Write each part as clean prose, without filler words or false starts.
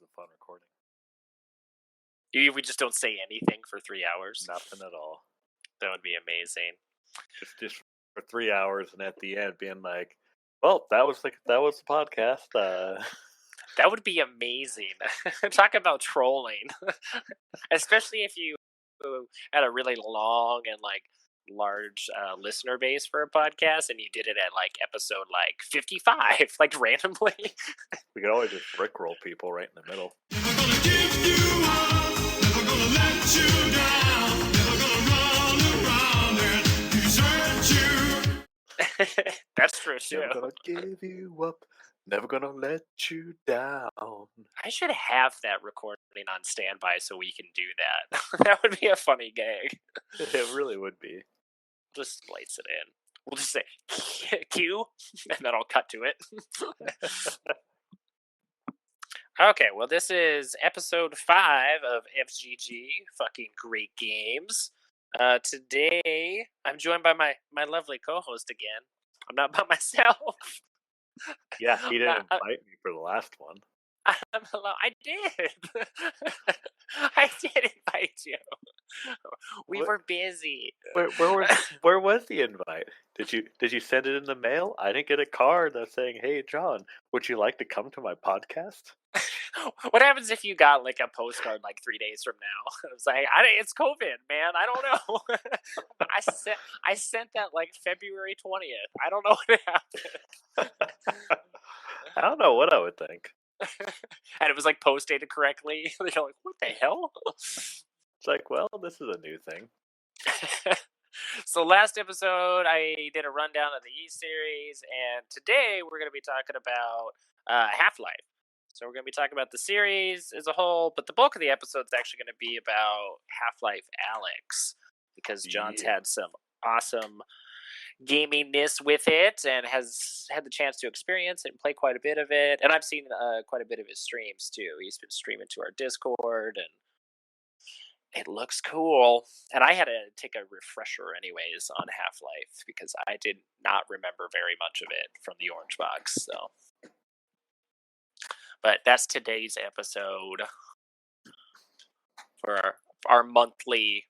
a fun recording. We just don't say anything for 3 hours. Nothing at all. That would be amazing. Just for 3 hours, and at the end being like, "Well, that was the podcast." That would be amazing. Talk about trolling, especially if you had a really long and large listener base for a podcast, and you did it at episode 55, randomly. We could always just rickroll people right in the middle. Never gonna give you up, never gonna let you down, never gonna run around and desert you. That's true too. Never gonna give you up, never gonna let you down. I should have that recording on standby so we can do that. That would be a funny gag. It really would be. Just splice it in. We'll just say Q, and then I'll cut to it. Okay, well, this is episode 5 of FGG, fucking great games. Today, I'm joined by my lovely co-host again. I'm not by myself. Yeah, he didn't invite me for the last one. I'm alone. I did. I did invite you. We were busy. Where was the invite? Did you send it in the mail? I didn't get a card that's saying, "Hey, John, would you like to come to my podcast?" What happens if you got a postcard 3 days from now? I was like, it's COVID, man. I don't know. I sent that February 20th. I don't know what happened. I don't know what I would think. And it was post dated correctly. They're like, what the hell? It's like, well, this is a new thing. So last episode, I did a rundown of the E series, and today we're going to be talking about Half-Life. So we're going to be talking about the series as a whole, but the bulk of the episode is actually going to be about Half-Life Alyx, because John's had some awesome gamingness with it and has had the chance to experience it and play quite a bit of it. And I've seen quite a bit of his streams too. He's been streaming to our Discord, and it looks cool. And I had to take a refresher anyways on Half-Life because I did not remember very much of it from the Orange Box. So, but that's today's episode for our monthly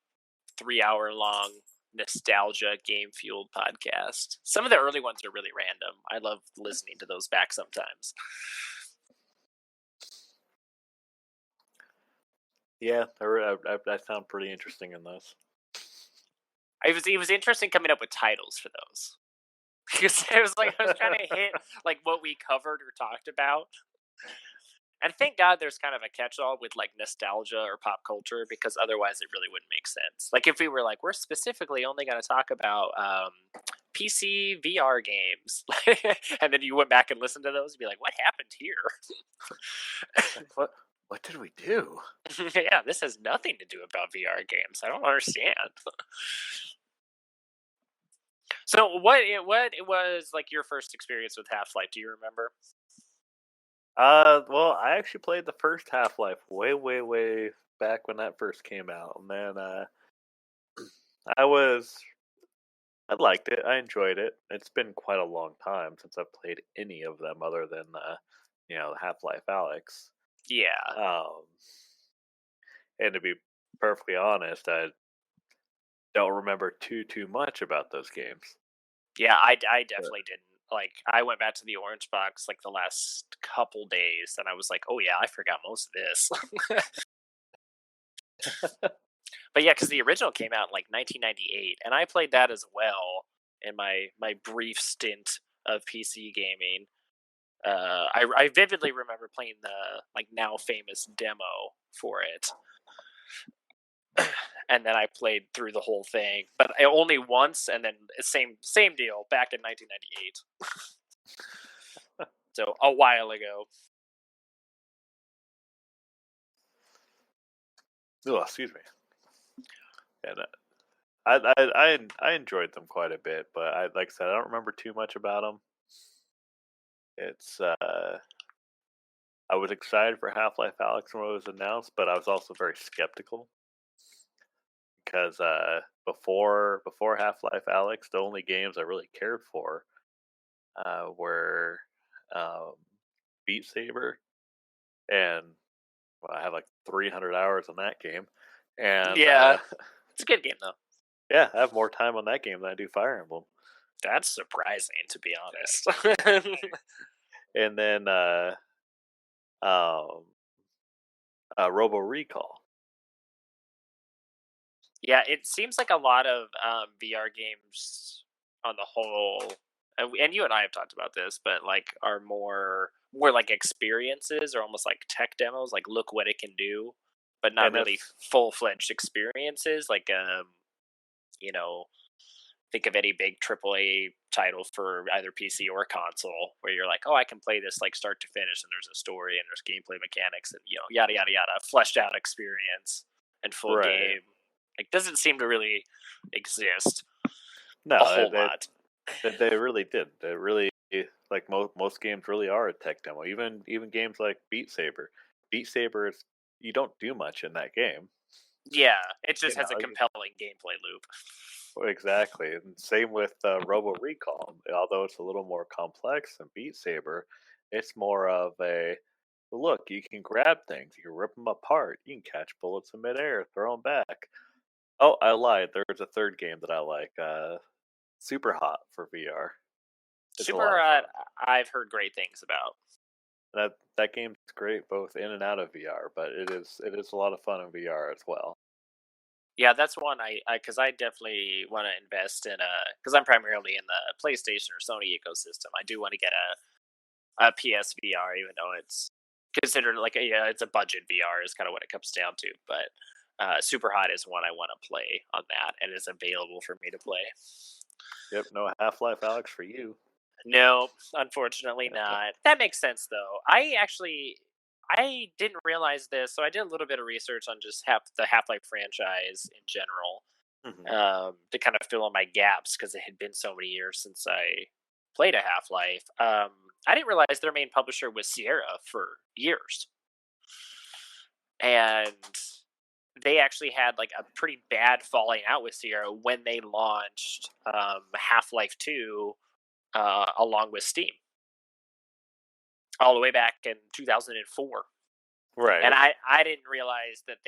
3-hour-long nostalgia game fueled podcast. Some of the early ones are really random. I love listening to those back sometimes. Yeah, I found pretty interesting in those. It was interesting coming up with titles for those, because it was I was trying to hit what we covered or talked about. And thank God there's kind of a catch-all with nostalgia or pop culture, because otherwise it really wouldn't make sense. If we were we're specifically only going to talk about PC VR games, and then you went back and listened to those and be like, what happened here? What did we do? Yeah, this has nothing to do about VR games. I don't understand. So what was your first experience with Half-Life? Do you remember? Well, I actually played the first Half-Life way back when that first came out, and then I liked it. I enjoyed it. It's been quite a long time since I've played any of them other than the Half-Life Alyx. Yeah. And to be perfectly honest, I don't remember too much about those games. Yeah, I definitely didn't. I went back to the Orange Box the last couple days, and I was like, oh yeah, I forgot most of this. But yeah, because the original came out in 1998, and I played that as well in my brief stint of PC gaming. I vividly remember playing the now famous demo for it. And then I played through the whole thing, but only once, and then same deal back in 1998. So a while ago. Oh, excuse me. And I enjoyed them quite a bit, but like I said, I don't remember too much about them. It's I was excited for Half-Life Alyx when it was announced, but I was also very skeptical. Because before Half-Life Alyx, the only games I really cared for were Beat Saber and I have like 300 hours on that game, and Yeah. It's a good game though. yeah, I have more time on that game than I do Fire Emblem. That's surprising, to be honest. And then um, Robo Recall. Yeah, it seems like a lot of VR games on the whole, and you and I have talked about this, but like are more like experiences or almost like tech demos. Like, look what it can do, but not And really full-fledged experiences. Like, you know, think of any big AAA title for either PC or console where you're like, oh, I can play this like start to finish, and there's a story and there's gameplay mechanics and yada yada yada, fleshed out experience and full Right. game. Like, doesn't seem to really exist No, a whole lot. They really did. They really, like most games really are a tech demo. Even games like Beat Saber. Beat Saber is, you don't do much in that game. Yeah, it just You has a know, compelling gameplay loop. Exactly. And same with Robo Recall. Although it's a little more complex than Beat Saber, it's more of a look, you can grab things, you can rip them apart, you can catch bullets in midair, throw them back. Oh, I lied. There's a third game that I like, Super Hot for VR. It's a lot Super of Hot, fun. I've heard great things about. That game's great both in and out of VR, but it is a lot of fun in VR as well. Yeah, that's one because I definitely want to invest in because I'm primarily in the PlayStation or Sony ecosystem. I do want to get a PSVR, even though it's considered like it's a budget VR is kind of what it comes down to. But Super Hot is one I want to play on that, and it's available for me to play. Yep, no Half-Life Alyx for you. No, unfortunately not. That makes sense though. I didn't realize this, so I did a little bit of research on just the Half-Life franchise in general, to kind of fill in my gaps because it had been so many years since I played a Half-Life. I didn't realize their main publisher was Sierra for years, and they actually had like a pretty bad falling out with Sierra when they launched Half-Life 2 along with Steam, all the way back in 2004. Right. And I didn't realize that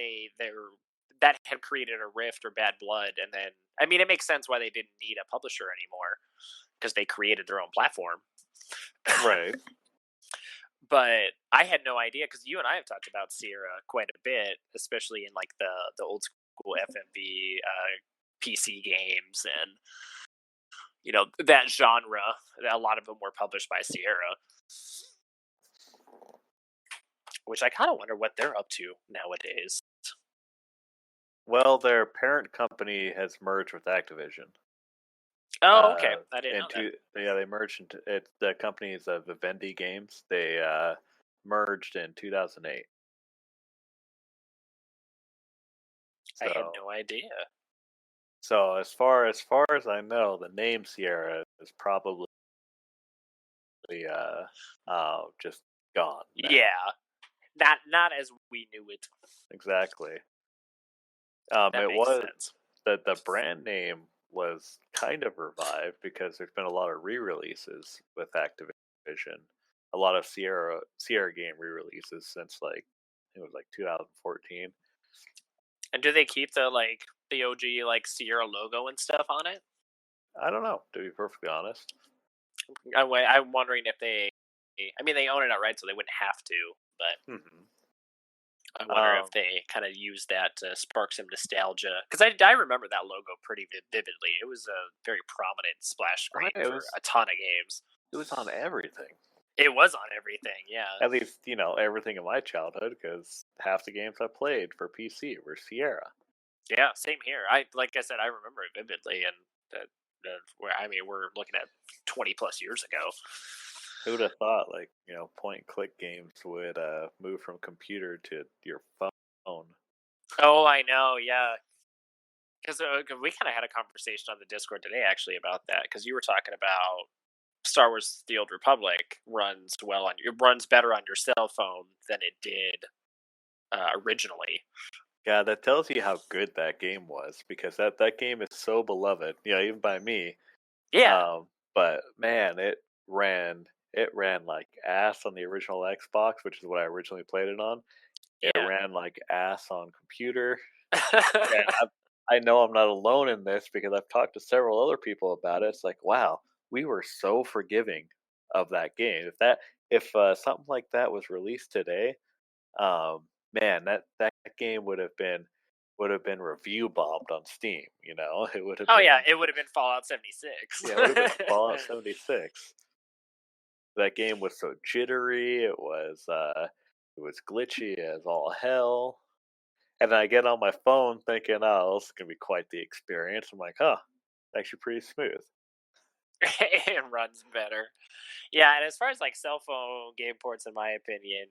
that had created a rift or bad blood. And then, I mean, it makes sense why they didn't need a publisher anymore because they created their own platform. Right. But I had no idea because you and I have talked about Sierra quite a bit, especially in like the old school FMV PC games and that genre. A lot of them were published by Sierra, which I kind of wonder what they're up to nowadays. Well, their parent company has merged with Activision. Oh, okay. I didn't know that. Yeah, they merged into it. The company is Vivendi Games. They merged in 2008. I had no idea. So as far as I know, the name Sierra is probably just gone now. Yeah, not as we knew it. Exactly. That it makes was sense. the brand name was kind of revived because there's been a lot of re-releases with Activision. A lot of Sierra game re-releases since like it was like 2014. And do they keep the OG like Sierra logo and stuff on it? I don't know, to be perfectly honest. I'm wondering if they. I mean, they own it outright, so they wouldn't have to. But I wonder if they kind of use that to spark some nostalgia. Because I remember that logo pretty vividly. It was a very prominent splash screen for a ton of games. It was on everything. It was on everything, yeah. At least, everything in my childhood, because half the games I played for PC were Sierra. Yeah, same here. Like I said, I remember it vividly, and we're looking at 20 plus years ago. Who would have thought, point and click games would move from computer to your phone? Oh, I know, yeah. Because we kind of had a conversation on the Discord today, actually, about that. Because you were talking about Star Wars: The Old Republic runs better on your cell phone than it did originally. Yeah, that tells you how good that game was, because that game is so beloved, even by me. Yeah. But man, it ran like ass on the original Xbox, which is what I originally played it on. It Yeah. ran like ass on computer. And I know I'm not alone in this because I've talked to several other people about it. It's like, wow, we were so forgiving of that game. If something like that was released today, man, that game would have been review bombed on Steam. You know, it would have Oh yeah, been it would have been Fallout 76. yeah, it would have been Fallout 76. That game was so jittery. It was glitchy as all hell. And then I get on my phone thinking, oh, this is gonna be quite the experience. I'm like, huh, actually pretty smooth. It runs better. Yeah, and as far as like cell phone game ports, in my opinion,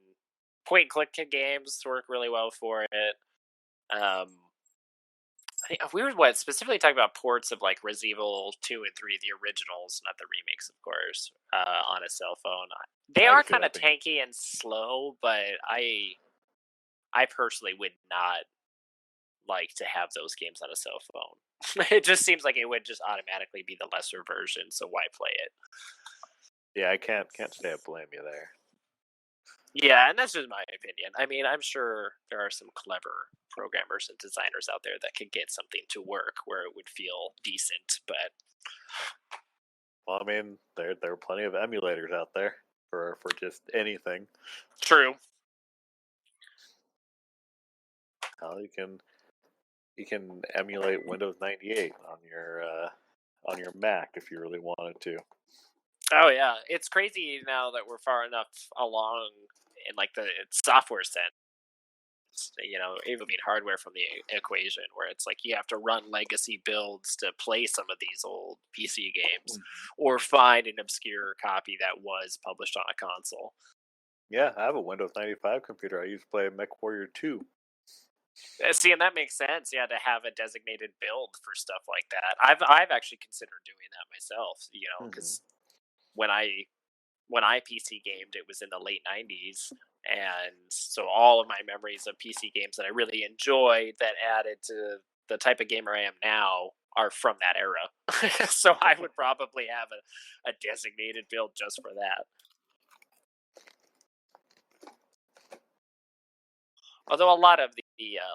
point and click games work really well for it. Um, I think we were specifically talking about ports of like Resident Evil 2 and 3, the originals, not the remakes, of course, on a cell phone. They are Actually, kind I of think tanky and slow, but I personally would not like to have those games on a cell phone. It just seems like it would just automatically be the lesser version, so why play it? yeah, I can't say I blame you there. Yeah, and that's just my opinion. I mean, I'm sure there are some clever programmers and designers out there that could get something to work where it would feel decent, but Well, I mean, there are plenty of emulators out there for just anything. true. You can emulate Windows 98 on your Mac if you really wanted to. Oh yeah, it's crazy now that we're far enough along in like the software sense. You know, even hardware from the equation, where it's like you have to run legacy builds to play some of these old PC games, or find an obscure copy that was published on a console. Yeah, I have a Windows 95 computer. I used to play MechWarrior 2. See, and that makes sense. Yeah, to have a designated build for stuff like that. I've actually considered doing that myself. You know, because when I PC gamed, it was in the late '90s, and so all of my memories of PC games that I really enjoyed that added to the type of gamer I am now are from that era. So I would probably have a designated build just for that. Although a lot of the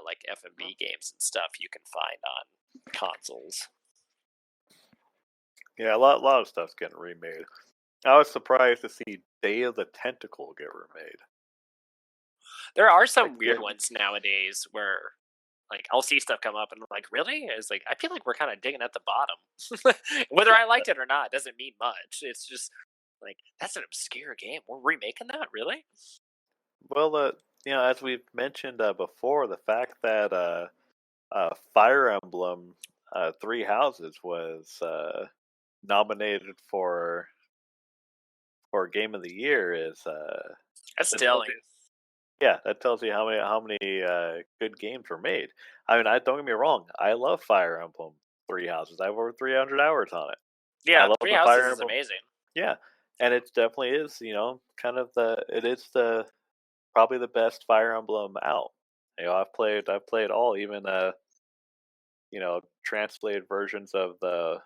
like FMV games and stuff you can find on consoles. Yeah, a lot of stuff's getting remade. I was surprised to see Day of the Tentacle get remade. There are some Like, weird yeah. ones nowadays where like I'll see stuff come up and I'm like, really? It's like I feel like we're kind of digging at the bottom. Whether I liked it or not doesn't mean much. It's just like that's an obscure game. We're remaking that, really? Well, you know, as we've mentioned before, the fact that Fire Emblem Three Houses was nominated for Game of the Year is That's that tells telling. you, yeah, that tells you how many good games were made. I mean, I don't get me wrong, I love Fire Emblem Three Houses. I have over 300 hours on it. I Yeah, love Three the Houses Fire is Emblem. amazing. Yeah, and it definitely is. You know, kind of it is the probably the best Fire Emblem out. You know, I've played all, even you know, translated versions of the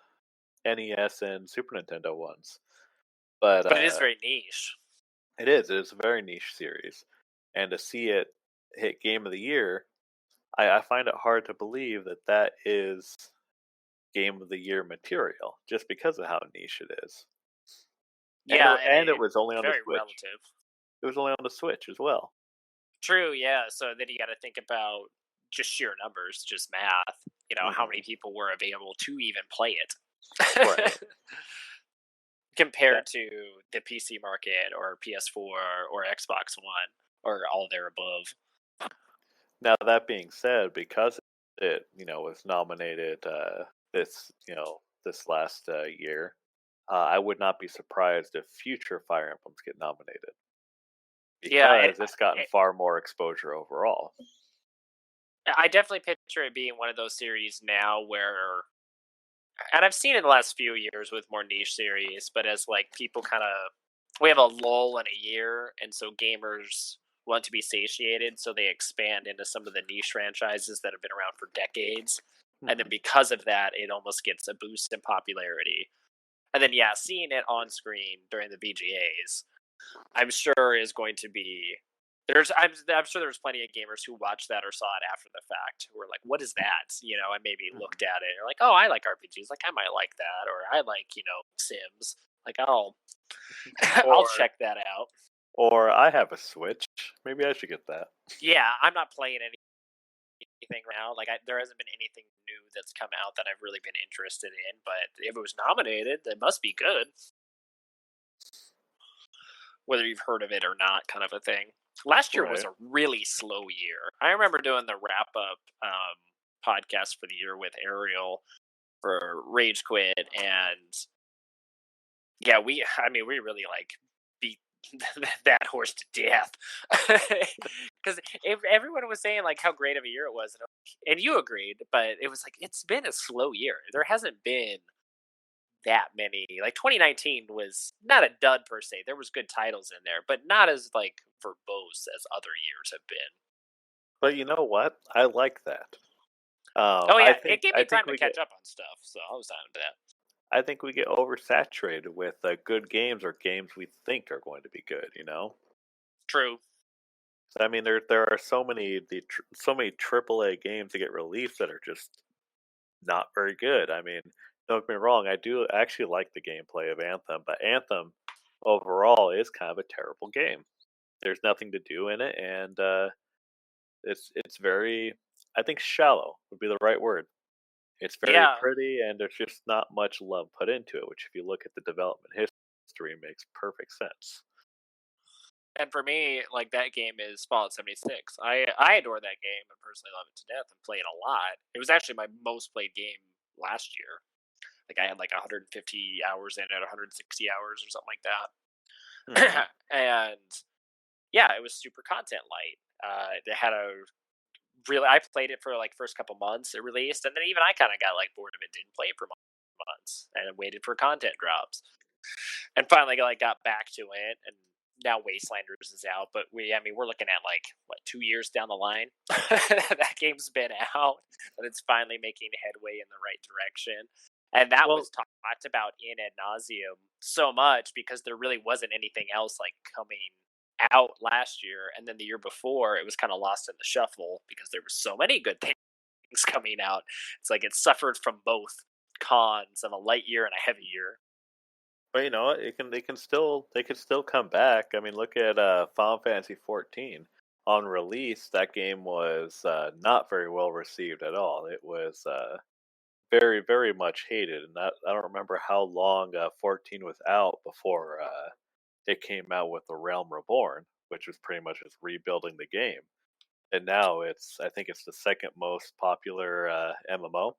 NES and Super Nintendo ones. But But it is very niche. it is a very niche series, and to see it hit Game of the Year, I find it hard to believe that that is Game of the Year material, just because of how niche it is. Yeah, and And it was only on the very Switch. relative. It was only on the Switch as well. True, yeah. So then you got to think about just sheer numbers, just math. You know, how many people were available to even play it. Right. Compared to the PC market or PS4 or Xbox One or all their above. Now that being said, because it was nominated this last year, I would not be surprised if future Fire Emblems get nominated Yeah, because it's gotten far more exposure overall. I definitely picture it being one of those series now where, and I've seen it in the last few years with more niche series, but as like people kind of, we have a lull in a year, and so gamers want to be satiated, so they expand into some of the niche franchises that have been around for decades, and then because of that, it almost gets a boost in popularity. And then yeah, seeing it on screen during the VGAs, I'm sure is going to be I'm sure there's plenty of gamers who watched that or saw it after the fact who were like, "What is that?" And maybe looked at it and are like, "Oh, I like RPGs. Like I might like that, or I like Sims. Like I'll I'll Or check that out." or I have a Switch. Maybe I should get that. Yeah, I'm not playing anything right now. Like there hasn't been anything new that's come out that I've really been interested in. But if it was nominated, it must be good. Whether you've heard of it or not, kind of a thing. Last year was Right. a really slow year. I remember doing the wrap up podcast for the year with Ariel for Rage Quit, and yeah, we really like beat that horse to death because everyone was saying like how great of a year it was, and you agreed, but it was like it's been a slow year. There hasn't been that many. Like 2019 was not a dud per se. There was good titles in there, but not as like verbose as other years have been. But you know what? I like that. Oh yeah, it gave me I think time to we catch get up on stuff, so I was down to that. I think we get oversaturated with good games or games we think are going to be good. True. So, I mean, there are so many so many AAA games that get released that are just not very good. I mean, don't get me wrong, I do actually like the gameplay of Anthem, but Anthem overall is kind of a terrible game. There's nothing to do in it, and it's very, I think, shallow would be the right word. It's very Yeah, pretty, and there's just not much love put into it. Which, if you look at the development history, makes perfect sense. and for me, like that game is Fallout 76. I adore that game and personally love it to death and play it a lot. It was actually my most played game last year. Like I had like 150 hours in it, 160 hours or something like that. Hmm. And yeah, it was super content light. It had I played it for like first couple months it released, and then even I kind of got like bored of it, didn't play it for months, and waited for content drops, and finally like got back to it, and now Wastelanders is out. But we're looking at like what 2 years down the line that game's been out, and it's finally making headway in the right direction. And that Well, was talked about in ad nauseum so much because there really wasn't anything else like coming out last year, and then the year before it was kind of lost in the shuffle because there were so many good things coming out. It's like it suffered from both cons of a light year and a heavy year. but you know what? They could still come back. I mean, look at Final Fantasy 14. On release, that game was not very well received at all. It was very, very much hated, and I don't remember how long 14 was out before it came out with The Realm Reborn, which was pretty much just rebuilding the game. And now I think it's the second most popular MMO.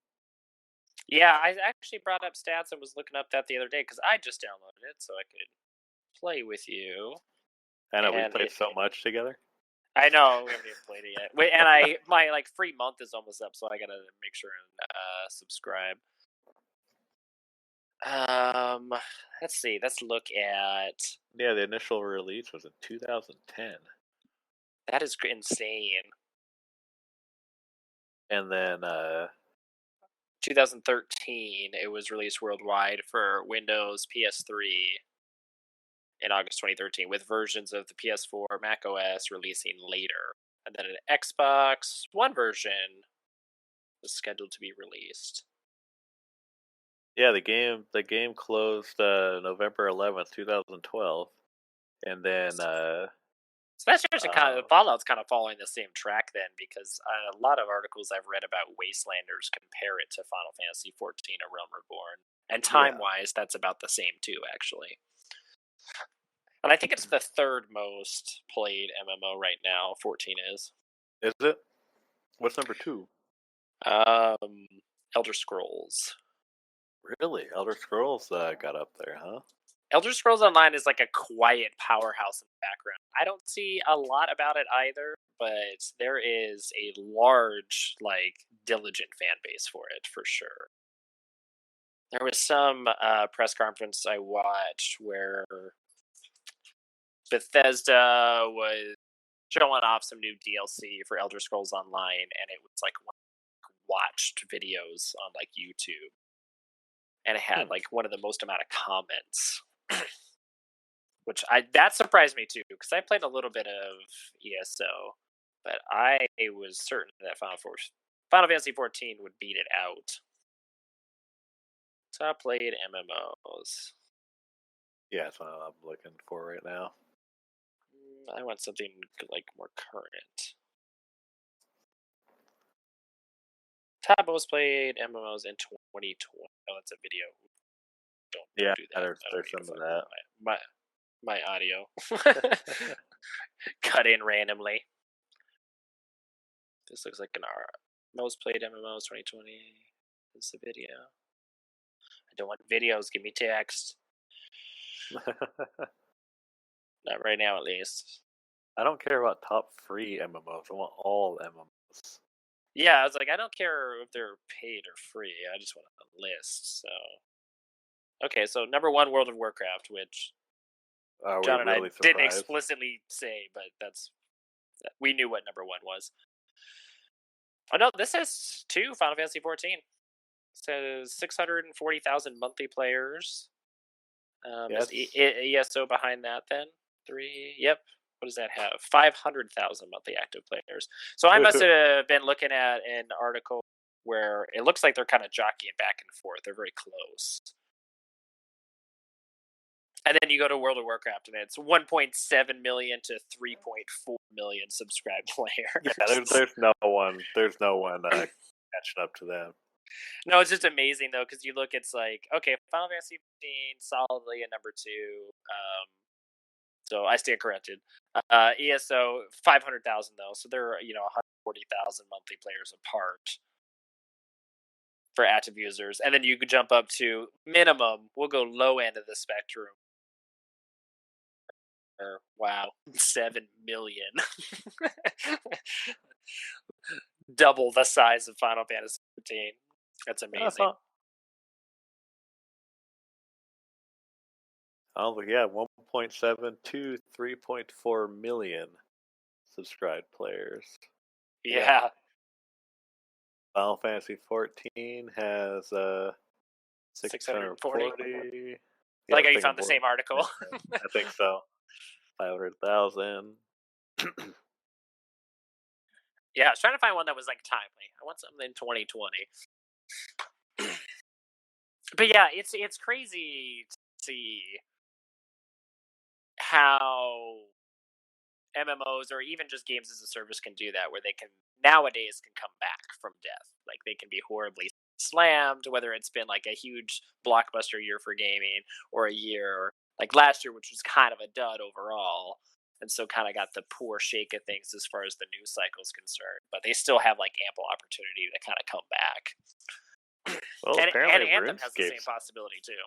Yeah, I actually brought up stats and was looking up that the other day because I just downloaded it so I could play with you. I know we And played so much together. I know we haven't even played it yet. Wait, and my like free month is almost up, so I gotta make sure and subscribe. Um, let's see. Let's look at Yeah, the initial release was in 2010, that is insane. and then 2013, it was released worldwide for Windows, PS3 in August 2013, with versions of the PS4, Mac OS releasing later, and then an Xbox One version was scheduled to be released. yeah, the game closed November 11th, 2012, and then So that's actually kind of Fallout's kind of following the same track then, because a lot of articles I've read about Wastelanders compare it to Final Fantasy 14: A Realm Reborn, and time wise, that's about the same too, actually. And I think it's the third most played MMO right now. 14 is. Is it? What's number 2? Elder Scrolls. Really? Elder Scrolls got up there, huh? Elder Scrolls Online is like a quiet powerhouse in the background. I don't see a lot about it either, but there is a large, like, diligent fan base for it for sure. There was some press conference I watched where Bethesda was showing off some new DLC for Elder Scrolls Online, and it was like watched videos on like YouTube, and it had like one of the most amount of comments that surprised me too, because I played a little bit of ESO, but I was certain that Final Fantasy 14 would beat it out. Top played MMOs. Yeah, that's what I'm looking for right now. I want something like more current. Top most played MMOs in 2020. Oh, that's a video. Don't Yeah, do that. there's some of that. My audio cut in randomly. This looks like an most played MMOs 2020. This is the video. I don't want videos. Give me text. Not right now, at least. I don't care about top free MMOs. I want all MMOs. Yeah, I was like, I don't care if they're paid or free. I just want a list. So, okay, so number 1, World of Warcraft, which John and I didn't explicitly say, but we knew what number 1 was. Oh no, this says 2, Final Fantasy 14. It says 640,000 monthly players. Yes. ESO behind that then? 3, yep. What does that have? 500,000 monthly active players. So I must have been looking at an article where it looks like they're kind of jockeying back and forth. They're very close. And then you go to World of Warcraft, and it's 1.7 million to 3.4 million subscribed players. Yeah, there's no one catching up to them. No, it's just amazing though, because you look, it's like, okay, Final Fantasy 15 solidly at number 2. So I stand corrected. ESO 500,000 though, so they're 140,000 monthly players apart for active users, and then you could jump up to minimum. We'll go low end of the spectrum. Wow, 7 million. Double the size of Final Fantasy 15. That's amazing. Oh yeah, 1.7 to 3.4 million subscribed players. Yeah. Final Fantasy 14 has 640. Yeah, like you found the same article. I think so. 500,000. Yeah, I was trying to find one that was like timely. I want something in 2020. But yeah, it's crazy to see how MMOs or even just games as a service can do that, where they can nowadays come back from death. Like they can be horribly slammed, whether it's been like a huge blockbuster year for gaming or a year like last year, which was kind of a dud overall, and so kind of got the poor shake of things as far as the news cycle is concerned. But they still have like ample opportunity to kind of come back. Well, and apparently Anthem has the same possibility too.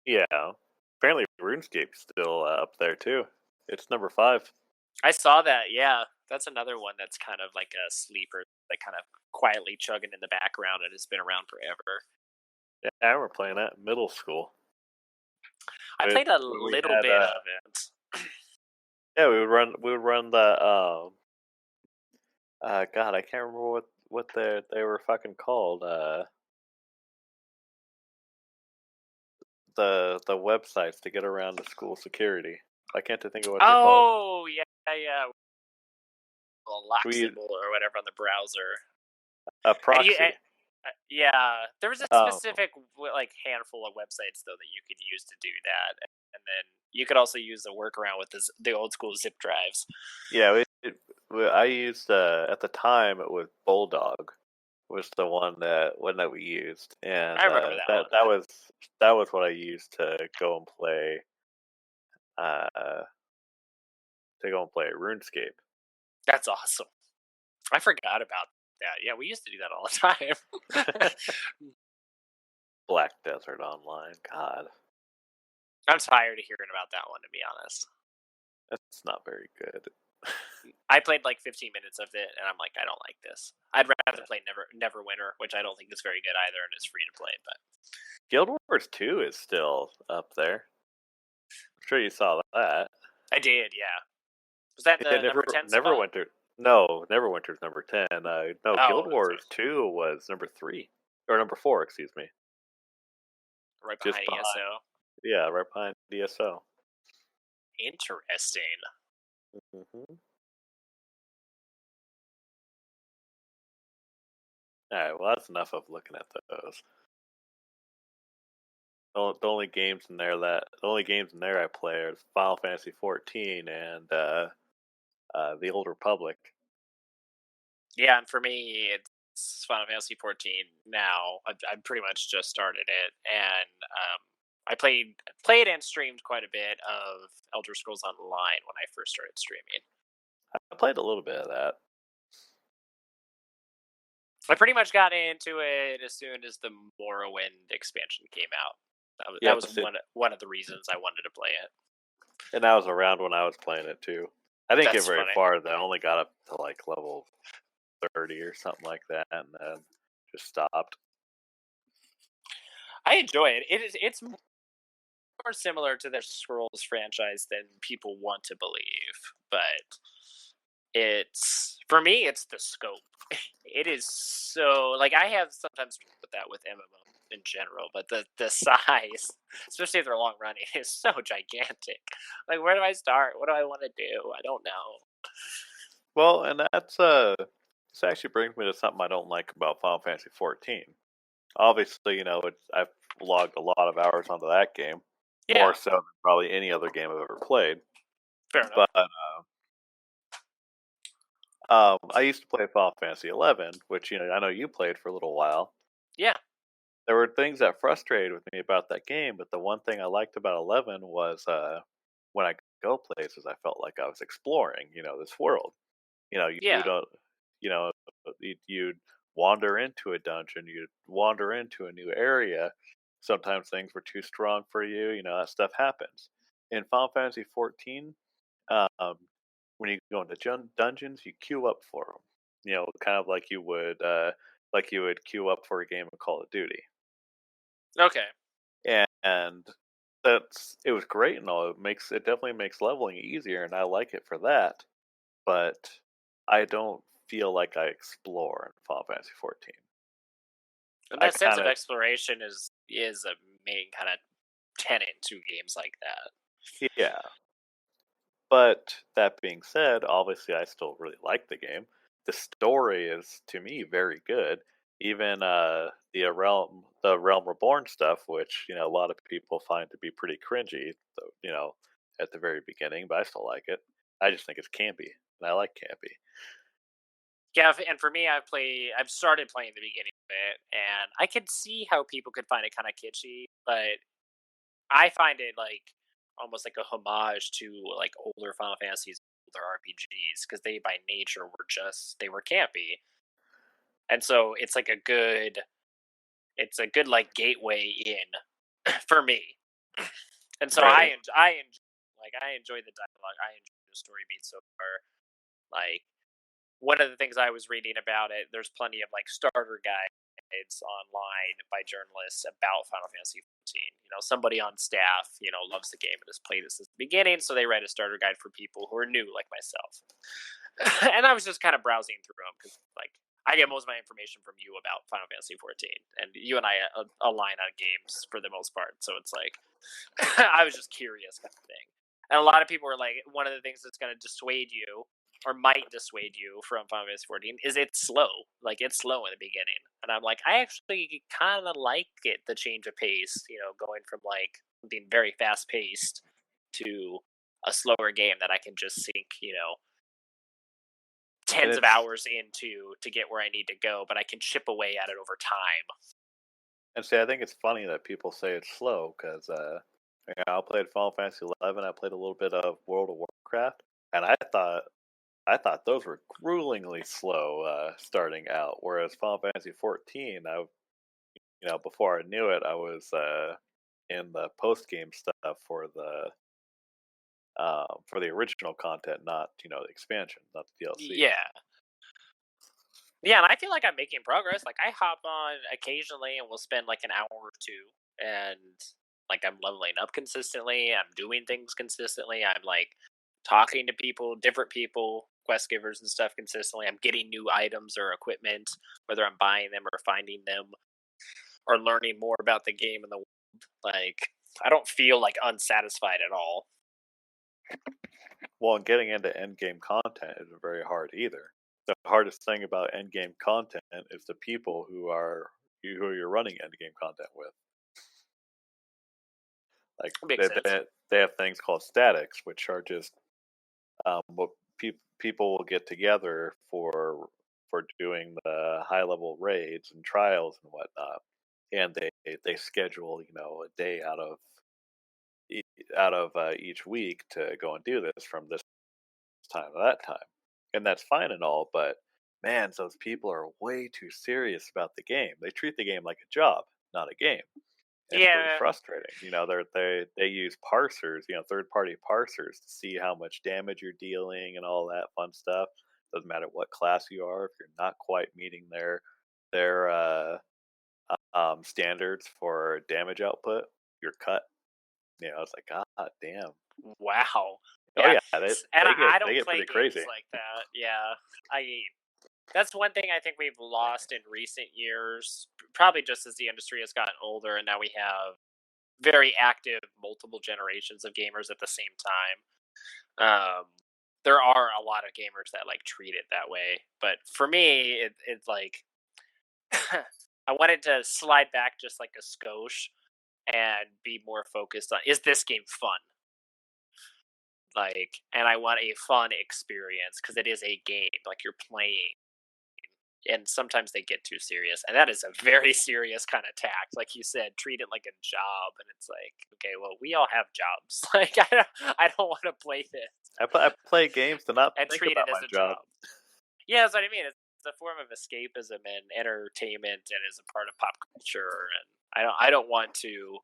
Yeah, apparently RuneScape's still up there too. It's number 5. I saw that. Yeah, that's another one that's kind of like a sleeper, like kind of quietly chugging in the background and has been around forever. Yeah, I remember playing that in middle school. I played a little bit of it. Yeah, we would run the God, I can't remember what they were fucking called. The websites to get around the school security. I can't think of what they're called. Oh yeah. Well, Loxable or whatever on the browser. A proxy. Yeah, there was a specific like handful of websites though that you could use to do that, and then you could also use the workaround with the old school zip drives. Yeah, I used at the time it was Bulldog was the one that we used, and I remember that was what I used to go and play. RuneScape. That's awesome. I forgot about that. Yeah, we used to do that all the time. Black Desert Online. God. I'm tired of hearing about that one, to be honest. That's not very good. I played like 15 minutes of it, and I'm like, I don't like this. I'd rather play Neverwinter, which I don't think is very good either, and is free to play. But Guild Wars 2 is still up there. I'm sure you saw that. I did, yeah. Was that the number 10 Neverwinter? No, Neverwinter's number 10. Guild Wars 2 was number 3. Or number 4, excuse me. Right behind ESO. Yeah, right behind ESO. Interesting. Mm-hmm. All right, well, that's enough of looking at those. The only games in there I play are Final Fantasy 14 and the Old Republic. Yeah, and for me, it's Final Fantasy 14 now. I've pretty much just started it, and I played and streamed quite a bit of Elder Scrolls Online when I first started streaming. I played a little bit of that. I pretty much got into it as soon as the Morrowind expansion came out. That was one of the reasons I wanted to play it. And I was around when I was playing it too. I didn't That's get very funny. far. I only got up to like level 30 or something like that, and then just stopped. I enjoy it. It's more similar to the Scrolls franchise than people want to believe, but it's, for me, it's the scope. It is so, like, I have sometimes with that with MMO in general, but the size, especially if they're long running, is so gigantic. Like, where do I start? What do I want to do? I don't know. Well, and that's this actually brings me to something I don't like about Final Fantasy 14. Obviously, I've logged a lot of hours onto that game, Yeah, more so than probably any other game I've ever played. fair enough. But I used to play Final Fantasy 11, which I know you played for a little while. Yeah, There were things that frustrated with me about that game, but the one thing I liked about 11 was when I go places, I felt like I was exploring, this world. You yeah. don't, you'd wander into a dungeon, you'd wander into a new area. Sometimes things were too strong for you. That stuff happens. In Final Fantasy 14, um, when you go into dungeons, you queue up for them. Kind of like you would queue up for a game of Call of Duty. Okay. And it was great and all. It definitely makes leveling easier, and I like it for that. But I don't feel like I explore in Final Fantasy 14. And that sense of exploration is a main kind of tenet to games like that. Yeah. But that being said, obviously I still really like the game. The story is, to me, very good. Even the Realm Reborn stuff, which a lot of people find to be pretty cringy, at the very beginning, but I still like it. I just think it's campy, and I like campy. Yeah, and for me, I've started playing the beginning of it, and I could see how people could find it kind of kitschy, but I find it like almost like a homage to like older Final Fantasies, older RPGs, because they by nature they were campy, and so it's like it's a good like gateway in for me, and so Right. I enjoy the dialogue, I enjoy the story beats so far, like. One of the things I was reading about it, there's plenty of like starter guides online by journalists about Final Fantasy 14. Somebody on staff, loves the game and has played it since the beginning, so they write a starter guide for people who are new like myself. And I was just kind of browsing through them because, like, I get most of my information from you about Final Fantasy 14, and you and I align on games for the most part. So it's like I was just curious, kind of thing. And a lot of people were like, one of the things that's going to dissuade you or might dissuade you from Final Fantasy 14 is it's slow. Like, it's slow in the beginning. And I'm like, I actually kind of like it, the change of pace, going from like being very fast paced to a slower game that I can just sink, tens of hours into to get where I need to go, but I can chip away at it over time. And see, I think it's funny that people say it's slow because I played Final Fantasy 11. I played a little bit of World of Warcraft, and I thought those were gruelingly slow starting out. Whereas Final Fantasy 14, before I knew it, I was in the post game stuff for the original content, not the expansion, not the DLC. Yeah, and I feel like I'm making progress. Like, I hop on occasionally and we'll spend like an hour or two, and like I'm leveling up consistently. I'm doing things consistently. I'm like talking to people, different people, quest givers and stuff consistently. I'm getting new items or equipment, whether I'm buying them or finding them or learning more about the game and the world. Like, I don't feel like unsatisfied at all. Well, and getting into endgame content isn't very hard either. The hardest thing about endgame content is the people who you're running endgame content with. Like Makes sense. they have things called statics, which are just what people will get together for doing the high level raids and trials and whatnot, and they schedule a day out of each week to go and do this from this time to that time, and that's fine and all, but man, those people are way too serious about the game. They treat the game like a job, not a game. It's pretty Yeah, frustrating. They use parsers, third party parsers to see how much damage you're dealing and all that fun stuff. Doesn't matter what class you are, if you're not quite meeting their standards for damage output, you're cut. It's like God damn. wow. Oh Yeah, yeah, and I they don't get play pretty games crazy. like that. Yeah, that's one thing I think we've lost in recent years, probably just as the industry has gotten older, and now we have very active multiple generations of gamers at the same time. There are a lot of gamers that like treat it that way, but for me, it's like I wanted to slide back just like a skosh and be more focused on, is this game fun? Like, and I want a fun experience because it is a game, like you're playing. And sometimes they get too serious, and that is a very serious kind of tact. Like you said, treat it like a job, and it's like, okay, well, we all have jobs. Like, I don't want to play this I play games to not and think treat it about as my a job. job. Yeah, that's what I mean. It's a form of escapism and entertainment, and is a part of pop culture. And I don't want to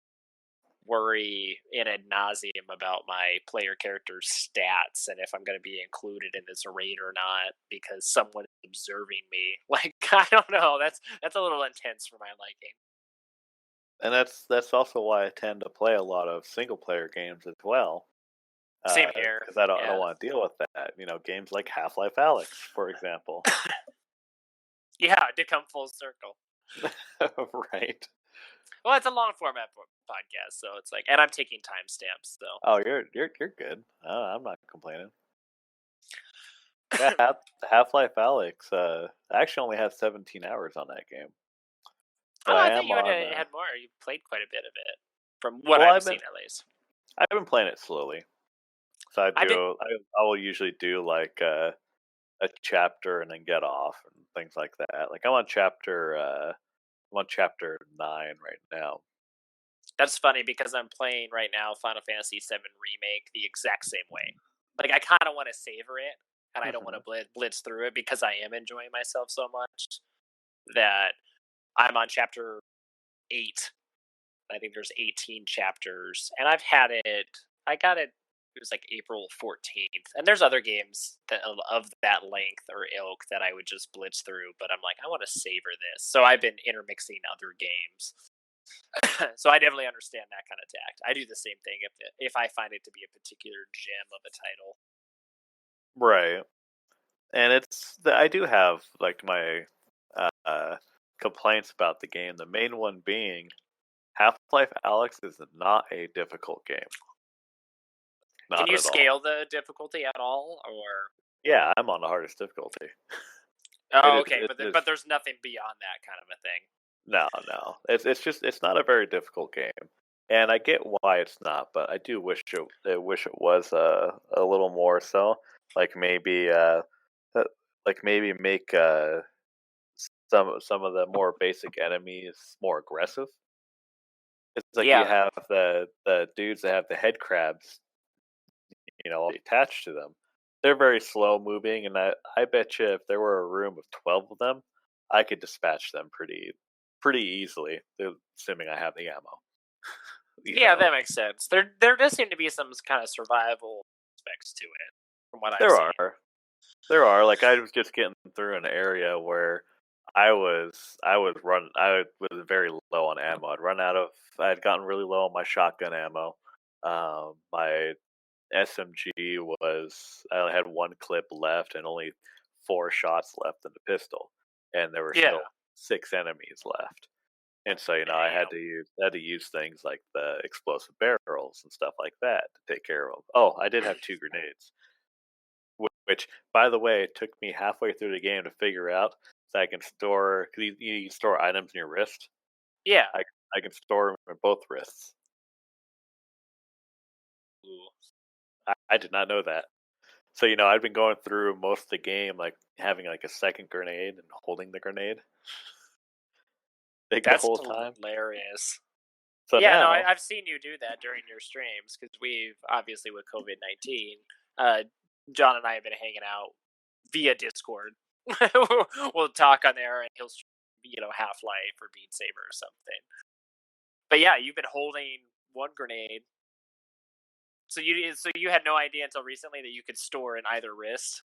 worry in ad nauseum about my player character's stats and if I'm going to be included in this raid or not because someone is observing me. Like, I don't know. That's a little intense for my liking. And that's also why I tend to play a lot of single player games as well. Same here. Because I don't Yeah. want to deal with that. Games like Half-Life Alyx, for example. Yeah, to come full circle. Right. Well, it's a long format podcast, so it's like, and I'm taking timestamps, so. Oh, you're good. I'm not complaining. Yeah, Half-Life Alyx. I actually only have 17 hours on that game, but Oh, I I thought am you on. had more. You played quite a bit of it, from what Well, I've seen at least. I've been playing it slowly. So I did. I will usually do like a chapter and then get off and things like that. Like I'm on chapter 9 right now. That's funny because I'm playing right now Final Fantasy VII Remake the exact same way. Like, I kind of want to savor it, and I don't want to blitz through it because I am enjoying myself so much that I'm on chapter 8. I think there's 18 chapters, and I've had it. I got it. It was like April 14th, and there's other games that of that length or ilk that I would just blitz through. But I'm like, I want to savor this, so I've been intermixing other games. So I definitely understand that kind of tact. I do the same thing if I find it to be a particular gem of a title. Right. And I do have like my uh, complaints about the game. The main one being Half-Life Alyx is not a difficult game. Can Not you at all. scale the difficulty at all, or? Yeah, I'm on the hardest difficulty. Oh, It okay, is, but there's nothing beyond that kind of a thing. no. It's not a very difficult game, and I get why it's not, but I do wish it was a little more so. Like maybe maybe make some of the more basic enemies more aggressive. It's like you Yeah, have the dudes that have the head crabs, all attached to them. They're very slow moving, and I bet you if there were a room of 12 of them, I could dispatch them pretty easily, assuming I have the ammo. yeah, that makes sense. There does seem to be some kind of survival aspects to it, from what I've There seen. are. There are. Like I was just getting through an area where I was very low on ammo. I had gotten really low on my shotgun ammo. My SMG I only had one clip left and only 4 shots left in the pistol, and there were Yeah, still 6 enemies left. And so, I had to use things like the explosive barrels and stuff like that to take care of them. Oh, I did have 2 grenades, which, by the way, it took me halfway through the game to figure out that I can store, because you can store items in your wrist. Yeah. I can store them in both wrists. Ooh. I did not know that. So, I've been going through most of the game, like, having, like, a second grenade and holding the grenade. Like, the That's whole time. hilarious. So Yeah, no, now, I've seen you do that during your streams because we've obviously with COVID-19, John and I have been hanging out via Discord. We'll talk on there, and he'll stream, Half-Life or Beat Saber or something. But yeah, you've been holding one grenade. So you had no idea until recently that you could store in either wrist.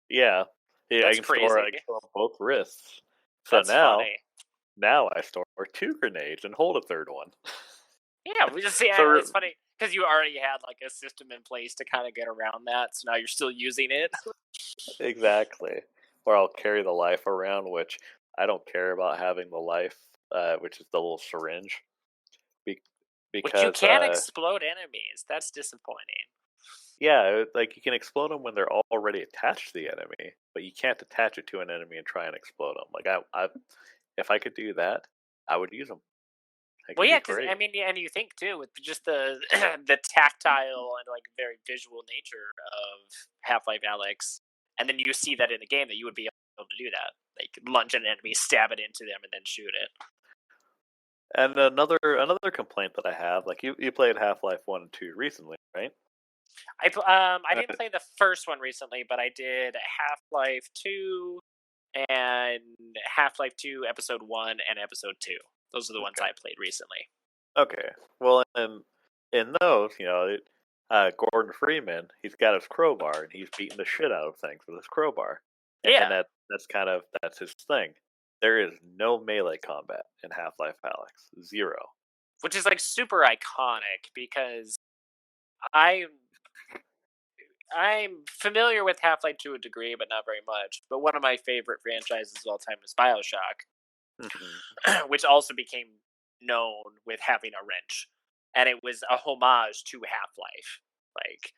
yeah, I That's can crazy. store on both wrists. So That's funny. now I store 2 grenades and hold a third one. Yeah, we just see. So It's funny because you already had like a system in place to kind of get around that, so now you're still using it. Exactly. Or I'll carry the life around, which I don't care about having the life, which is the little syringe, Which you because can explode enemies. That's disappointing. yeah, like you can explode them when they're already attached to the enemy, but you can't attach it to an enemy and try and explode them. Like if I could do that, I would use them. Well, yeah, because I mean, and you think too with just the the tactile and like very visual nature of Half-Life Alyx, and then you see that in the game that you would be able to do that, like lunge at an enemy, stab it into them, and then shoot it. And another complaint that I have, like you played Half-Life 1 and 2 recently, right? I didn't play the first one recently, but I did Half-Life 2 and Half-Life 2 Episode 1 and Episode 2. Those are the ones I played recently. Okay. Well, in those, Gordon Freeman, he's got his crowbar and he's beating the shit out of things with his crowbar. And that's his thing. There is no melee combat in Half-Life Alyx. 0. Which is like super iconic because I'm familiar with Half-Life to a degree, but not very much. But one of my favorite franchises of all time is BioShock, which also became known with having a wrench. And it was a homage to Half-Life. Like,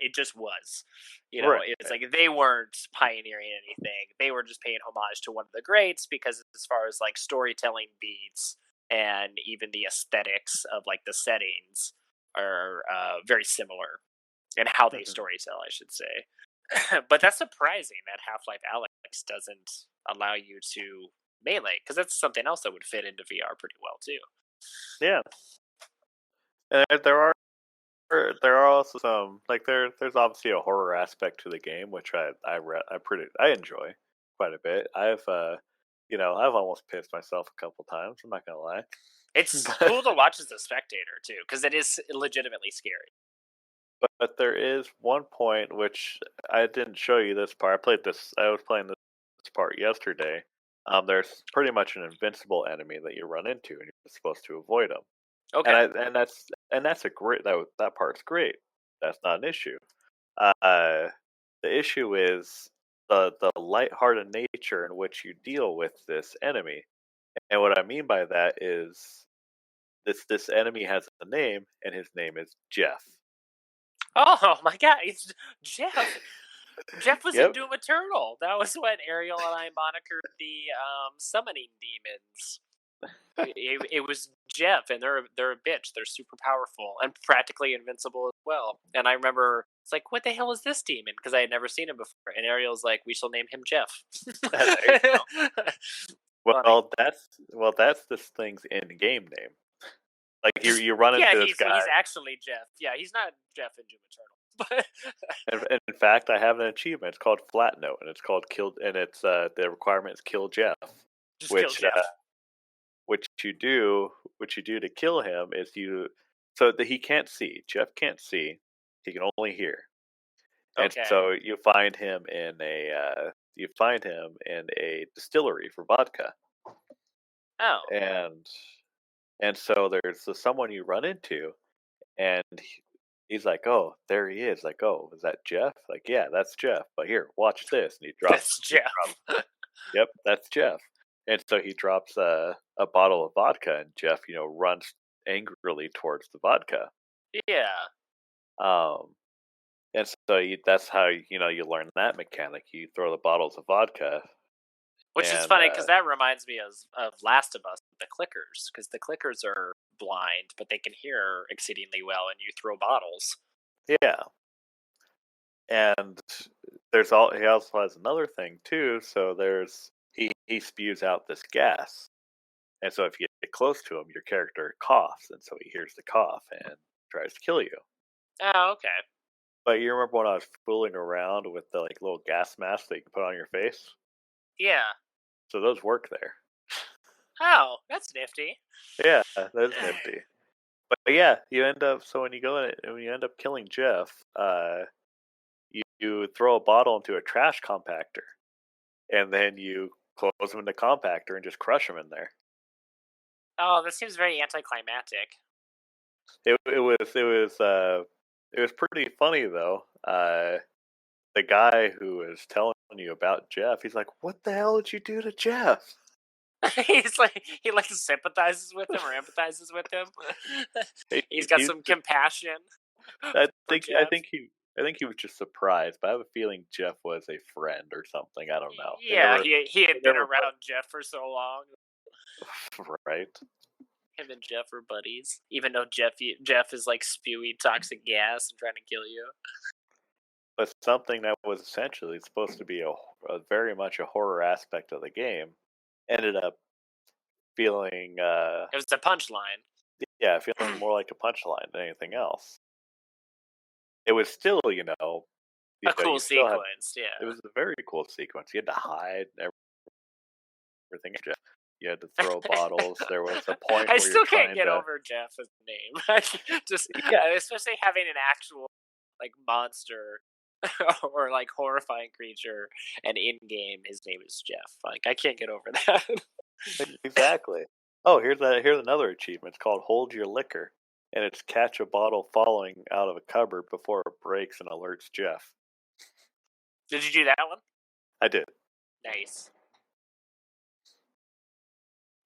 it just was. It's like they weren't pioneering anything. They were just paying homage to one of the greats because as far as like storytelling beats and even the aesthetics of like the settings are very similar in how they storytell, I should say. But that's surprising that Half-Life Alyx doesn't allow you to melee, because that's something else that would fit into VR pretty well too. Yeah. And there are also some, like there's obviously a horror aspect to the game, which I enjoy quite a bit. I've almost pissed myself a couple times. I'm not gonna lie. It's cool to watch as a spectator too, because it is legitimately scary. But there is one point which I didn't show you this part. I was playing this part yesterday. There's pretty much an invincible enemy that you run into, and you're supposed to avoid them. Okay. And that's a great that part's great. That's not an issue. The issue is the lighthearted nature in which you deal with this enemy. And what I mean by that is this enemy has a name, and his name is Jeff. Oh my god, it's Jeff. Jeff was Yep. in Doom Eternal. That was when Ariel and I monikered the summoning demons. It was Jeff, and they're a bitch. They're super powerful and practically invincible as well. And I remember it's like, what the hell is this demon? Because I had never seen him before. And Ariel's like, we shall name him Jeff. That's this thing's in-game name. Like you run into this guy. He's actually Jeff. Yeah, he's not Jeff in Doom Eternal. And in fact, I have an achievement. It's called Flat Note, and it's called kill. And it's the requirement is kill Jeff. Just kill Jeff. What you do to kill him is so that he can't see. Jeff can't see. He can only hear. And so you find him in a distillery for vodka. Oh. And so there's someone you run into, and he's like, "Oh, there he is." Like, "Oh, is that Jeff?" Like, "Yeah, that's Jeff." But here, watch this. And he drops. That's Jeff. Yep, that's Jeff. And so he drops a bottle of vodka, and Jeff, runs angrily towards the vodka. Yeah. Um, and so that's how you learn that mechanic. You throw the bottles of vodka, Which is and funny because that reminds me of Last of Us, the clickers, because the clickers are blind, but they can hear exceedingly well, and you throw bottles. yeah, and he also has another thing too. So he spews out this gas, and so if you get close to him, your character coughs, and so he hears the cough and tries to kill you. Oh, okay. But you remember when I was fooling around with the little gas mask that you can put on your face? Yeah. So those work there. Oh, that's nifty. Yeah, that's nifty. But yeah, you end up when you end up killing Jeff, you throw a bottle into a trash compactor, and then you close him in the compactor and just crush him in there. Oh, that seems very anticlimactic. It was pretty funny though. The guy who was telling you about Jeff, he's like, "What the hell did you do to Jeff?" He's like he sympathizes with him or empathizes with him. He's got some compassion. I think Jeff. I think he was just surprised, but I have a feeling Jeff was a friend or something. I don't know. Yeah, he had been around Jeff for so long. Right. Him and Jeff are buddies, even though Jeff is spewing toxic gas and trying to kill you. But something that was essentially supposed to be a very much a horror aspect of the game ended up feeling It was a punchline. Yeah, feeling more like a punchline than anything else. It was still, A cool sequence. Yeah, it was a very cool sequence. You had to hide everything. You had to throw bottles. There was a point. I still can't get over Jeff's name. Just especially having an actual monster or horrifying creature, and in game his name is Jeff. I can't get over that. Exactly. Oh, here's another achievement. It's called Hold Your Liquor, and it's catch a bottle falling out of a cupboard before it breaks and alerts Jeff. Did you do that one? I did. Nice.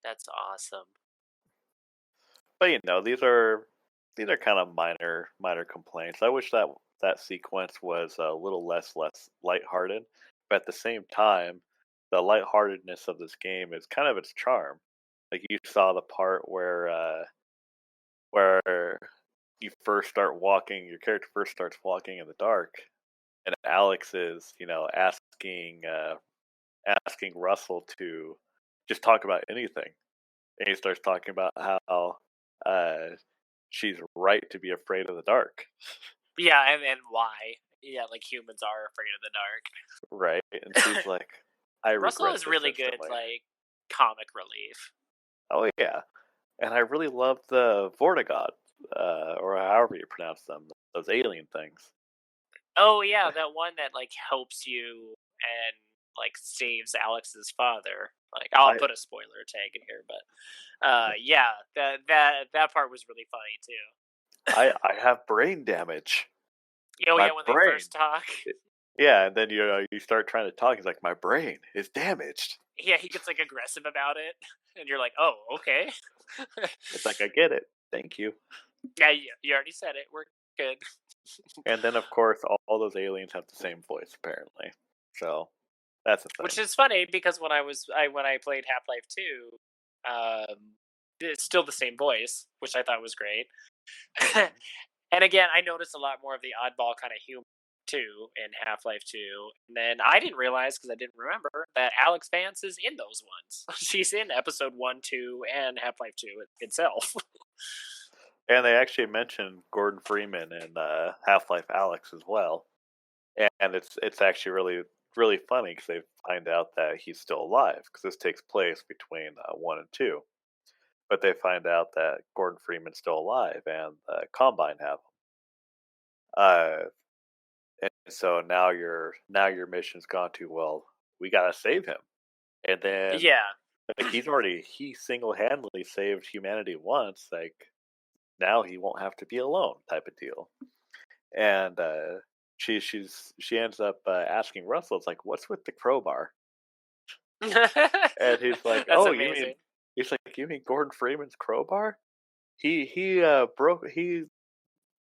That's awesome. But these are kind of minor complaints. I wish that sequence was a little less lighthearted, but at the same time, the lightheartedness of this game is kind of its charm. Like you saw the part where your character first starts walking in the dark, and Alyx is asking Russell to just talk about anything, and he starts talking about how she's right to be afraid of the dark. Yeah, and why? Yeah, humans are afraid of the dark. Right, and she's like, "I regret Russell is really good, comic relief. Oh yeah, and I really love the Vortigauds, or however you pronounce them, those alien things. Oh yeah, that one that helps you and saves Alex's father. I'll put a spoiler tag in here, but yeah, that part was really funny too. I have brain damage. Oh yeah, when they first talk. Yeah, and then you start trying to talk. He's like, "My brain is damaged." Yeah, he gets aggressive about it, and you're like, "Oh, okay." It's like, I get it. Thank you. Yeah, you already said it. We're good. And then, of course, all those aliens have the same voice, apparently. So that's a thing. Which is funny because when I played Half-Life 2, it's still the same voice, which I thought was great. And again, I noticed a lot more of the oddball kind of humor too in Half-Life 2. And then I didn't realize, because I didn't remember, that Alyx Vance is in those ones. She's in episode 1, 2, and Half-Life 2 itself. And they actually mentioned Gordon Freeman in Half-Life Alyx as well. And it's actually really, really funny because they find out that he's still alive, because this takes place between 1 and 2. But they find out that Gordon Freeman's still alive, and Combine have him. And so now your mission's gone to, well, we gotta save him. And then he single-handedly saved humanity once. Now he won't have to be alone, type of deal. And she ends up asking Russell, it's like, what's with the crowbar? And he's like, That's "Oh, amazing. you mean Gordon Freeman's crowbar? He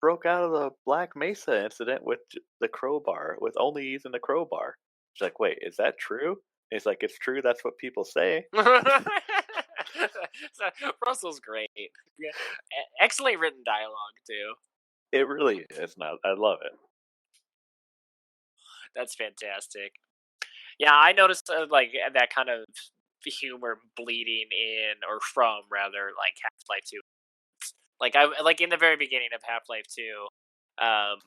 broke out of the Black Mesa incident with the crowbar, with only using the crowbar." She's like, "Wait, is that true?" And he's like, "It's true. That's what people say." So, Russell's great. Yeah. Excellently written dialogue too. It really is. Not. I love it. That's fantastic. Yeah, I noticed like that kind of humor bleeding in or from rather like Half-Life 2. Like like in the very beginning of Half-Life 2, um,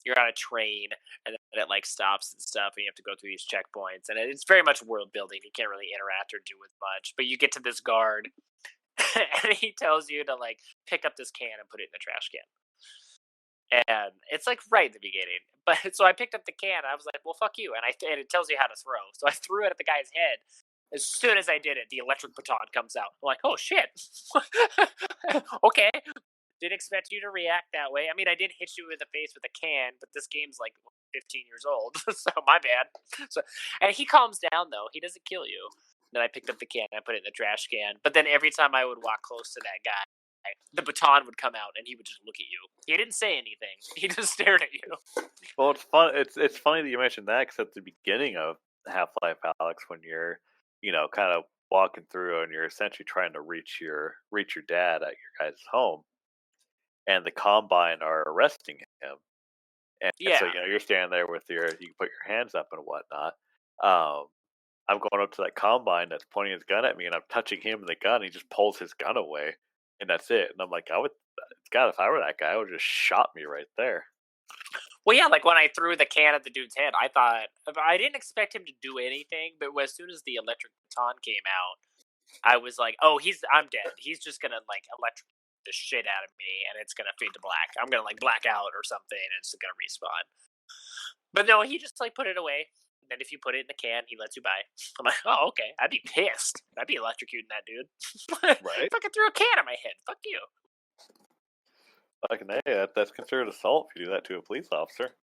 you're on a train and then it like stops and stuff, and you have to go through these checkpoints, and it's very much world building. You can't really interact or do with much, but you get to this guard, and he tells you to like pick up this can and put it in the trash can. And it's like right at the beginning, but so I picked up the can. And I was like, "Well, fuck you!" And and it tells you how to throw. So I threw it at the guy's head. As soon as I did it, the electric baton comes out. I'm like, "Oh shit!" Okay, didn't expect you to react that way. I mean, I did hit you in the face with a can, but this game's like 15 years old, so my bad. So, and he calms down though. He doesn't kill you. Then I picked up the can and I put it in the trash can. But then every time I would walk close to that guy, the baton would come out and he would just look at you. He didn't say anything. He just stared at you. Well, it's fun. It's funny that you mentioned that because at the beginning of Half-Life Alyx, when you're kind of walking through and you're essentially trying to reach your dad at your guys' home, and the Combine are arresting him, and so Yeah. you're standing there with you can put your hands up and whatnot. Um, I'm going up to that Combine that's pointing his gun at me, and I'm touching him and the gun. And he just pulls his gun away, and that's it. And I'm like, God, if I were that guy, I would have just shot me right there. Well, yeah, like when I threw the can at the dude's head, I didn't expect him to do anything, but as soon as the electric baton came out, I was like, "Oh, I'm dead. He's just gonna like electrocute the shit out of me, and it's gonna fade to black. I'm gonna like black out or something, and it's gonna respawn." But no, he just like put it away. And then if you put it in the can, he lets you buy. I'm like, "Oh, okay." I'd be pissed. I'd be electrocuting that dude. Right? Fucking threw a can at my head. Fuck you. Fucking hey, that's considered assault if you do that to a police officer.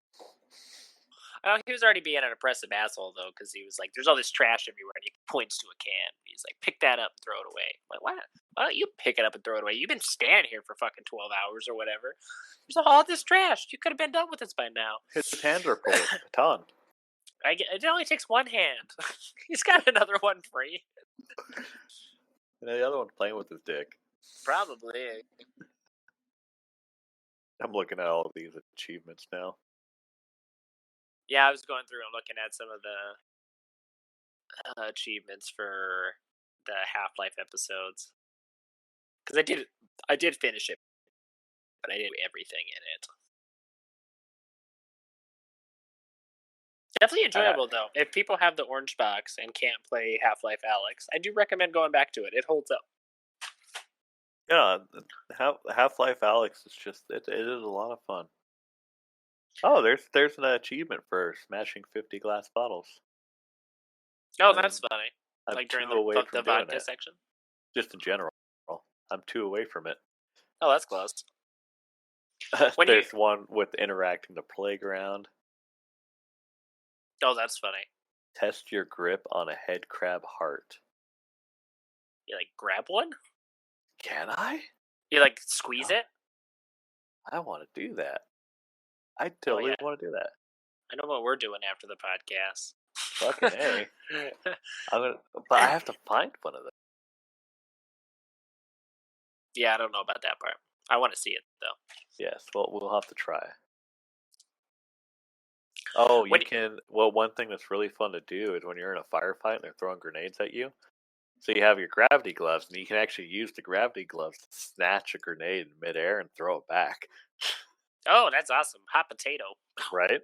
He was already being an oppressive asshole though, because he was like, "There's all this trash everywhere," and he points to a can. He's like, "Pick that up and throw it away." I'm like, why don't you pick it up and throw it away? You've been standing here for fucking 12 hours or whatever. There's all this trash. You could have been done with this by now. His hands are full of a baton. It only takes one hand. He's got another one free. And the other one's playing with his dick. Probably. I'm looking at all of these achievements now. Yeah, I was going through and looking at some of the achievements for the Half-Life episodes because I did finish it, but I didn't do everything in it. Definitely enjoyable though. If people have the orange box and can't play Half-Life Alyx, I do recommend going back to it. It holds up. Yeah, Half-Life Alyx is just it is a lot of fun. Oh, there's an achievement for smashing 50 glass bottles. Oh, that's funny. I'm like during 2 away the from doing vodka it. section. Just in general, I'm 2 away from it. Oh, that's close. There's one with interacting the playground. Oh, that's funny. Test your grip on a head crab heart. You like grab one? Can I? You like squeeze it? I want to do that. I totally want to do that. I know what we're doing after the podcast. Fucking A. But I have to find one of them. Yeah, I don't know about that part. I want to see it though. Yes, well, we'll have to try. Oh, you can. Well, one thing that's really fun to do is when you're in a firefight and they're throwing grenades at you. So you have your gravity gloves, and you can actually use the gravity gloves to snatch a grenade in midair and throw it back. Oh, that's awesome! Hot potato. Right?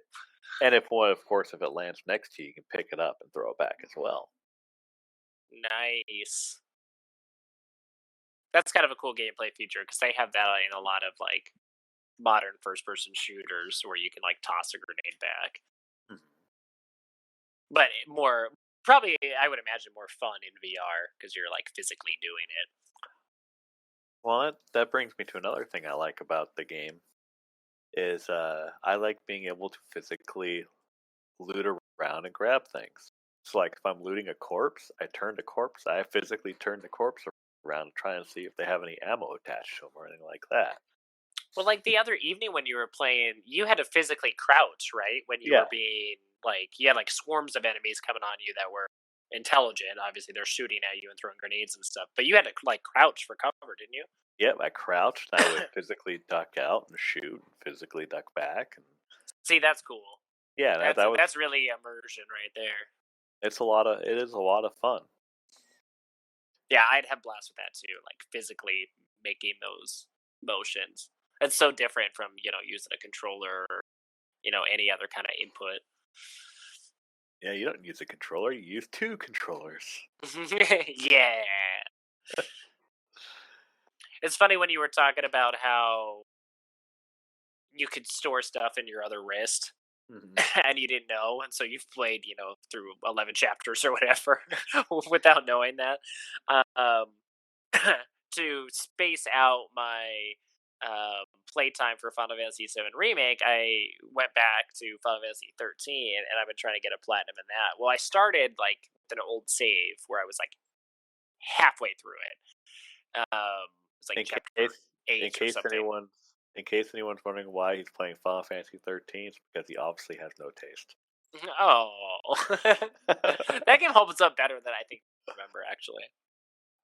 And if it lands next to you, you can pick it up and throw it back as well. Nice. That's kind of a cool gameplay feature because they have that in a lot of like modern first-person shooters where you can like toss a grenade back. Mm-hmm. But probably, I would imagine more fun in VR because you're like physically doing it. Well, that brings me to another thing I like about the game. Is I like being able to physically loot around and grab things. So, like, if I'm looting a corpse, I turn the corpse. I physically turn the corpse around to try and see if they have any ammo attached to them or anything like that. Well, like the other evening when you were playing, you had to physically crouch, right? When you Yeah. were being like, you had like swarms of enemies coming on you that were intelligent. Obviously, they're shooting at you and throwing grenades and stuff. But you had to like crouch for cover, didn't you? Yep, I crouched and I would physically duck out and shoot and physically duck back. And See, that's cool. yeah, that was That's really immersion right there. it is a lot of fun. Yeah, I'd have blast with that too. Like physically making those motions. It's so different from using a controller or any other kind of input. Yeah, you don't use a controller, you use two controllers. Yeah. It's funny when you were talking about how you could store stuff in your other wrist Mhm. and you didn't know, and so you've played through 11 chapters or whatever without knowing that. Um, to space out my playtime for Final Fantasy VII Remake, I went back to Final Fantasy 13, and I've been trying to get a platinum in that. Well, I started like with an old save where I was like halfway through it. It's like In chapter case 8 in or case something. anyone's wondering why he's playing Final Fantasy 13, it's because he obviously has no taste. Oh, that game holds up better than I think I remember. Actually,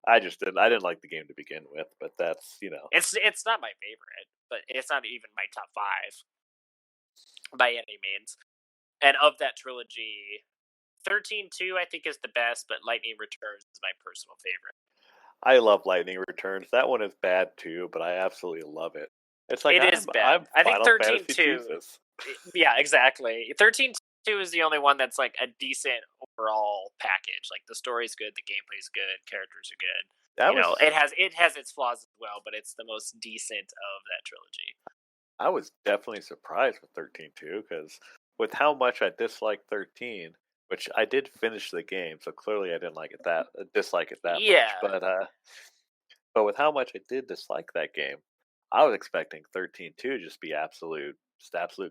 I didn't like the game to begin with, but that's, it's not my favorite, but it's not even my top 5 by any means. And of that trilogy, 13-2 I think is the best, but Lightning Returns is my personal favorite. I love Lightning Returns. That one is bad too, but I absolutely love it. It's like It is bad. I'm I think Final Fantasy 13-2. Jesus. Yeah, exactly. 13-2 is the only one that's like a decent overall package. Like the story's good, the gameplay's good, characters are good. That was It has its flaws as well, but it's the most decent of that trilogy. I was definitely surprised with 13 too, because with how much I disliked 13, which I did finish the game, so clearly I didn't dislike it that Yeah. much. But with how much I did dislike that game, I was expecting 13 to just be absolute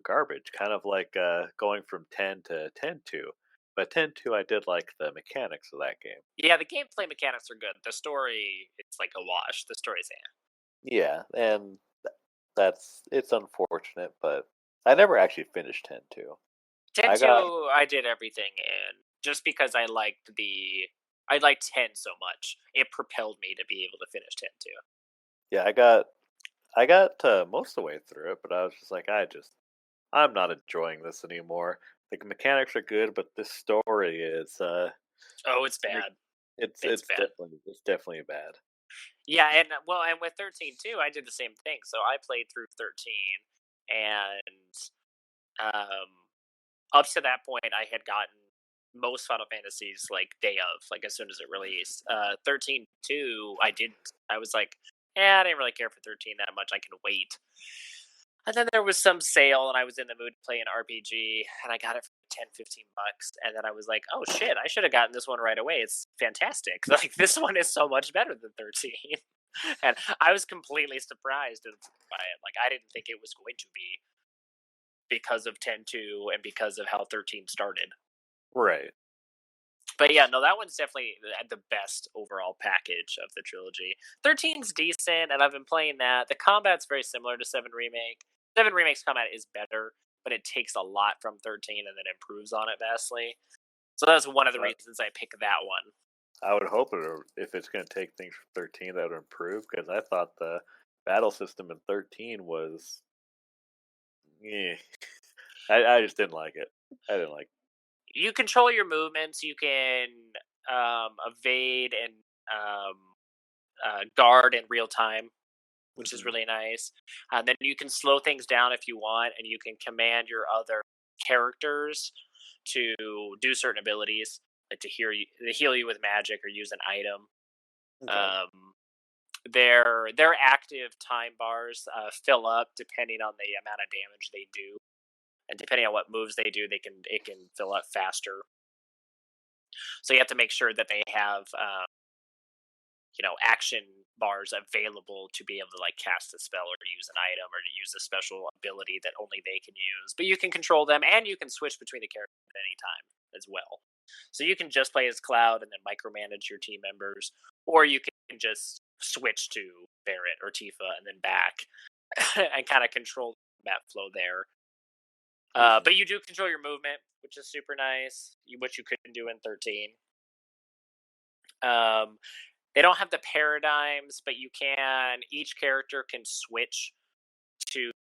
garbage, kind of like going from 10 to 10-2. But 10-2, I did like the mechanics of that game. Yeah, the gameplay mechanics are good. The story, it's like a wash. The story's Yeah, and it's unfortunate, but I never actually finished 10-2. 10-2, I did everything in just because I liked 10 so much. It propelled me to be able to finish 10-2. Yeah, I got most of the way through it, but I was just like, I'm not enjoying this anymore. The mechanics are good, but this story is Oh, it's bad. It's bad. It's definitely bad. Yeah, and with 13-2, I did the same thing. So I played through 13, and up to that point, I had gotten most Final Fantasies like day of, like as soon as it released. 13-2, I didn't. I was like, I didn't really care for 13 that much. I can wait. And then there was some sale, and I was in the mood to play an RPG, and I got it for 10, $15. And then I was like, oh shit, I should have gotten this one right away. It's fantastic. Like, this one is so much better than 13. And I was completely surprised by it. Like, I didn't think it was going to be because of 10-2 and because of how 13 started. Right. But yeah, no, that one's definitely the best overall package of the trilogy. 13's decent, and I've been playing that. The combat's very similar to 7 Remake. 7 Remake's combat is better, but it takes a lot from 13 and then improves on it vastly. So that's one of the reasons I picked that one. I would hope if it's going to take things from 13, that would improve, because I thought the battle system in 13 was... Yeah. I just didn't like it. I didn't like it. You control your movements. You can evade and guard in real time, which is really nice. Then you can slow things down if you want, and you can command your other characters to do certain abilities, like to heal you with magic or use an item. Okay. Their active time bars fill up depending on the amount of damage they do, and depending on what moves they do, it can fill up faster. So you have to make sure that they have action bars available to be able to like cast a spell or use an item or to use a special ability that only they can use. But you can control them, and you can switch between the characters at any time as well. So you can just play as Cloud and then micromanage your team members, or you can just switch to Barret or Tifa and then back and kind of control the map flow there. But you do control your movement, which is super nice, which you couldn't do in 13. They don't have the paradigms, but you can. Each character can switch to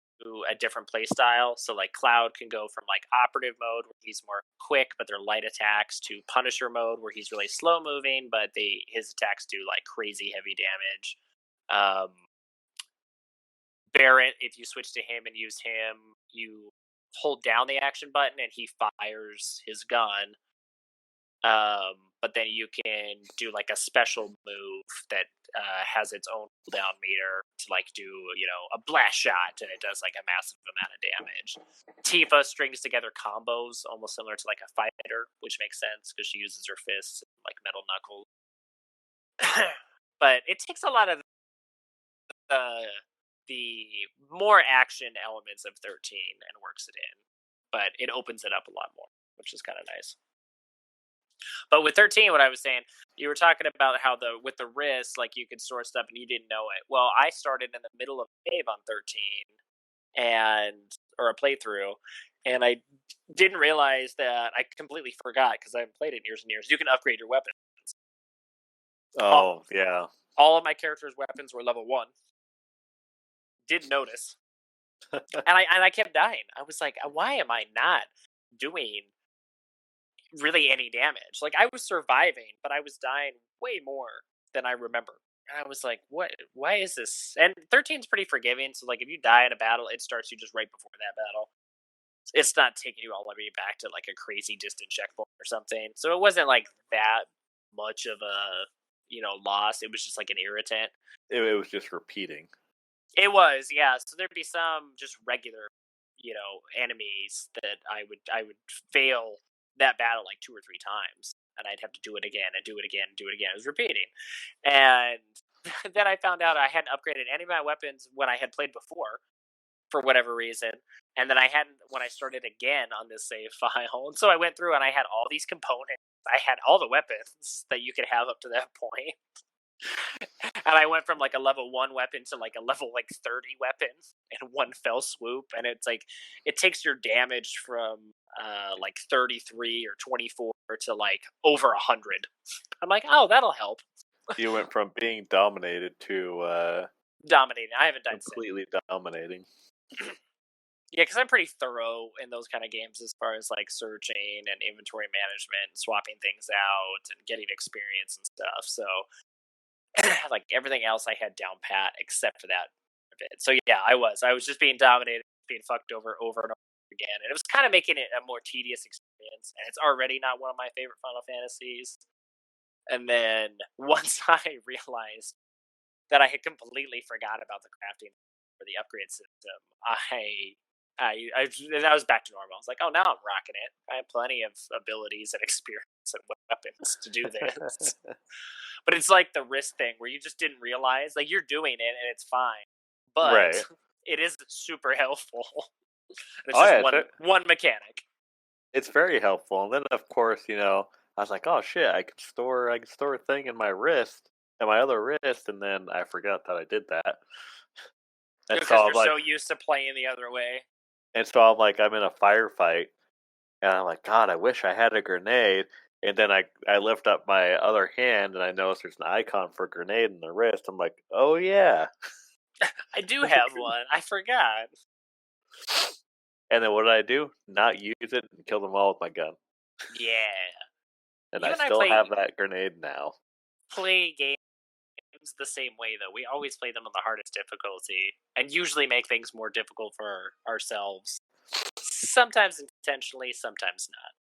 a different play style. So like Cloud can go from like operative mode where he's more quick but they're light attacks to Punisher mode where he's really slow moving but his attacks do like crazy heavy damage. Barret, if you switch to him and use him, you hold down the action button and he fires his gun. But then you can do like a special move that has its own cooldown meter to like do, a blast shot, and it does like a massive amount of damage. Tifa strings together combos almost similar to like a fighter, which makes sense because she uses her fists like metal knuckles. But it takes a lot of the more action elements of 13 and works it in, but it opens it up a lot more, which is kind of nice. But with 13, what I was saying, you were talking about how with the wrist, like you could store stuff and you didn't know it. Well, I started in the middle of a cave on 13 or a playthrough, and I didn't realize that I completely forgot because I haven't played it in years and years. You can upgrade your weapons. Oh, yeah. All of my characters' weapons were level 1. Didn't notice. and I kept dying. I was like, why am I not doing really any damage? Like, I was surviving, but I was dying way more than I remember. And I was like, what? Why is this? And 13's pretty forgiving, so like if you die in a battle, it starts you just right before that battle. It's not taking you all the way back to like a crazy distant checkpoint or something. So it wasn't like that much of a loss. It was just like an irritant. It was just repeating. It was, yeah. So there'd be some just regular, enemies that I would fail that battle like 2 or 3 times, and I'd have to do it again and do it again and do it again. It was repeating. And then I found out I hadn't upgraded any of my weapons when I had played before for whatever reason, and then I hadn't when I started again on this save file. And so I went through and I had all these components. I had all the weapons that you could have up to that point. And I went from like a level 1 weapon to like a level like 30 weapon in one fell swoop. And it's like it takes your damage from like 33 or 24 to like over 100. I'm like, oh, that'll help. You went from being dominated to dominating. I haven't died completely dominating. Yeah, because I'm pretty thorough in those kind of games as far as like searching and inventory management, and swapping things out, and getting experience and stuff. So like everything else I had down pat except for that bit. So yeah, I was just being dominated, being fucked over and over again, and it was kind of making it a more tedious experience, and it's already not one of my favorite Final Fantasies. And then once I realized that I had completely forgot about the crafting for the upgrade system, I was back to normal. I was like, oh, now I'm rocking it. I have plenty of abilities and experience and weapons to do this. But it's like the wrist thing where you just didn't realize, like, you're doing it and it's fine, but it is super helpful. It's just one mechanic. It's very helpful. And then of course, I was like, oh shit, I can store a thing in my wrist, and my other wrist, and then I forgot that I did that. And because you're so used to playing the other way. And so I'm in a firefight, and I'm like, God, I wish I had a grenade. And then I lift up my other hand, and I notice there's an icon for grenade in the wrist. I'm like, oh yeah. I do have one. I forgot. And then what did I do? Not use it and kill them all with my gun. Yeah. And I still have that grenade now. Play games the same way, though. We always play them on the hardest difficulty, and usually make things more difficult for ourselves. Sometimes intentionally, sometimes not.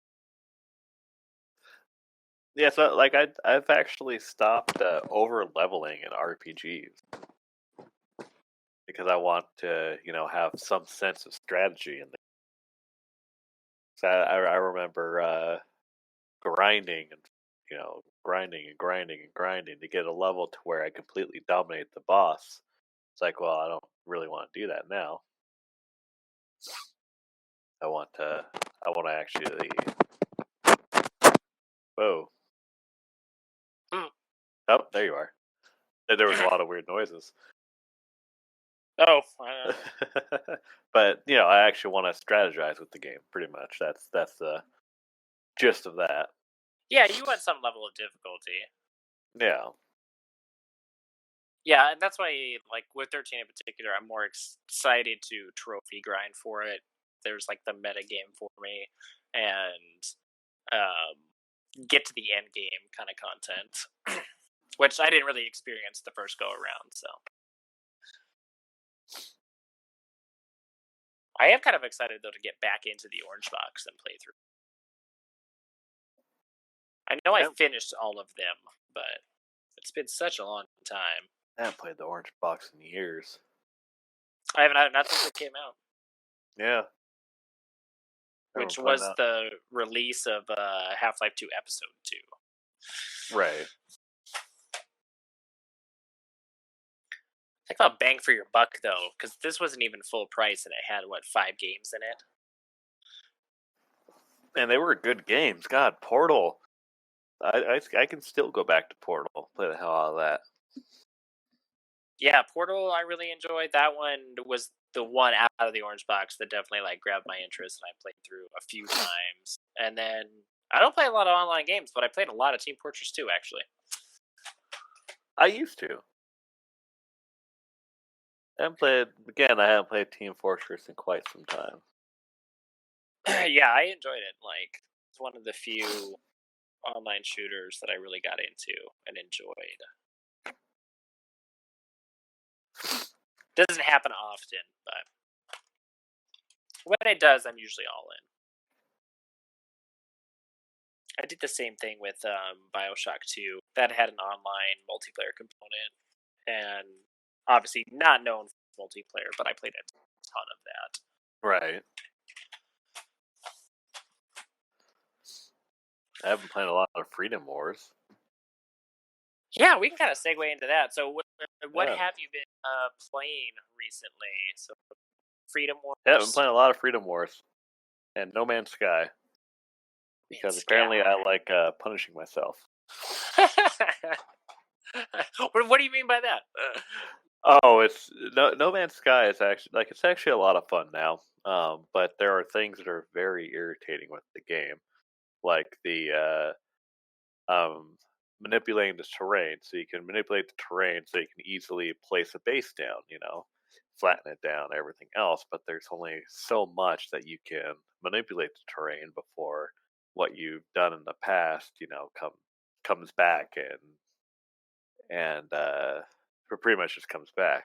Yeah, so like I've actually stopped over leveling in RPGs because I want to have some sense of strategy in there. So I remember grinding and grinding to get a level to where I completely dominate the boss. It's like, well, I don't really want to do that now. I want to actually Whoa. Mm. Oh, there you are. There was a lot of weird noises. Oh, But I actually want to strategize with the game. Pretty much, that's the gist of that. yeah, you want some level of difficulty. Yeah. Yeah, and that's why, like, with 13 in particular, I'm more excited to trophy grind for it. There's, like, the meta game for me, and get to the end game kind of content, which I didn't really experience the first go around, so. I am kind of excited, though, to get back into the Orange Box and play through. I know I Yep. finished all of them, but it's been such a long time. I haven't played the Orange Box in years. I haven't, not since it came out. Yeah. Which Everyone was pointed out. the release of Half-Life 2 Episode 2. Right. Think about bang for your buck, though, because this wasn't even full price, and it had, 5 games in it? And they were good games. God, Portal. I can still go back to Portal. Play the hell out of that. Yeah, Portal I really enjoyed. That one was the one out of the Orange Box that definitely grabbed my interest, and I played through a few times. And then I don't play a lot of online games, but I played a lot of Team Fortress 2, actually. I used to. I haven't played Team Fortress in quite some time. Yeah, I enjoyed it. It's one of the few online shooters that I really got into and enjoyed. Doesn't happen often, but when it does, I'm usually all in. I did the same thing with Bioshock 2. That had an online multiplayer component, and obviously not known for multiplayer, but I played a ton of that. Right. I haven't played a lot of Freedom Wars. Yeah, we can kind of segue into that. So, what Yeah. have you been playing recently? So, Freedom Wars. Yeah, I've been playing a lot of Freedom Wars and No Man's Sky because apparently I like punishing myself. What do you mean by that? Oh, it's No Man's Sky is actually it's actually a lot of fun now. But there are things that are very irritating with the game, like the manipulating the terrain. So you can manipulate the terrain so you can easily place a base down, flatten it down, everything else. But there's only so much that you can manipulate the terrain before what you've done in the past, comes back and pretty much just comes back.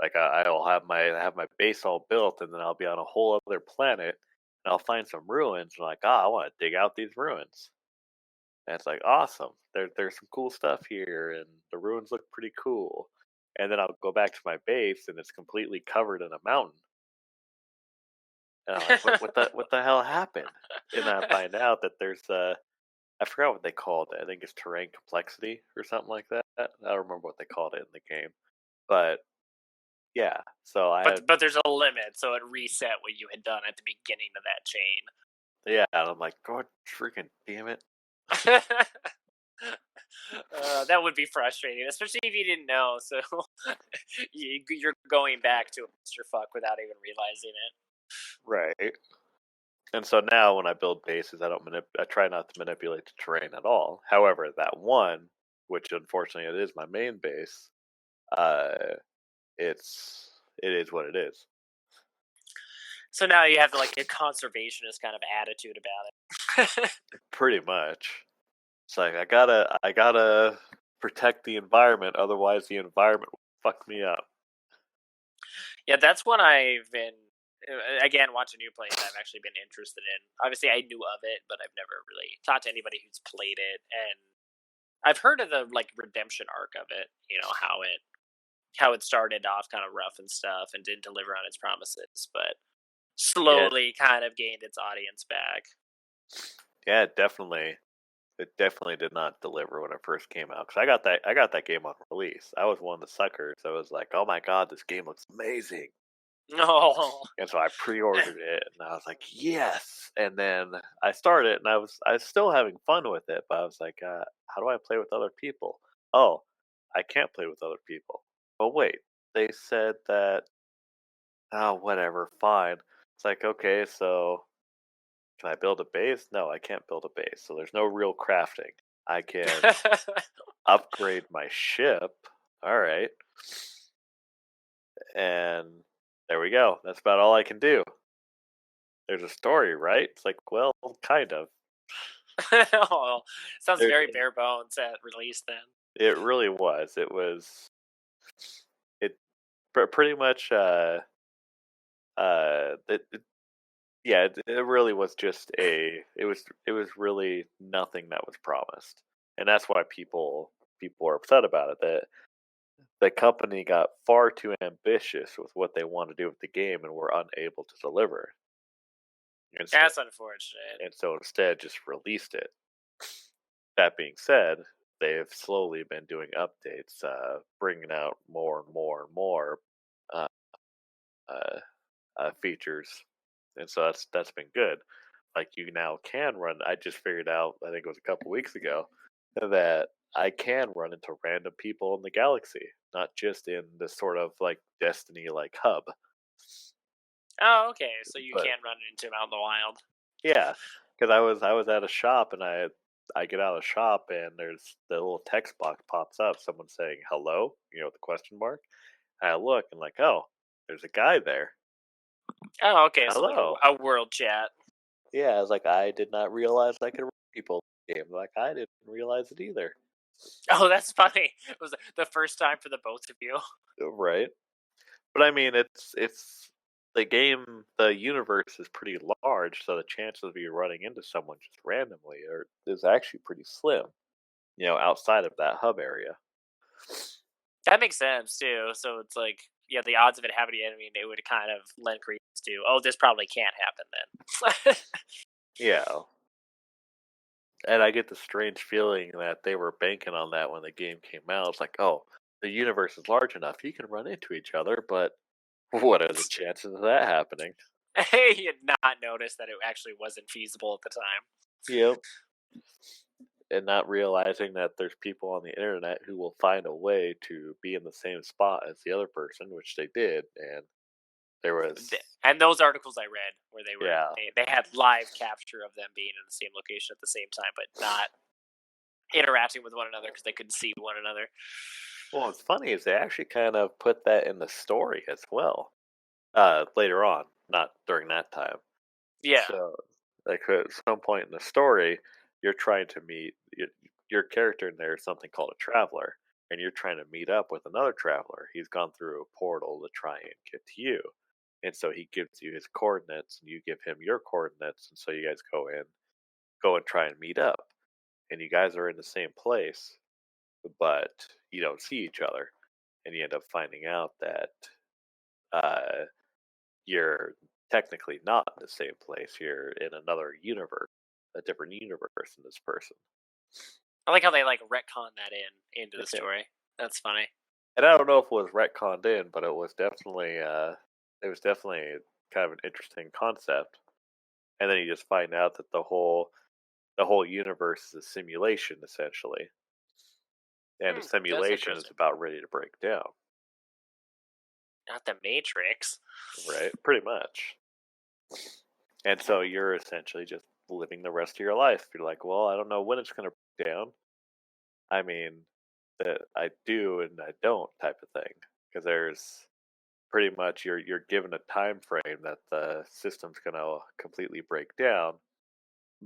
Like I'll have my base all built, and then I'll be on a whole other planet, and I'll find some ruins, and I want to dig out these ruins. And it's like awesome. There's some cool stuff here, and the ruins look pretty cool. And then I'll go back to my base, and it's completely covered in a mountain. And I'm like, what the hell happened? And then I find out that there's I forgot what they called it. I think it's terrain complexity or something like that. I don't remember what they called it in the game, but yeah. So but there's a limit, so it reset what you had done at the beginning of that chain. Yeah, and I'm like, God, freaking damn it! That would be frustrating, especially if you didn't know. So you're going back to a clusterfuck without even realizing it. Right. And so now when I build bases, I try not to manipulate the terrain at all. However, that one, which unfortunately it is my main base, it is what it is. So now you have a conservationist kind of attitude about it. Pretty much. It's like I gotta protect the environment, otherwise the environment will fuck me up. Yeah, that's one I've been again watching you play it. I've actually been interested in. Obviously, I knew of it, but I've never really talked to anybody who's played it, and I've heard of the redemption arc of it. How it started off kind of rough and stuff, and didn't deliver on its promises, but slowly kind of gained its audience back. Yeah, it definitely did not deliver when it first came out. Because I got that game on release. I was one of the suckers. I was like, oh my god, this game looks amazing. No. And so I pre-ordered it, and I was like, yes. And then I started, and I was still having fun with it, but I was like, how do I play with other people? Oh, I can't play with other people. Oh wait, they said that. Oh, whatever, fine. It's like, okay, so can I build a base? No, I can't build a base. So there's no real crafting. I can upgrade my ship. All right. And there we go. That's about all I can do. There's a story, right? It's like, well, kind of. Oh, sounds There, very bare bones at release then. it really was. It was. It pretty much. Yeah, it really was just it was really nothing that was promised, and that's why people are upset about it. That the company got far too ambitious with what they want to do with the game, and were unable to deliver. And so, That's unfortunate. instead just released it. That being said, they've slowly been doing updates, bringing out more and more and more uh, uh, features, and so that's been good. Like you now can run. I just figured out. I think it was a couple weeks ago that I can run into random people in the galaxy, not just in this sort of like Destiny like hub. Oh, okay. So you But can run into him out in the wild. yeah, because I was at a shop and I get out of the shop and there's the little text box pops up. Someone saying hello, with the question mark. And I look and like, oh, there's a guy there. Oh, okay. So like Hello. a world chat. Yeah, I was like, I did not realize I could read people in the game. Like I didn't realize it either. Oh, that's funny. It was the first time for the both of you. Right. But I mean, it's the game. The universe is pretty large, so the chances of you running into someone just randomly is actually pretty slim. Outside of that hub area. That makes sense too. So it's like, yeah, the odds of it happening, I mean, it would kind of lend credence to, oh, this probably can't happen then. Yeah, and I get the strange feeling that they were banking on that when the game came out. It's like, oh, the universe is large enough, you can run into each other, but what are the chances of that happening? He had not noticed that it actually wasn't feasible at the time. Yep. And not realizing that there's people on the internet who will find a way to be in the same spot as the other person, which they did, and there was And those articles I read where yeah. they had live capture of them being in the same location at the same time, but not interacting with one another because they couldn't see one another. Well, what's funny is they actually kind of put that in the story as well. Later on, not during that time. Yeah. So, like at some point in the story, you're trying to meet your character in there is something called a traveler, and you're trying to meet up with another traveler. He's gone through a portal to try and get to you, and so he gives you his coordinates, and you give him your coordinates, and so you guys go and try and meet up, and you guys are in the same place, but you don't see each other, and you end up finding out that uh, you're technically not in the same place. You're in another universe, a different universe than this person. I like how they like retcon that into the story. That's funny. And I don't know if it was retconned in, but it was definitely kind of an interesting concept. And then you just find out that the whole universe is a simulation essentially, and the simulation is about ready to break down. Not the Matrix. Right, pretty much. And so you're essentially just living the rest of your life. You're like, well, I don't know when it's going to break down. I mean, that I do and I don't type of thing, because there's pretty much you're given a time frame that the system's going to completely break down,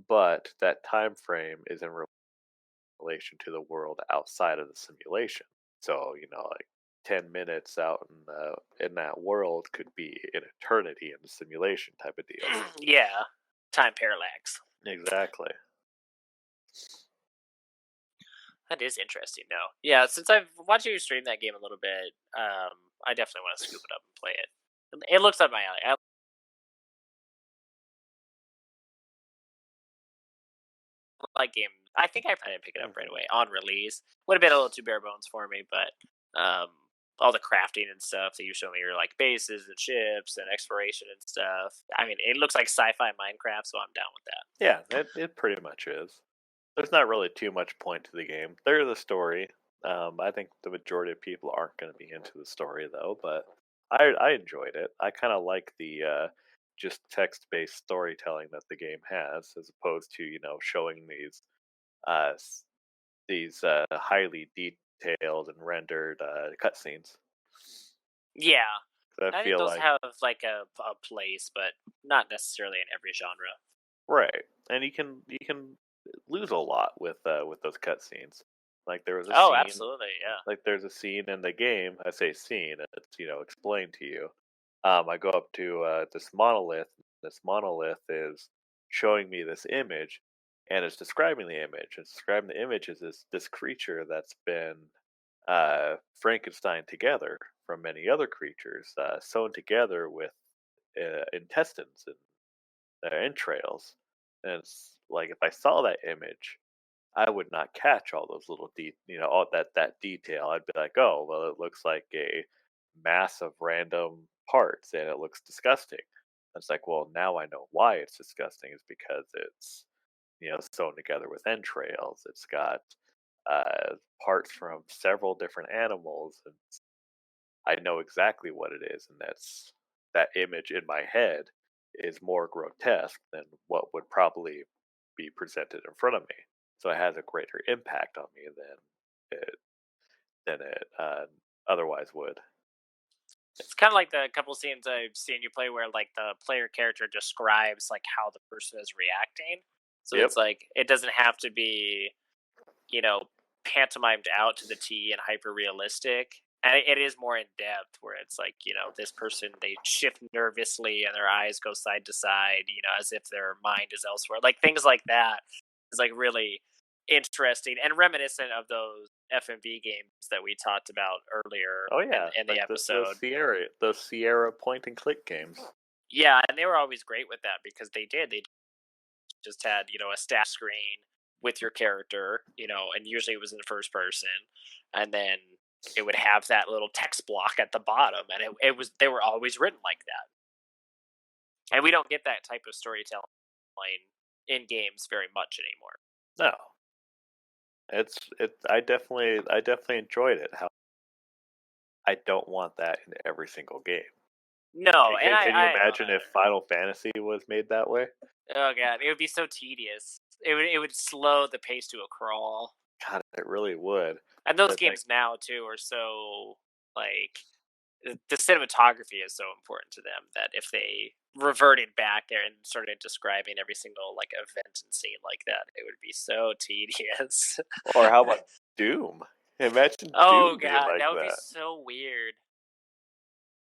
but that time frame is in relation to the world outside of the simulation. So like 10 minutes out in that world could be an eternity in the simulation type of deal. Yeah, time parallax. Exactly. That is interesting, though. Yeah, since I've watched you stream that game a little bit, I definitely want to scoop it up and play it. It looks up my alley. I like game. I think I didn't pick it up right away on release. Would have been a little too bare bones for me, but all the crafting and stuff that you show me are like bases and ships and exploration and stuff. I mean, it looks like sci-fi Minecraft, so I'm down with that. Yeah, it pretty much is. There's not really too much point to the game. There's a story. I think the majority of people aren't going to be into the story though, but I enjoyed it. I kind of like the just text-based storytelling that the game has, as opposed to showing uh, s- these highly detailed and rendered cutscenes. Yeah, 'Cause I I think feel those like have like a place, but not necessarily in every genre. right, and you can lose a lot with those cutscenes. Like there was a Oh, scene absolutely, yeah. like there's a scene in the game. I say scene, it's explained to you. I go up to this monolith. This monolith is showing me this image, and it's describing the image. It's describing the image as this creature that's been Frankenstein together from many other creatures, sewn together with intestines and entrails. And it's like if I saw that image, I would not catch all those little all that detail. I'd be like, oh, well, it looks like a mass of random parts, and it looks disgusting. It's like, well, now I know why it's disgusting. Is because it's sewn together with entrails. It's got parts from several different animals, and I know exactly what it is, and that image in my head is more grotesque than what would probably be presented in front of me. So it has a greater impact on me than it otherwise would. It's kind of like the couple scenes I've seen you play where like the player character describes like how the person is reacting. So Yep. it's like it doesn't have to be, you know, pantomimed out to the T and hyper realistic. And it is more in depth where it's like, this person, they shift nervously and their eyes go side to side, as if their mind is elsewhere. Like things like that is like really interesting and reminiscent of those FMV games that we talked about earlier Oh yeah, in the like episode. those Sierra point and click games. Yeah, and they were always great with that because they just had, a stat screen with your character, and usually it was in the first person, and then it would have that little text block at the bottom, and they were always written like that. And we don't get that type of storytelling in games very much anymore. No, I definitely enjoyed it. How I don't want that in every single game. No, and Can you I don't imagine if either. Final Fantasy was made that way? Oh god, it would be so tedious. It would slow the pace to a crawl. God, it really would. And those But like, games now too are so like the cinematography is so important to them that if they reverted back there and started describing every single like event and scene like that, it would be so tedious. or how about Doom? Imagine Oh Doom being god, like that would be that. so weird.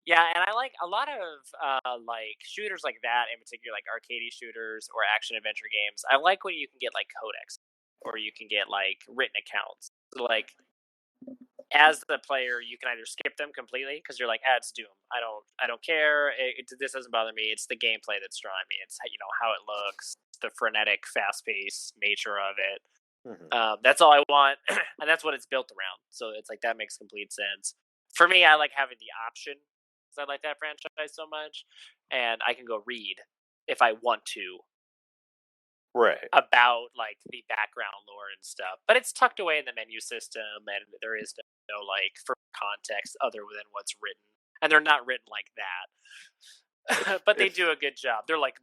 Yeah, and I like a lot of like shooters like that, in particular, like arcade shooters or action adventure games. I like when you can get like codex, or you can get like written accounts. So, like as the player, you can either skip them completely because you're like, it's Doom. I don't care. This doesn't bother me. It's the gameplay that's drawing me. It's how it looks, the frenetic, fast paced nature of it. That's all I want, and that's what it's built around. So it's like that makes complete sense. For me, I like having the option because I like that franchise so much, and I can go read if I want to Right. about like the background lore and stuff. But it's tucked away in the menu system, and there is no like for context other than what's written, and they're not written like that. But they It's do a good job. They're like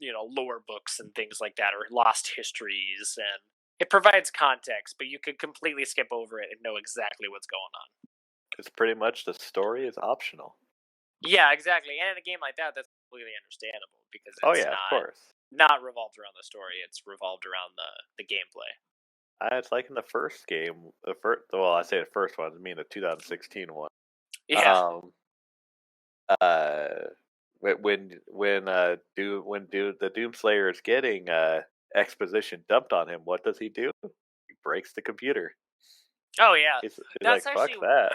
lore books and things like that, or lost histories, and it provides context, but you could completely skip over it and know exactly what's going on. it's pretty much the story is optional. Yeah, exactly. And in a game like that, that's completely understandable because Oh it's yeah, of course. not revolved around the story. It's revolved around the gameplay. It's like in the first game, well, I say the first one, I mean the 2016 one. Yeah. Um, uh, the Doomslayer is getting exposition dumped on him, what does he do? He breaks the computer. Oh yeah. He's That's like, fuck actually that.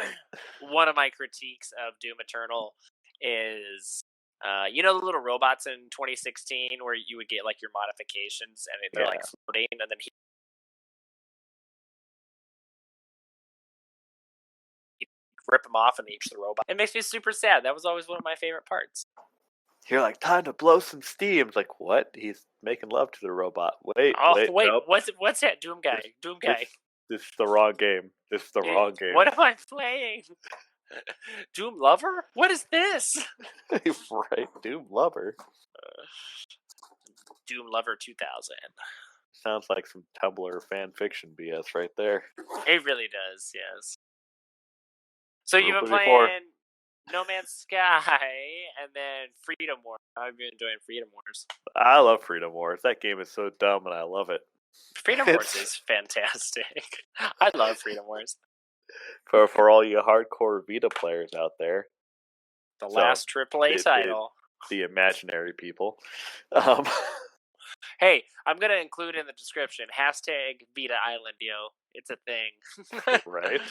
one of my critiques of Doom Eternal is the little robots in 2016 where you would get like your modifications and they're like Yeah. floating, and then he rip them off and eat the robot. It makes me super sad. That was always one of my favorite parts. You're like, time to blow some steam. It's like, what? He's making love to the robot. Wait, Wait, nope. what's that? Doom guy. This is the wrong game. This is the wrong game. What am I playing? Doom Lover? What is this? Right, Doom Lover. Doom Lover 2000. Sounds like some Tumblr fan fiction BS right there. It really does, yes. So you've been Before. playing No Man's Sky and then Freedom Wars. I've been enjoying Freedom Wars. I love Freedom Wars. That game is so dumb and I love it. Freedom Wars is fantastic. I love Freedom Wars. For all you hardcore Vita players out there. The last AAA title. The imaginary people. Hey, I'm going to include in the description, #Vita Island, yo. It's a thing. Right.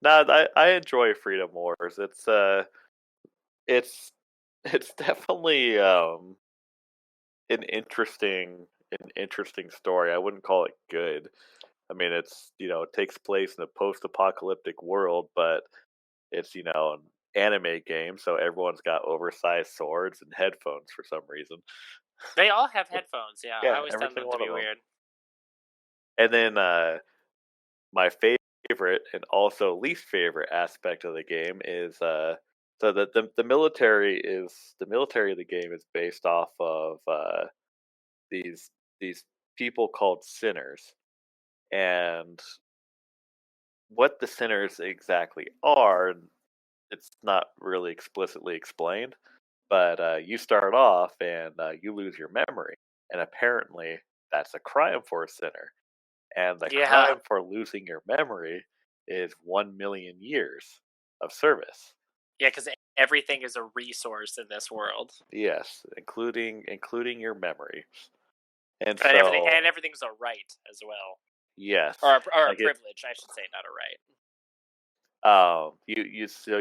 No, I enjoy Freedom Wars. It's definitely an interesting story. I wouldn't call it good. I mean, it's, it takes place in a post-apocalyptic world, but it's, an anime game, so everyone's got oversized swords and headphones for some reason. They all have headphones, yeah. I always every found them single to be one of them. weird. And then my favorite and also least favorite aspect of the game is so the military of the game is based off of these people called sinners, and what the sinners exactly are, it's not really explicitly explained. But you start off and you lose your memory, and apparently that's a crime for a sinner. And the crime for losing your memory is 1 million years of service. Yeah, because everything is a resource in this world. Yes, including your memory, and everything's a right as well. Yes, or a privilege, I should say, not a right.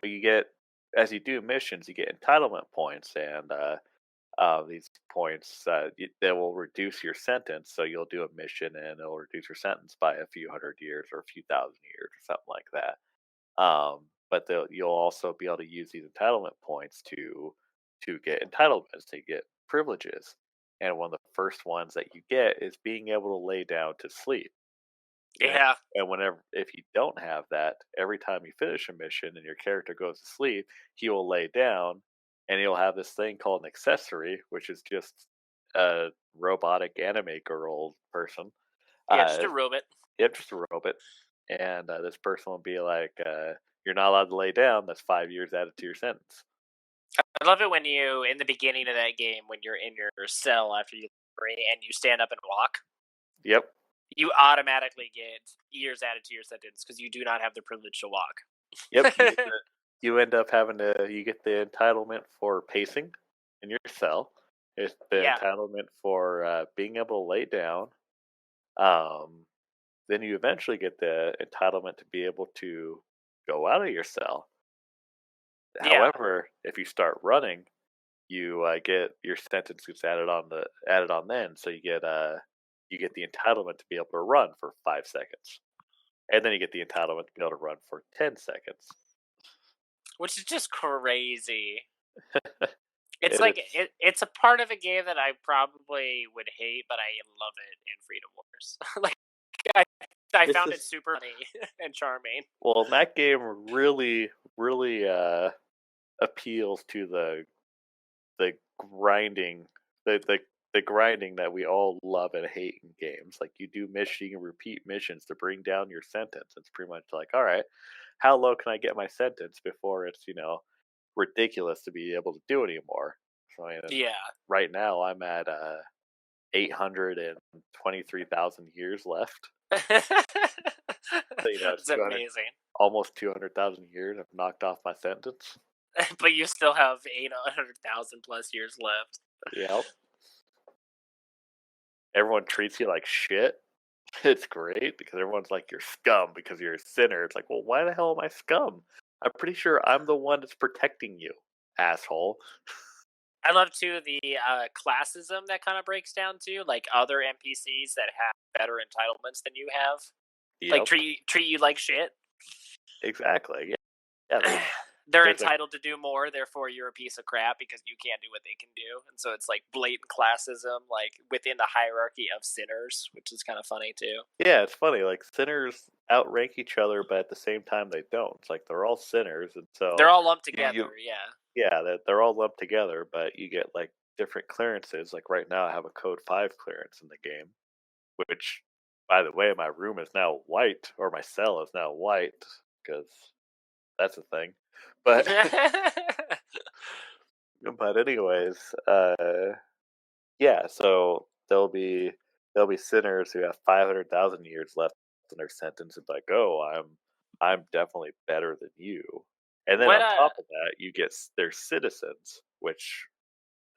You get, as you do missions, you get entitlement points, and these points they will reduce your sentence. So you'll do a mission, and it'll reduce your sentence by a few hundred years or a few thousand years or something like that. But you'll also be able to use these entitlement points to get entitlements, to get privileges. And one of the first ones that you get is being able to lay down to sleep. Yeah. And if you don't have that, every time you finish a mission and your character goes to sleep, he will lay down, and he'll have this thing called an accessory, which is just a robotic anime girl person. Yeah, just a robot. Yep, just a robot. And this person will be like, you're not allowed to lay down. That's 5 years added to your sentence. I love it when you, in the beginning of that game, when you're in your cell after you free and you stand up and walk. Yep. You automatically get years added to your sentence because you do not have the privilege to walk. Yep. You end up you get the entitlement for pacing in your cell. It's the entitlement for being able to lay down. Then you eventually get the entitlement to be able to go out of your cell. Yeah. However, if you start running, you get your sentence gets added on then, so you get the entitlement to be able to run for 5 seconds, and then you get the entitlement to be able to run for 10 seconds, which is just crazy. It's a part of a game that I probably would hate, but I love it in Freedom Wars. I found it super funny and charming. Well, that game really, really appeals to the grinding, the grinding that we all love and hate in games. Like, you do you can repeat missions to bring down your sentence. It's pretty much like, all right, how low can I get my sentence before it's ridiculous to be able to do anymore? So, right now I'm at 823,000 years left. So, it's amazing. Almost 200,000 years I've knocked off my sentence. But you still have 800,000 plus years left. Yep. Everyone treats you like shit. It's great because everyone's like, you're scum because you're a sinner. It's like, well, why the hell am I scum? I'm pretty sure I'm the one that's protecting you, asshole. I love, too, the classism that kind of breaks down, too. Like, other NPCs that have better entitlements than you have. Yep. Like, treat you like shit. Exactly. Yeah, they're there's, like- entitled to do more, therefore you're a piece of crap because you can't do what they can do. And so it's like blatant classism, like within the hierarchy of sinners, which is kind of funny too. yeah, it's funny. Like sinners outrank each other, but at the same time they don't. It's like they're all sinners, and so They're all lumped you- together, yeah. yeah, that they're all lumped together, but you get like different clearances. Like right now, I have a code 5 clearance in the game, which, by the way, my room is now white, or my cell is now white because that's a thing. But but anyways, yeah. So there'll be sinners who have 500,000 years left in their sentence, and like, oh, I'm definitely better than you. And then What, on top of that, you get their citizens, which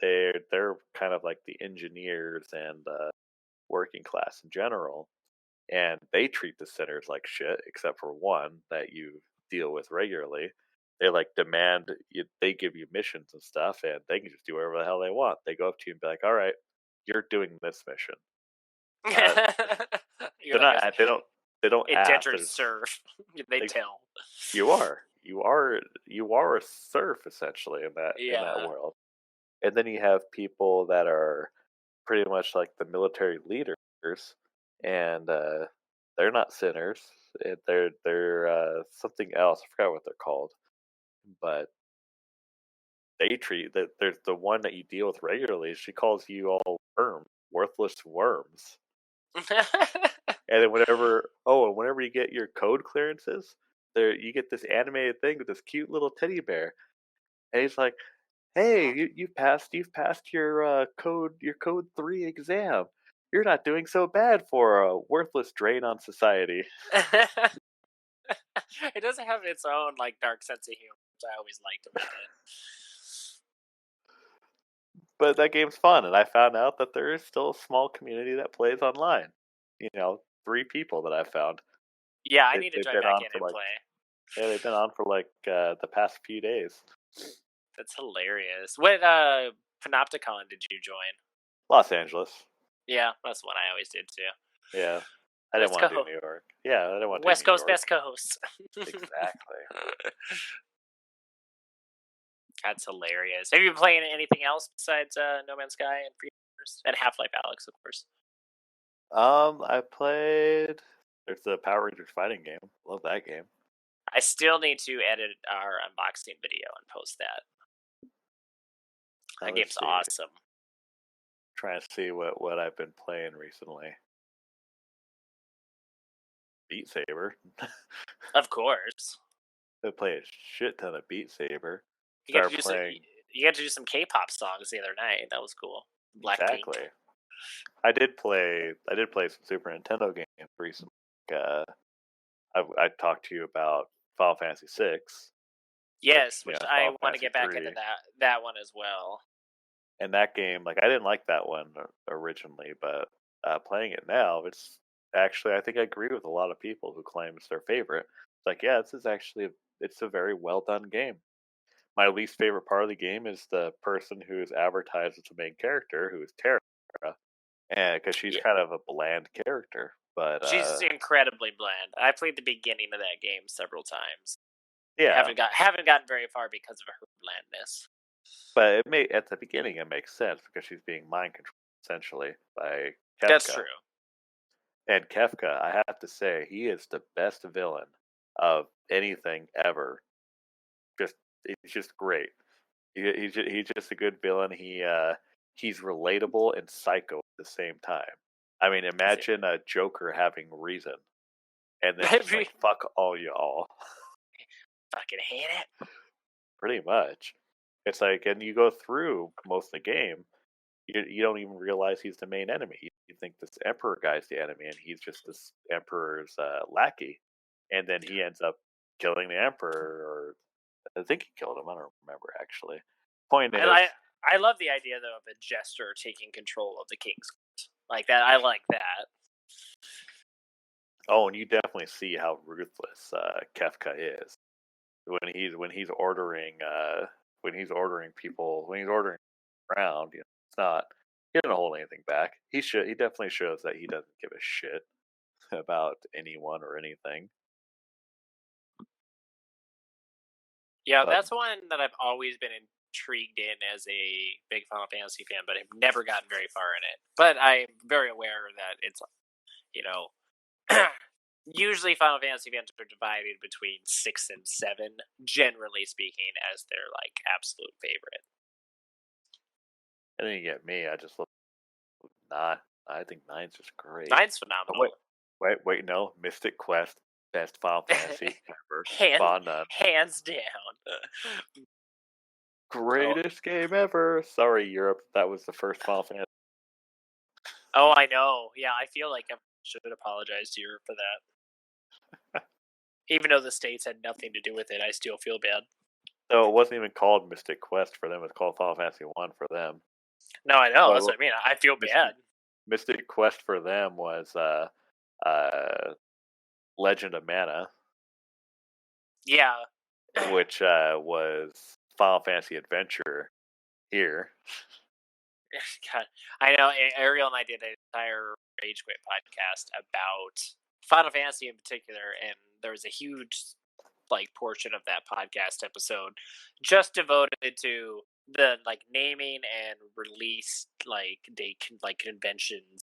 they're kind of like the engineers and working class in general, and they treat the sinners like shit, except for one that you deal with regularly. They like demand you, they give you missions and stuff, and they can just do whatever the hell they want. They go up to you and be like, "All right, you're doing this mission." You're They're like not. They don't ask. indentured There's- serf. They they- tell. You are a serf essentially in that Yeah. world. And then you have people that are pretty much like the military leaders, and they're not sinners. They're something else. I forgot what they're called, but they treat that. There's the one that you deal with regularly. She calls you all worthless worms. And then whenever you get your code clearances, there you get this animated thing with this cute little teddy bear, and he's like, "Hey, you've passed your code 3 exam. You're not doing so bad for a worthless drain on society." It doesn't have its own like dark sense of humor, which I always liked about it. But that game's fun, and I found out that there is still a small community that plays online. 3 people that I found. Yeah, I They- need to they've join been back on in for, and like- play. Yeah, they've been on for like the past few days. That's hilarious. What Panopticon did you join? Los Angeles. Yeah, that's the one I always did too. Yeah. I didn't West want to Coast. do New York. Yeah, I didn't want to West do New Coast, York. Best Coast. Exactly. That's hilarious. Have you been playing anything else besides No Man's Sky and Free and Half-Life Alyx, of course? I played. There's the Power Rangers fighting game. Love that game. I still need to edit our unboxing video and post that. That Let's game's see. awesome. Trying to see what I've been playing recently. Beat Saber. Of course. I play a shit ton of Beat Saber. You got Start to do some. playing. You got to do some K-pop songs the other night. That was cool. Blackpink. Exactly. I did play some Super Nintendo games recently. I talked to you about Final Fantasy VI. Yes, which Yeah, I Final want to get back Fantasy into that one as well. And that game, like I didn't like that one originally, but playing it now, it's actually I think I agree with a lot of people who claim it's their favorite. It's like, yeah, it's a very well done game. My least favorite part of the game is the person who is advertised as the main character, who is Terra, and because she's kind of a bland character. But She's incredibly bland. I played the beginning of that game several times. yeah, Haven't gotten very far because of her blandness. but at the beginning it makes sense because she's being mind controlled essentially by Kefka. That's true. And Kefka, I have to say, he is the best villain of anything ever. He's just great. He's just a good villain. He's relatable and psycho at the same time. I mean, imagine a Joker having reason, and then just like, fuck all y'all. Fucking hate it. Pretty much. It's like, and you go through most of the game, you don't even realize he's the main enemy. You think this Emperor guy's the enemy, and he's just this Emperor's lackey. And then he ends up killing the Emperor, or I think he killed him. I don't remember actually. Point is, I love the idea though of a jester taking control of the king's court. Like that. I like that. oh, and you definitely see how ruthless Kefka is when he's ordering people, when he's ordering around. It's not, he doesn't hold anything back. He definitely shows that he doesn't give a shit about anyone or anything. Yeah, But- that's one that I've always been intrigued in as a big Final Fantasy fan, but I've never gotten very far in it. But I'm very aware that it's, usually Final Fantasy fans are divided between 6 and 7, generally speaking, as their like absolute favorite. And then you get me. I just look 9. I think 9's just great. 9's Oh, phenomenal. wait, no. Mystic Quest, best Final Fantasy ever. Hand- Bar none. Hands down. Greatest game ever. Sorry, Europe. That was the first Final Fantasy. Oh, I know. Yeah, I feel like I should apologize to Europe for that. Even though the States had nothing to do with it, I still feel bad. No, it wasn't even called Mystic Quest for them. It was called Final Fantasy 1 for them. No, I know. Well, That's what I mean. I feel bad. Mystic Quest for them was Legend of Mana, Yeah. which was Final Fantasy Adventure here. God, I know. Ariel and I did an entire Rage Quit podcast about Final Fantasy in particular, and there was a huge portion of that podcast episode just devoted to the naming and release date conventions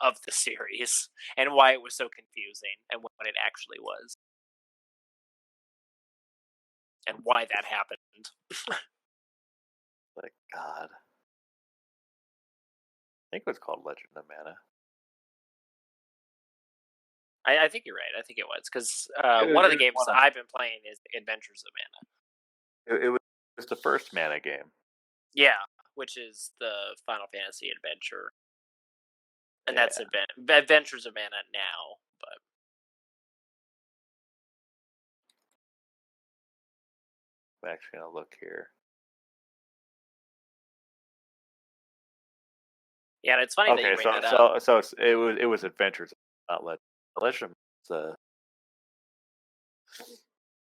of the series and why it was so confusing and what it actually was and why that happened. Like, God. I think it was called Legend of Mana. I think you're right. I think it was because It one of the was games one of- I've been playing is Adventures of Mana. It was the first Mana game. Yeah, which is the Final Fantasy adventure, and that's Yeah. Adventures of Mana now. But I'm actually gonna look here. yeah, and it's funny that Okay, you bring that up. so it was Adventures, not Legend.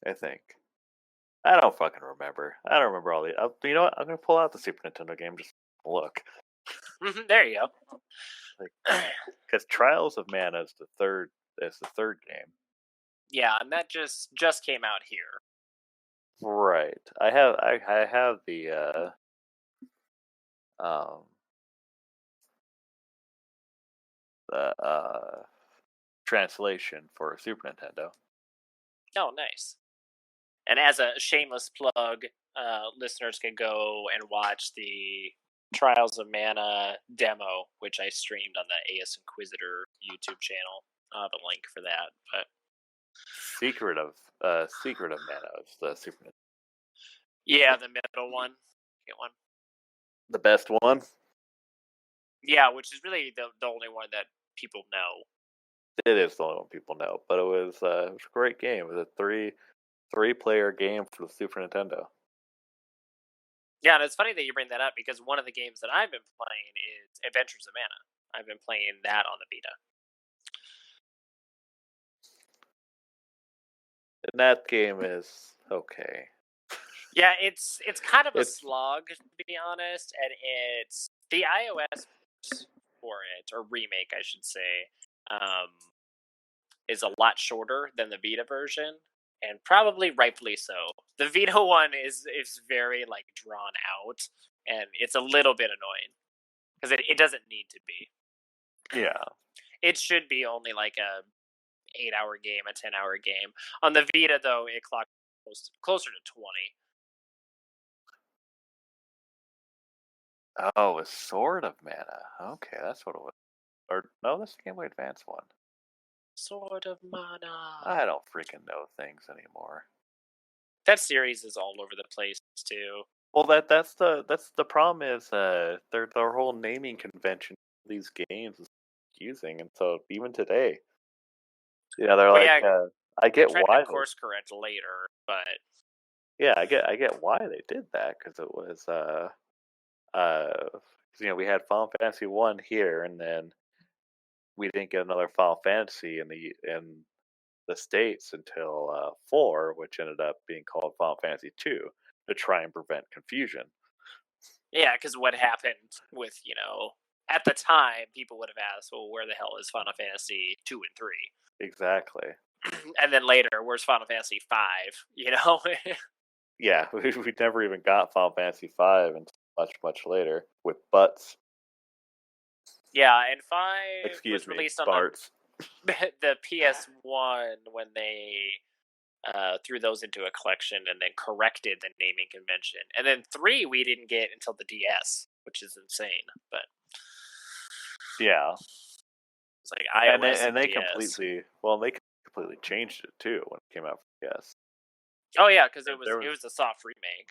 I think. I don't fucking remember. I don't remember all the. You know what? I'm gonna pull out the Super Nintendo game just to look, There you go. because Trials of Mana is the third. Is the third game. Yeah, and that just came out here. Right. I have the translation for Super Nintendo. Oh, nice. And as a shameless plug, listeners can go and watch the Trials of Mana demo, which I streamed on the ASInquisitor YouTube channel. I'll have a link for that. But Secret of Mana is the Super Nintendo. yeah, the middle one. Get one. The best one. Yeah, which is really the only one that people know. It is the only one people know, but it was a great game. It was a three-player game for the Super Nintendo. Yeah, and it's funny that you bring that up because one of the games that I've been playing is Adventures of Mana. I've been playing that on the Vita. And that game is okay. Yeah, it's kind of a It's- slog, to be honest, and it's the iOS for it, or remake, I should say, is a lot shorter than the Vita version, and probably rightfully so. The Vita one is very drawn out, and it's a little bit annoying because it doesn't need to be. Yeah. It should be only a 8-hour game, a 10-hour game. On the Vita, though, it clocked closer to 20. Oh, a Sword of Mana. Okay, that's what it was. Or no, that's the Game Boy Advance one. Sword of Mana. I don't freaking know things anymore. That series is all over the place too. Well, that's the problem is their whole naming convention for these games is confusing, and so even today, they're Well, like, yeah, I get tried why. to course correct later, but Yeah, I get why they did that because it was we had Final Fantasy 1 here, and then we didn't get another Final Fantasy in the States until 4, which ended up being called Final Fantasy 2 to try and prevent confusion. yeah, because what happened with at the time people would have asked, well, where the hell is Final Fantasy 2 and 3? Exactly. And then later, where's Final Fantasy V? You know? Yeah, we never even got Final Fantasy V until much later with butts. Yeah, and 5 Excuse was me, released on Barts. the PS1 when they threw those into a collection and then corrected the naming convention. And then 3 we didn't get until the DS, which is insane. But Yeah, it's like iOS and they DS. completely changed it too when it came out for DS. Oh yeah, because it There was a soft remake.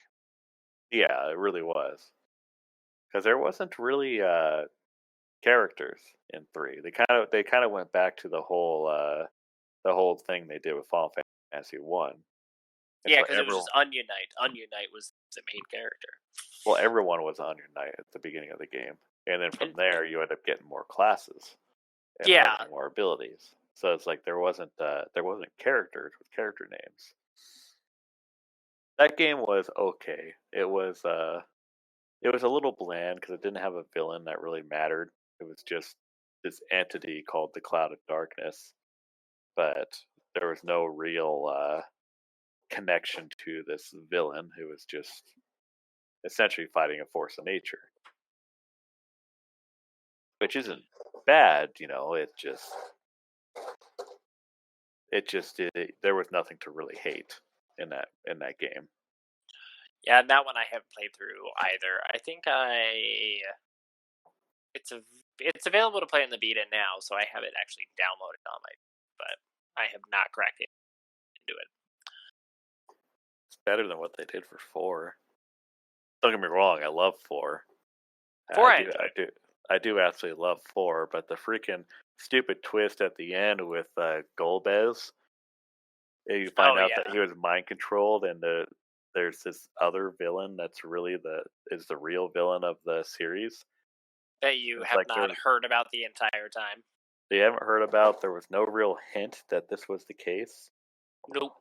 Yeah, it really was. Because there wasn't really characters in 3. They kind of went back to the whole thing they did with Final Fantasy 1. And Yeah, so because it was just Onion Knight. Onion Knight was the main character. well, everyone was on your knight at the beginning of the game, and then from there you end up getting more classes and Yeah. learning more abilities. So it's like there wasn't characters with character names. That game was okay. It was a little bland because it didn't have a villain that really mattered. It was just this entity called the Cloud of Darkness, but there was no real connection to this villain who was just essentially fighting a force of nature, which isn't bad, you know. There was nothing to really hate in that game. Yeah, and that one I haven't played through either. I think it's available to play in the beta now, so I have it actually downloaded on my, but I have not cracked it into it. It's better than what they did for 4. Don't get me wrong, I love 4. 4 I do absolutely love 4, but the freaking stupid twist at the end with Golbez, you find out that he was mind controlled, and there's this other villain that's really the real villain of the series that you It's have like not heard about the entire time. They haven't heard about. There was no real hint that this was the case. Nope.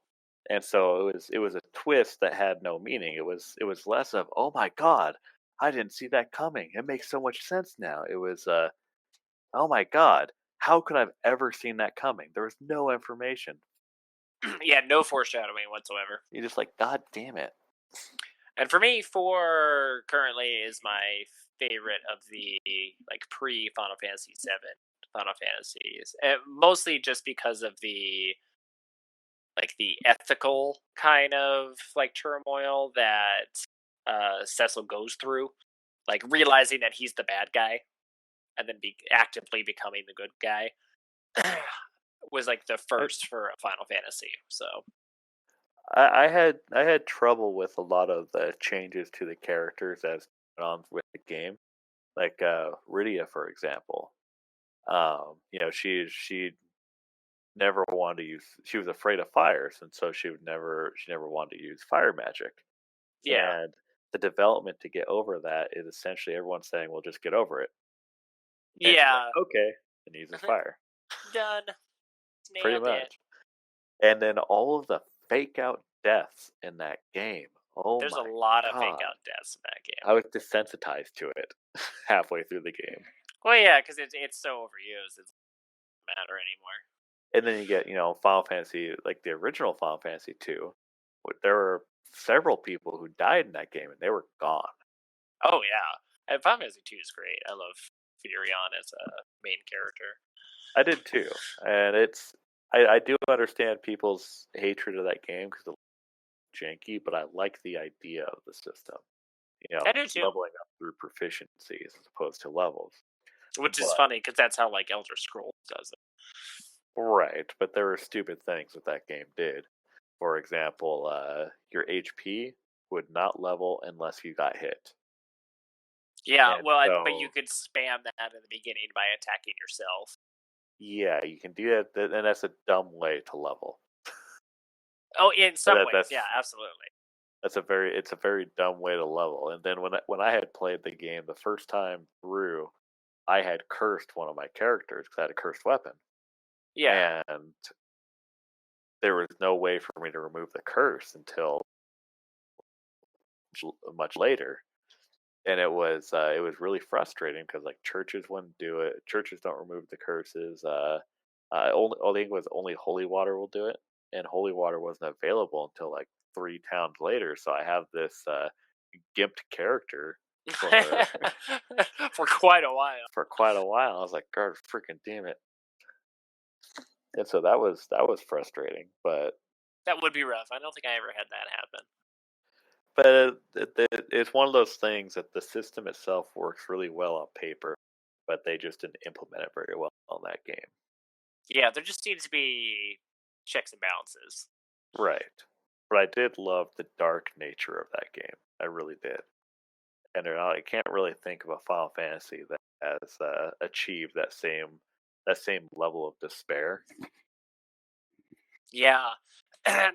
And so it was a twist that had no meaning. It was less of, oh my god, I didn't see that coming. It makes so much sense now. It was oh my god, how could I have ever seen that coming? There was no information. Yeah, no foreshadowing whatsoever. You're just like, god damn it. And for me, 4 currently is my favorite of the like pre Final Fantasy 7 Final Fantasies, and mostly just because of the ethical kind of like turmoil that Cecil goes through, like realizing that he's the bad guy and then actively becoming the good guy was like the first for a Final Fantasy. So I had trouble with a lot of the changes to the characters as went on with the game. Like Rydia, for example. You know, she never wanted to use. She was afraid of fires, and so she never wanted to use fire magic. yeah, And the development to get over that is essentially everyone saying, "Well, just get over it." And she's yeah, like, okay, and uses fire. done. Pretty Nailed much. it. And then all of the fake out deaths in that game. Oh There's my a lot of God. fake out deaths in that game. I was desensitized to it halfway through the game. Well, yeah, because it's so overused, it doesn't matter anymore. And then you get, you know, Final Fantasy, like the original Final Fantasy 2. There were several people who died in that game, and they were gone. Oh yeah, and Final Fantasy 2 is great. I love Furion as a main character. I did too, and I do understand people's hatred of that game because it's janky, but I like the idea of the system. You know, I do too. leveling up through proficiencies as opposed to levels. Which is funny because that's how like Elder Scrolls does it. Right, but there were stupid things that game did. For example, your HP would not level unless you got hit. Yeah, And well, so- but you could spam that in the beginning by attacking yourself. Yeah, you can do that, and that's a dumb way to level. Oh, in some ways, that's- yeah, absolutely. It's a very dumb way to level. And then when I had played the game the first time through, I had cursed one of my characters because I had a cursed weapon. Yeah, And there was no way for me to remove the curse until much later. And it was really frustrating because like churches wouldn't do it. Churches don't remove the curses. I think it was only Holy Water will do it, and Holy Water wasn't available until like 3 towns later. So I have this gimped character for For quite a while. for quite a while. I was like, God, freaking damn it! And so that was frustrating, but That would be rough. I don't think I ever had that happen. it's one of those things that the system itself works really well on paper, but they just didn't implement it very well on that game. Yeah, there just needs to be checks and balances. Right. But I did love the dark nature of that game. I really did. And I can't really think of a Final Fantasy that has achieved that same level of despair. Yeah,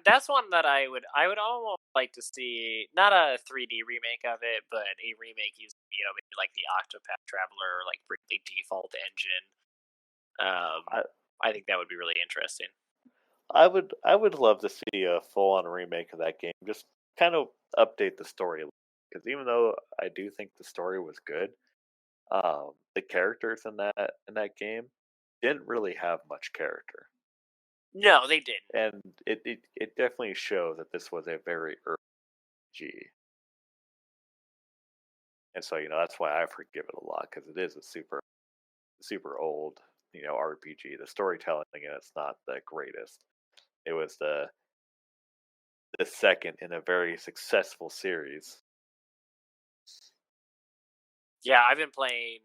that's one that I would almost like to see, not a 3D remake of it, but a remake using maybe like the Octopath Traveler, like Brinkley default engine. I I think that would be really interesting. I would love to see a full on remake of that game. Just kind of update the story, because even though I do think the story was good, the characters in that game didn't really have much character, No, they didn't. and it definitely shows that this was a very early G. And so that's why I forgive it a lot, because it is a super old RPG. The storytelling in it's not the greatest. It was the second in a very successful series. Yeah, I've been playing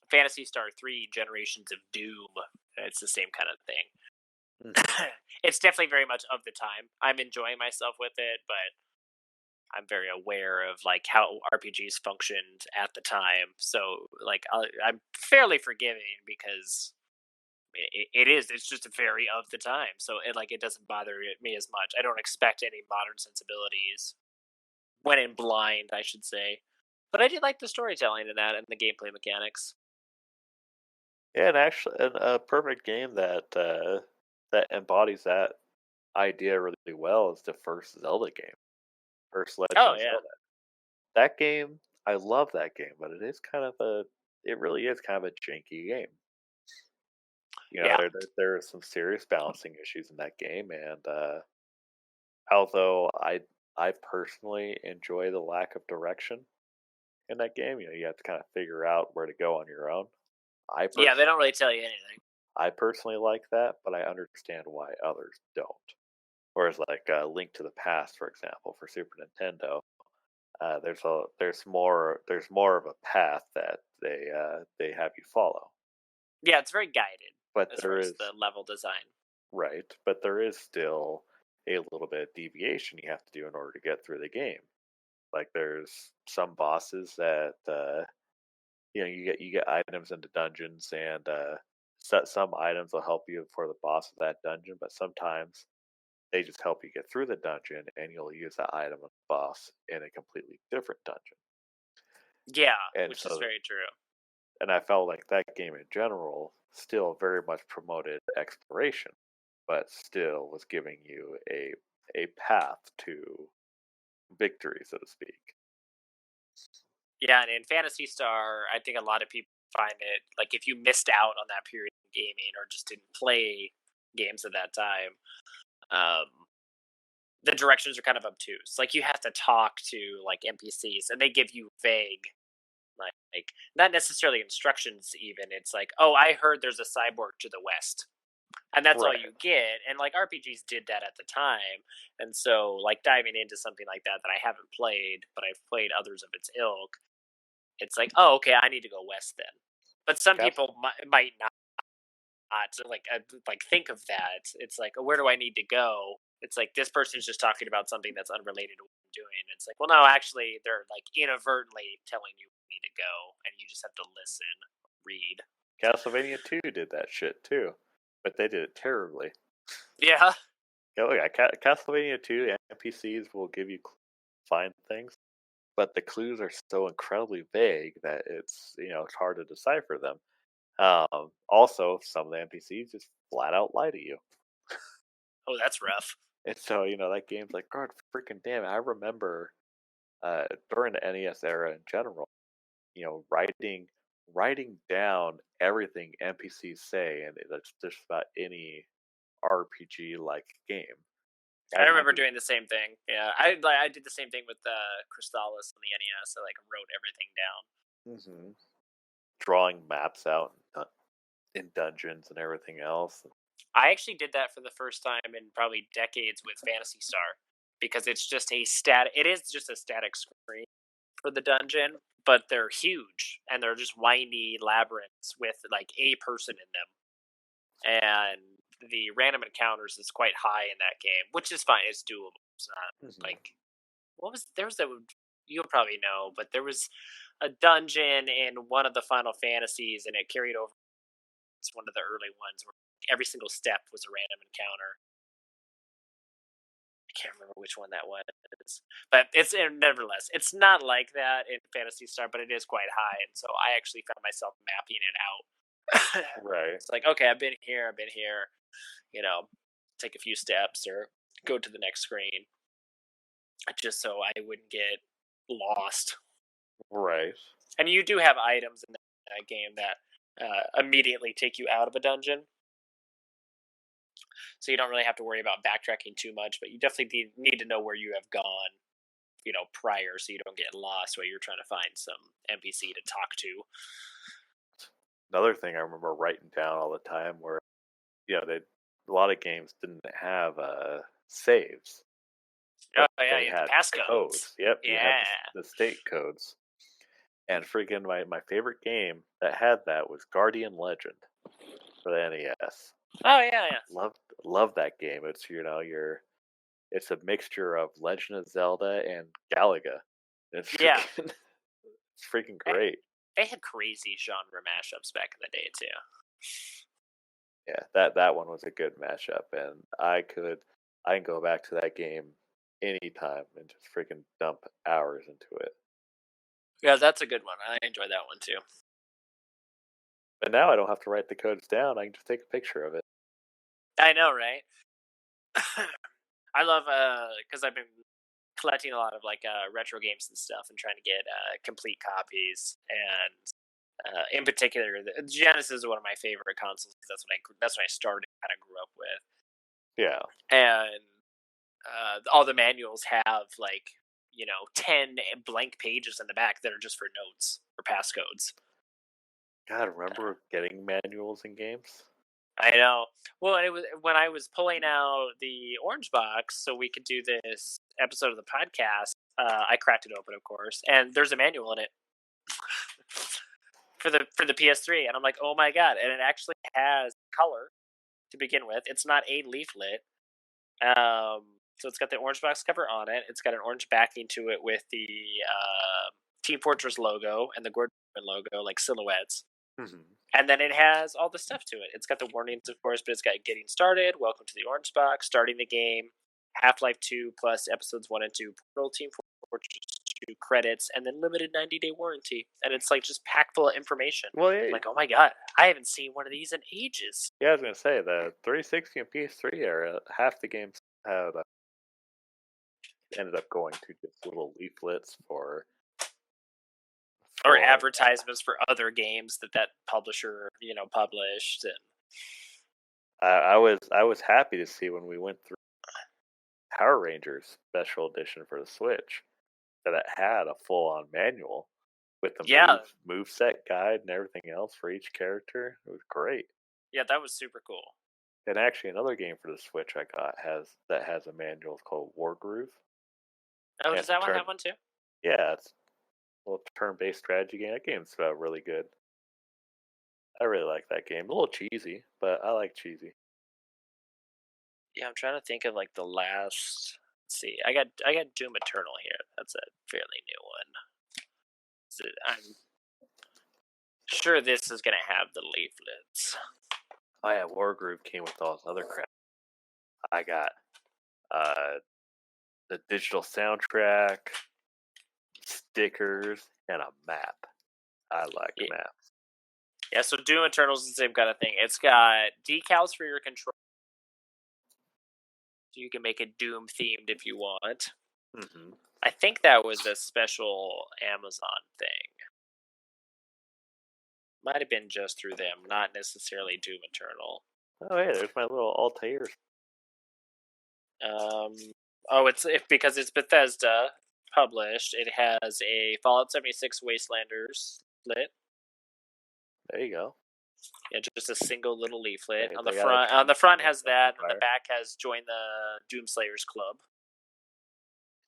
Phantasy Star 3 Generations of Doom. It's the same kind of thing. It's definitely very much of the time. I'm enjoying myself with it, but I'm very aware of like how RPGs functioned at the time. So like I'm fairly forgiving because it's just very of the time. So it doesn't bother me as much. I don't expect any modern sensibilities when in blind, I should say. But I did like the storytelling in that and the gameplay mechanics. Yeah, and actually, a perfect game that embodies that idea really well is the first Zelda game, first Legend Oh of yeah, Zelda. That game, I love that game, but it really is kind of a janky game. yeah, There are some serious balancing issues in that game, and although I personally enjoy the lack of direction in that game, you have to kind of figure out where to go on your own. I yeah. They personally don't really tell you anything. I personally like that, but I understand why others don't. Whereas, like Link to the Past, for example, for Super Nintendo, there's more of a path that they have you follow. Yeah, it's very guided But as there far as is the level design. right, but there is still a little bit of deviation you have to do in order to get through the game. Like there's some bosses that you get items into dungeons, and some items will help you for the boss of that dungeon, but sometimes they just help you get through the dungeon, and you'll use that item on the boss in a completely different dungeon. Yeah, And which is so, very true. and I felt like that game in general still very much promoted exploration, but still was giving you a path to victory, so to speak. Yeah, and in Fantasy Star, I think a lot of people find it like if you missed out on that period of gaming or just didn't play games at that time, um, the directions are kind of obtuse. Like you have to talk to like NPCs, and they give you vague, like not necessarily instructions. Even it's like, oh, I heard there's a cyborg to the west, and that's all Right. you get. And like RPGs did that at the time, and so like diving into something like that I haven't played, but I've played others of its ilk. It's like, oh, okay, I need to go west then. But some Cas- people might not like think of that. It's like, oh, where do I need to go? It's like this person's just talking about something that's unrelated to what I'm doing. It's like, well, no, actually, they're like inadvertently telling you where you need to go, and you just have to listen, read. Castlevania 2 did that shit too, but they did it terribly. Yeah, Oh yeah, Castlevania 2 NPCs will give you find things, but the clues are so incredibly vague that it's hard to decipher them. Also, some of the NPCs just flat out lie to you. oh, that's rough. And so, that game's like, God freaking damn it. I remember during the NES era in general, writing writing down everything NPCs say, and that's just about any RPG like game. I remember doing the same thing. Yeah, I did the same thing with Crystallis on the NES. I wrote everything down. Mm-hmm. Drawing maps out in dungeons and everything else. I actually did that for the first time in probably decades with Phantasy Star, because it's just a static. It is just a static screen for the dungeon, but they're huge and they're just windy labyrinths with like a person in them, and the random encounters is quite high in that game, which is fine. It's doable. It's not like there was that you'll probably know, but there was a dungeon in one of the Final Fantasies, and it carried over. It's one of the early ones where every single step was a random encounter. I can't remember which one that was, but it's nevertheless, it's not like that in Phantasy Star, but it is quite high, and so I actually found myself mapping it out. Right. It's like, okay, I've been here, you know, take a few steps or go to the next screen, just so I wouldn't get lost. Right. And you do have items in that game that immediately take you out of a dungeon, so you don't really have to worry about backtracking too much, but you definitely need to know where you have gone, prior, so you don't get lost while you're trying to find some NPC to talk to. Another thing I remember writing down all the time were, a lot of games didn't have saves. Oh but yeah, they you had have the passcodes. Yep, you had Yeah. the state codes. And freaking my favorite game that had that was Guardian Legend for the NES. Oh yeah. Love that game. It's it's a mixture of Legend of Zelda and Galaga. It's freaking, Yeah. it's freaking great. They had crazy genre mashups back in the day too. Yeah, that one was a good mashup, and I can go back to that game anytime and just freaking dump hours into it. Yeah, that's a good one. I enjoy that one too. But now I don't have to write the codes down. I can just take a picture of it. I know, right? I love because I've been collecting a lot of retro games and stuff, and trying to get complete copies. And in particular, the Genesis is one of my favorite consoles, because that's when I started, kind of grew up with. Yeah. And all the manuals have 10 blank pages in the back that are just for notes or passcodes. God, remember getting manuals in games? I know. Well, it was when I was pulling out the orange box so we could do this episode of the podcast. I cracked it open, of course, and there's a manual in it for the PS3, and I'm like, oh my god! And it actually has color to begin with. It's not a leaflet. So it's got the orange box cover on it. It's got an orange backing to it with the Team Fortress logo and the Gordon logo, like silhouettes. Mm-hmm. And then it has all the stuff to it. It's got the warnings, of course, but it's got getting started, welcome to the orange box, starting the game, Half-Life 2 plus episodes 1 and 2, Portal, Team Fortress 2 credits, and then limited 90-day warranty. And it's just packed full of information. Well, yeah. Like, oh my god, I haven't seen one of these in ages. Yeah, I was gonna say the 360 and PS3 era, half the games had ended up going to just little leaflets for advertisements for other games that publisher published. And I was happy to see when we went through Power Rangers Special Edition for the Switch that it had a full-on manual with the move set guide and everything else for each character. It was great. Yeah, that was super cool. And actually, another game for the Switch I got has a manual. It's called Wargroove. Oh, does that one have one too? Yeah, it's a little turn-based strategy game. That game's really good. I really like that game. A little cheesy, but I like cheesy. Yeah, I'm trying to think of the last. Let's see, I got Doom Eternal here. That's a fairly new one. I'm sure this is gonna have the leaflets. Oh yeah, Wargroove came with all this other crap. I got the digital soundtrack, stickers, and a map. I like maps. Yeah, so Doom Eternal is the same kind of thing. It's got decals for your control. So you can make it Doom themed if you want. Mm-hmm. I think that was a special Amazon thing. Might have been just through them, not necessarily Doom Eternal. Oh, hey, there's my little Altair. It's because it's Bethesda published. It has a Fallout 76 Wastelanders lit. There you go. Yeah, just a single little leaflet Hey, on the they got front. a On the front has that, fire. and the back has join the Doomslayers Club.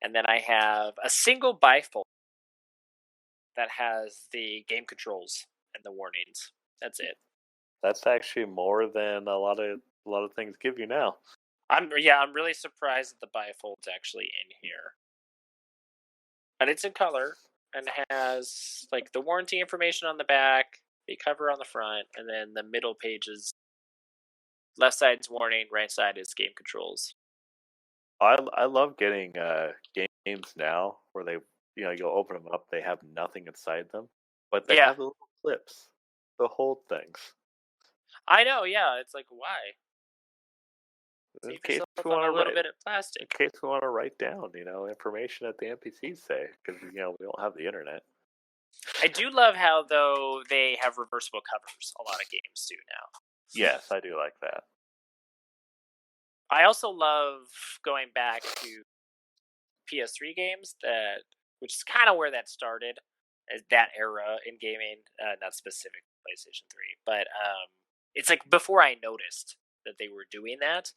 And then I have a single bifold that has the game controls and the warnings. That's it. That's actually more than a lot of things give you now. I'm really surprised that the bifold's actually in here. And it's in color and has like the warranty information on the back, the cover on the front, and then the middle pages. Left side's warning, right side is game controls. I love getting games now where they you'll open them up, they have nothing inside them, but they have the little clips, the whole things. I know, yeah. It's like, why? In Save case yourself we on want a to little write, bit of plastic. in case we want to write down, information that the NPCs say, because we don't have the internet. I do love how though they have reversible covers. A lot of games do now. Yes, I do like that. I also love going back to PS3 games which is kind of where that started, that era in gaming, not specific PlayStation 3, but it's like before I noticed that they were doing that,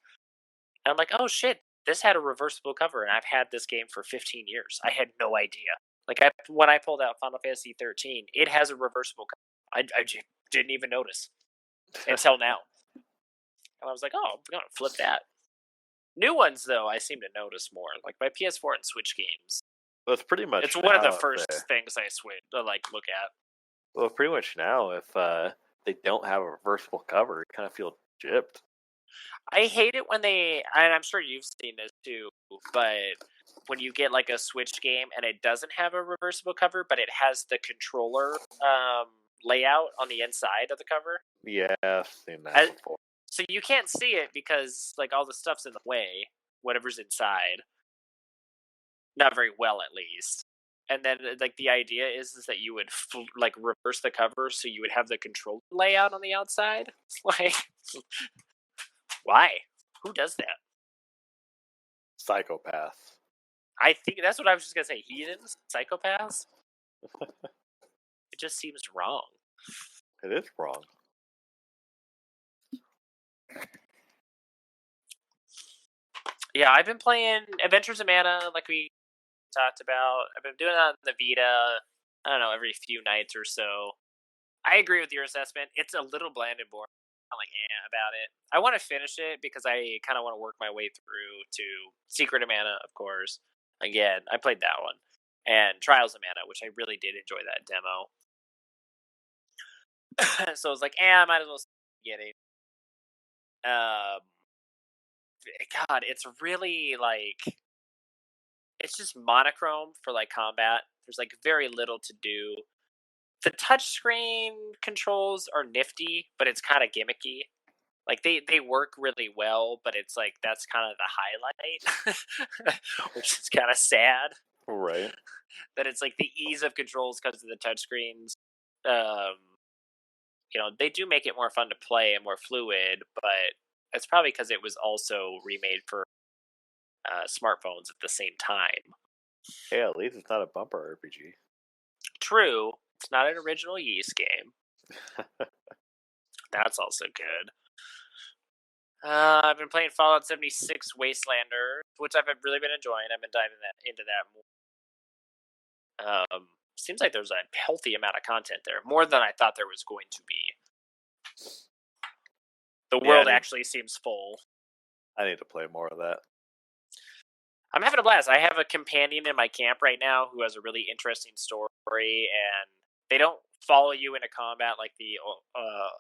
and I'm like, oh shit, this had a reversible cover, and I've had this game for 15 years. I had no idea. Like when I pulled out Final Fantasy 13, it has a reversible cover. I didn't even notice until now, and I was like, oh, I'm gonna flip that. New ones, though, I seem to notice more. Like my PS4 and Switch games. Well, it's pretty much. It's one of the first things I look at. Well, pretty much now, if they don't have a reversible cover, you kind of feel gypped. I hate it when and I'm sure you've seen this too, but when you get like a Switch game and it doesn't have a reversible cover, but it has the controller layout on the inside of the cover. Yeah, I've seen that before. So you can't see it because like all the stuff's in the way, whatever's inside. Not very well, at least. And then like the idea is that you would like reverse the cover so you would have the controller layout on the outside. Like, why? Who does that? Psychopaths. I think that's what I was just gonna say. Heathens, psychopaths. It just seems wrong. It is wrong. Yeah, I've been playing Adventures of Mana, like we talked about. I've been doing that on the Vita, I don't know, every few nights or so. I agree with your assessment. It's a little bland and boring. I'm like, about it. I want to finish it because I kind of want to work my way through to Secret of Mana, of course. Again, I played that one. And Trials of Mana, which I really did enjoy that demo. So I was like, I might as well get it. God, it's really like, it's just monochrome for like combat. There's like very little to do. The touchscreen controls are nifty, but it's kind of gimmicky. Like they work really well, but it's like that's kind of the highlight, which is kind of sad. Right. That it's like the ease of controls because of the touchscreens. They do make it more fun to play and more fluid, but it's probably because it was also remade for smartphones at the same time. Hey, at least it's not a bumper RPG. True. It's not an original Yeast game. That's also good. I've been playing Fallout 76 Wastelander, which I've really been enjoying. I've been diving into that more. Seems like there's a healthy amount of content there, more than I thought there was going to be. The world actually seems full. I need to play more of that. I'm having a blast. I have a companion in my camp right now who has a really interesting story, and they don't follow you into combat like the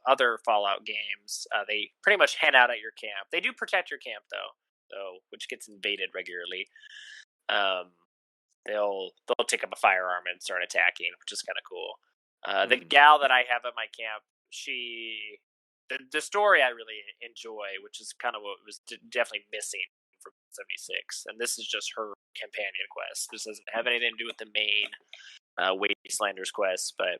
other Fallout games. They pretty much hang out at your camp. They do protect your camp, though, which gets invaded regularly. They'll take up a firearm and start attacking, which is kind of cool. The gal that I have at my camp, the story I really enjoy, which is kind of what was definitely missing from 76, and this is just her companion quest. This doesn't have anything to do with the main Wastelanders quest, but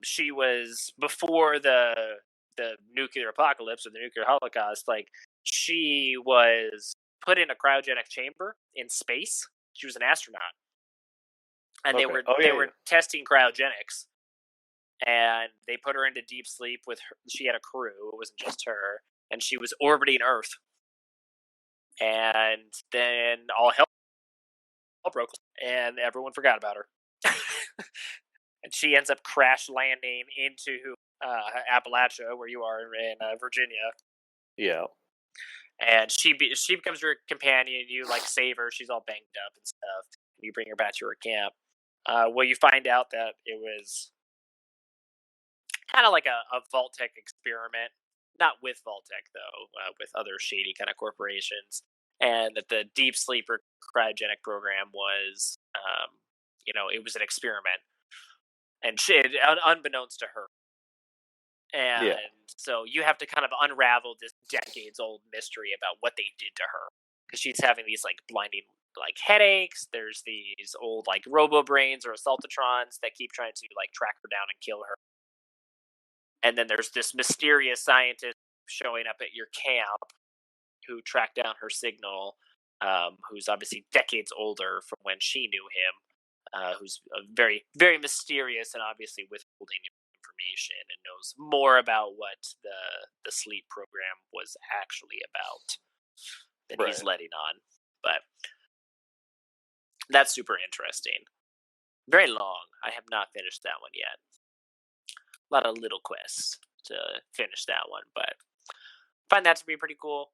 She was before the nuclear apocalypse or the nuclear holocaust. Like, she was put in a cryogenic chamber in space. She was an astronaut, and Okay. they were testing cryogenics, and they put her into deep sleep with her. She had a crew. It wasn't just her, and she was orbiting Earth. And then all hell broke, and everyone forgot about her. And she ends up crash landing into Appalachia, where you are in Virginia. Yeah. And she becomes your companion. You like save her. She's all banged up and stuff. And you bring her back to her camp. Well, you find out that it was kind of like a Vault-Tec experiment. Not with Vault-Tec, though, with other shady kind of corporations. And that the Deep Sleeper cryogenic program was, it was an experiment. And unbeknownst to her. And so you have to kind of unravel this decades-old mystery about what they did to her. Because she's having these, like, blinding, like, headaches. There's these old, like, robo-brains or assaultatrons that keep trying to, like, track her down and kill her. And then there's this mysterious scientist showing up at your camp who tracked down her signal, who's obviously decades older from when she knew him. Who's very, very mysterious and obviously withholding information and knows more about what the sleep program was actually about than he's letting on. But that's super interesting. Very long. I have not finished that one yet. A lot of little quests to finish that one, but I find that to be pretty cool.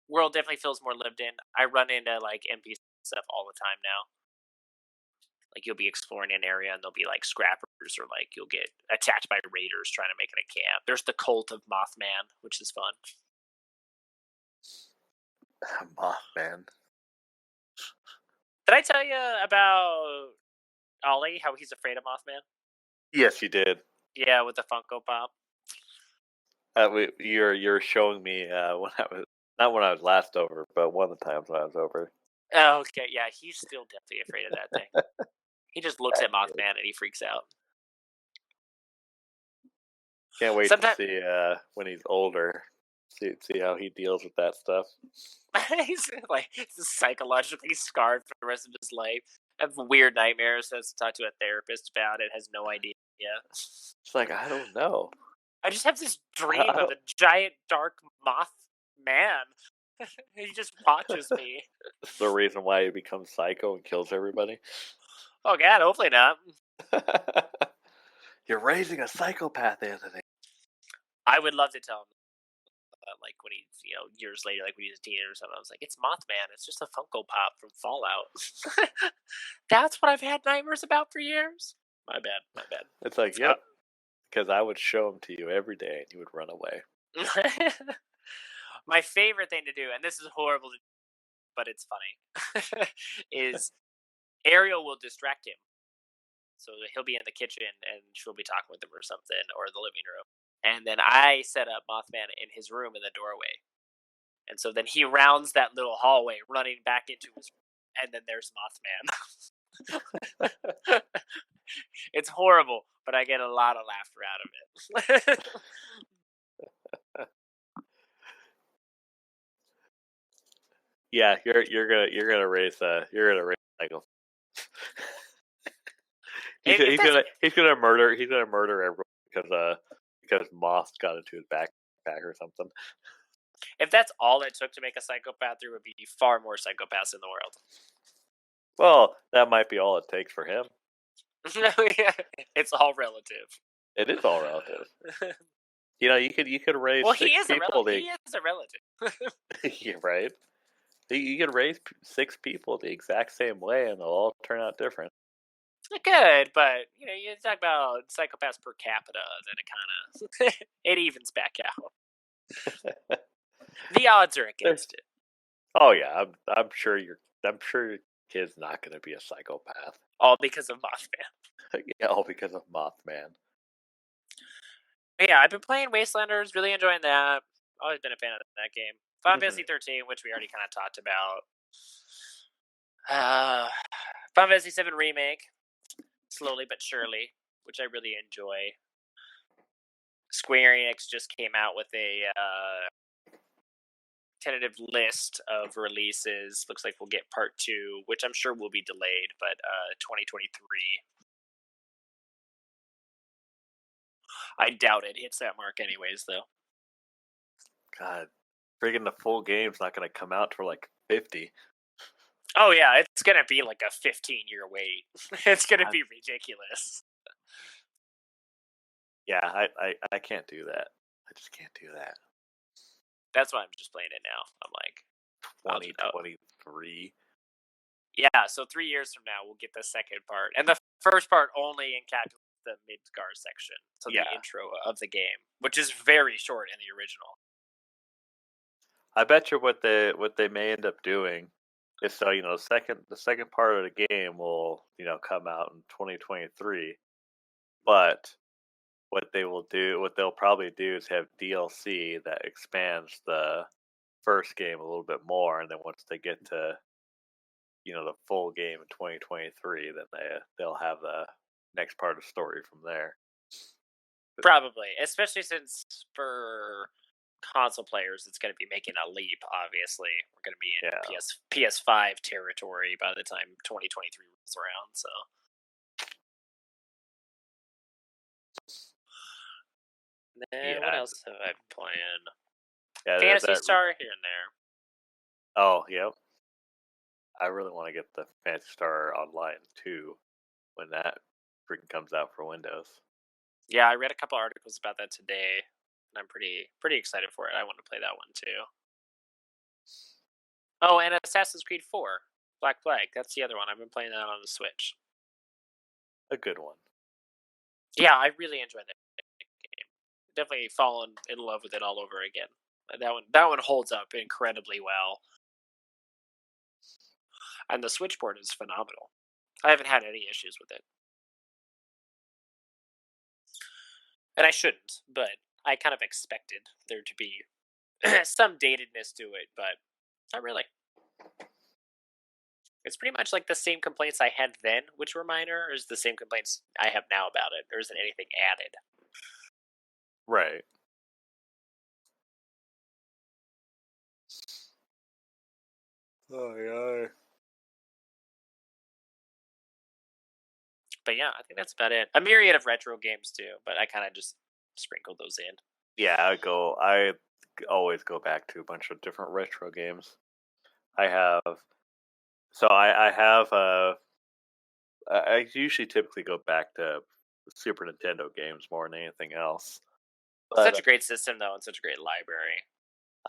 World definitely feels more lived in. I run into like NPC stuff all the time now. Like, you'll be exploring an area and there'll be like scrappers, or like you'll get attacked by raiders trying to make it a camp. There's the cult of Mothman, which is fun. Mothman. Did I tell you about Ollie, how he's afraid of Mothman? Yes, you did. Yeah, with the Funko Pop. You're showing me when I was, not when I was last over, but one of the times when I was over. Oh, okay, yeah, he's still definitely afraid of that thing. He just looks at Mothman and he freaks out. Can't wait to see when he's older. See how he deals with that stuff. He's like psychologically scarred for the rest of his life. Have weird nightmares. Has to talk to a therapist about it. Has no idea. It's like, I don't know. I just have this dream of a giant dark moth man. He just watches me. That's the reason why he becomes psycho and kills everybody. Oh God, hopefully not. You're raising a psychopath, Anthony. I would love to tell him, like when he's, years later, like when he's a teenager or something. I was like, it's Mothman. It's just a Funko Pop from Fallout. That's what I've had nightmares about for years. My bad. It's like, yep. Because I would show him to you every day and you would run away. My favorite thing to do, and this is horrible, but it's funny, is Ariel will distract him. So he'll be in the kitchen and she'll be talking with him or something, or the living room. And then I set up Mothman in his room in the doorway. And so then he rounds that little hallway, running back into his room, and then there's Mothman. It's horrible, but I get a lot of laughter out of it. Yeah, you're gonna raise Michael. He's gonna murder everyone because moths got into his backpack or something. If that's all it took to make a psychopath, there would be far more psychopaths in the world. Well, that might be all it takes for him. It's all relative. It is all relative. You could raise. Well, six he is people he is a relative. Yeah, right. You could raise 6 people the exact same way, and they'll all turn out different. Good, but you talk about psychopaths per capita, then it kind of it evens back out. The odds are against it. Oh yeah, I'm sure your kid's not going to be a psychopath. All because of Mothman. Yeah, all because of Mothman. Yeah, I've been playing Wastelanders, really enjoying that. Always been a fan of that game. Final Fantasy 13, which we already kind of talked about. Final Fantasy 7 Remake, slowly but surely. which I really enjoy. Square Enix just came out with a tentative list of releases. Looks like we'll get part 2, which I'm sure will be delayed, but 2023. I doubt it hits that mark anyways, though. God, freaking the full game's not going to come out till like 50. Oh yeah, it's gonna be like a 15-year wait. It's gonna be ridiculous. Yeah, I can't do that. I just can't do that. That's why I'm just playing it now. I'm like, 2023. Yeah, so 3 years from now we'll get the second part, and the first part only encapsulates the Midgar section, so Yeah. the intro of the game, which is very short in the original. I bet you what they may end up doing is, so the second part of the game will come out in 2023, but what they'll probably do is have DLC that expands the first game a little bit more, and then once they get to the full game in 2023, then they'll have the next part of the story from there. Probably, especially since for console players, it's going to be making a leap. Obviously, we're going to be in PS5 territory by the time 2023 rolls around. So, then what else have I been playing? Phantasy Star here and there. Oh, yep. I really want to get the Phantasy Star Online too when that freaking comes out for Windows. Yeah, I read a couple articles about that today, and I'm pretty excited for it. I want to play that one too. Oh, and Assassin's Creed 4, Black Flag. That's the other one. I've been playing that on the Switch. A good one. Yeah, I really enjoyed that game. Definitely fallen in love with it all over again. That one holds up incredibly well. And the Switch port is phenomenal. I haven't had any issues with it. And I shouldn't, but I kind of expected there to be some datedness to it, but not really. It's pretty much like the same complaints I had then, which were minor, as the same complaints I have now about it. There isn't anything added. Right. Oh, yeah. But yeah, I think that's about it. A myriad of retro games too, but I kind of just sprinkled those in. Yeah, I always go back to a bunch of different retro games. I usually typically go back to Super Nintendo games more than anything else. But such a great system though, and such a great library.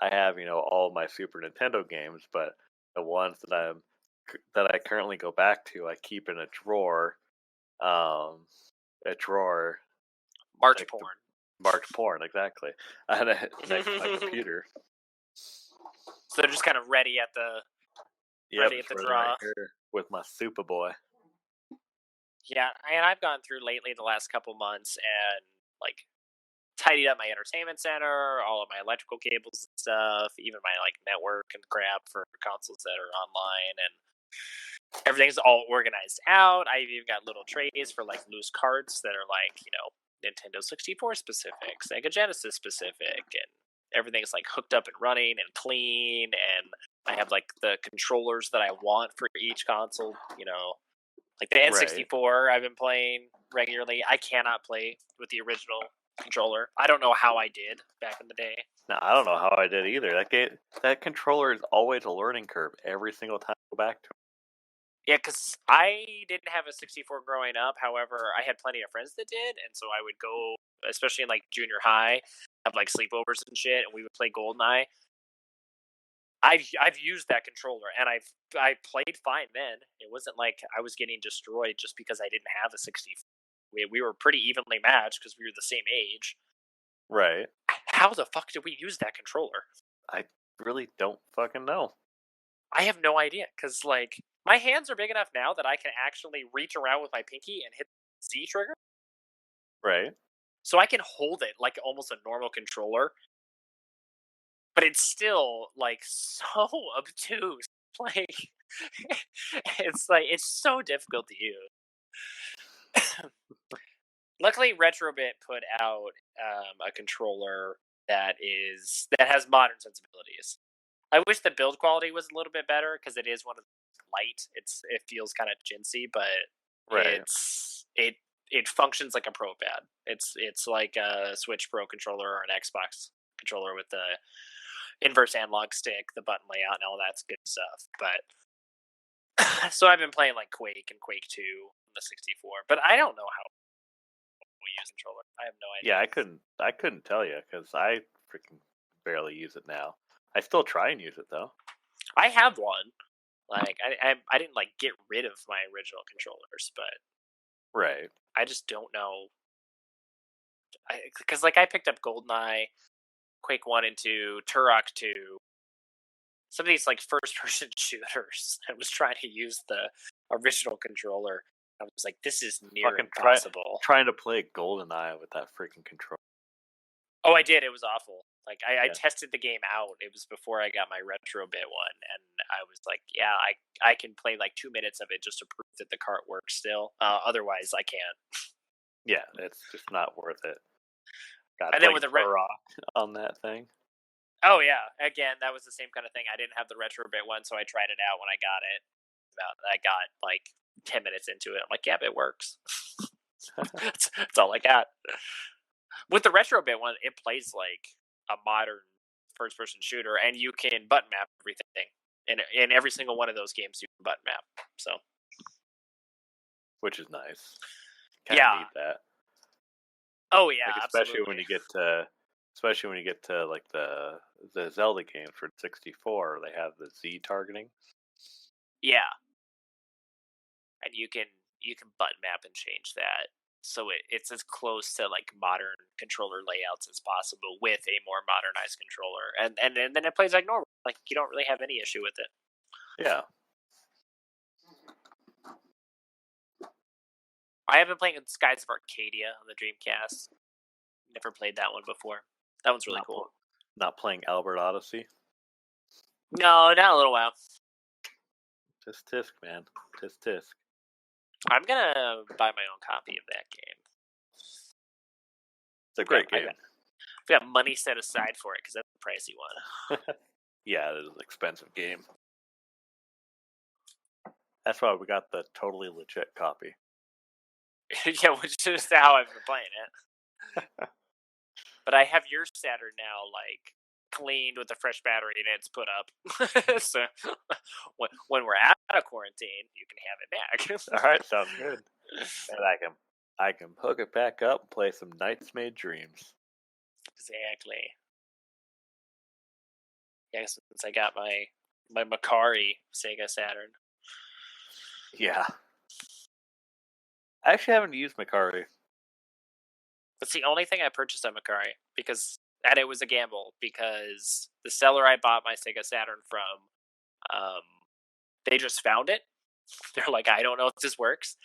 I have, all of my Super Nintendo games, but the ones that I currently go back to, I keep in a drawer. March porn. March porn, exactly. Next to my computer. So they're just kind of ready at the draw. Right here with my Superboy. Yeah, and I've gone through lately the last couple months and tidied up my entertainment center, all of my electrical cables and stuff, even my network and crap for consoles that are online, and everything's all organized out. I've even got little trays for loose carts that are Nintendo 64 specific, Sega Genesis specific, and everything's hooked up and running and clean, and I have the controllers that I want for each console, the N64 I've been playing regularly. I cannot play with the original controller. I don't know how I did back in the day. No, I don't know how I did either. That controller is always a learning curve every single time I go back to it. Yeah, because I didn't have a 64 growing up. However, I had plenty of friends that did, and so I would go, especially in junior high, have sleepovers and shit, and we would play GoldenEye. I've used that controller, and I played fine then. It wasn't like I was getting destroyed just because I didn't have a 64. We were pretty evenly matched because we were the same age. Right. How the fuck did we use that controller? I really don't fucking know. I have no idea, because my hands are big enough now that I can actually reach around with my pinky and hit the Z trigger. Right. So I can hold it like almost a normal controller. But it's still so obtuse. It's so difficult to use. Luckily, Retrobit put out a controller that has modern sensibilities. I wish the build quality was a little bit better because it is one of the light. It feels kind of chintzy, but Right. it functions like a Pro pad. It's like a Switch Pro controller or an Xbox controller with the inverse analog stick, the button layout, and all that's good stuff. But so I've been playing like Quake and Quake 2 on the 64, but I don't know how we use a controller. I have no idea. Yeah, I couldn't tell you because I freaking barely use it now. I still try and use it though. I have one. Like I didn't like get rid of my original controllers, but Right. I just don't know. Because like I picked up GoldenEye, Quake 1 and 2, Turok 2, some of these like first person shooters. I was trying to use the original controller. I was like, this is near Fucking impossible. Trying to play GoldenEye with that freaking controller. Oh, I did. It was awful. Like I Yeah. tested the game out. It was before I got my Retrobit one, and I was like, yeah, I can play like 2 minutes of it just to prove that the cart works still. Otherwise, I can't. Yeah, it's just not worth it. God, And then with the Turok on that thing. Oh yeah, again, that was the same kind of thing. I didn't have the Retrobit one, so I tried it out when I got it. I got like 10 minutes into it. I'm like, yeah, it works. that's all I got. With the Retrobit one, it plays like a modern first-person shooter, and you can button map everything. In every single one of those games, you can button map. So, which is nice. Kinda need that. Oh yeah, like, especially when you get to like the Zelda games for 64, they have the Z targeting. Yeah, and you can button map and change that. So it's as close to like modern controller layouts as possible with a more modernized controller, and then it plays like normal. Like you don't really have any issue with it. Yeah. I have been playing Skies of Arcadia on the Dreamcast. Never played that one before. That one's really cool. Not playing Albert Odyssey? No, not a little while. Just tisk, man. Just tisk. I'm gonna buy my own copy of that game. It's a great game. I've got money set aside for it because that's a pricey one. Yeah, it is an expensive game. That's why we got the totally legit copy. Yeah, which is how I've been playing it. But I have your Saturn now, like, cleaned with a fresh battery and it's put up. So when we're out of quarantine, you can have it back. All right, sounds good. And I can hook it back up and play some Nights Made Dreams. Exactly. Yeah, since I got my Macari Sega Saturn. Yeah. I actually haven't used Macari. That's the only thing I purchased on Macari and it was a gamble because the seller I bought my Sega Saturn from, they just found it. They're like, I don't know if this works.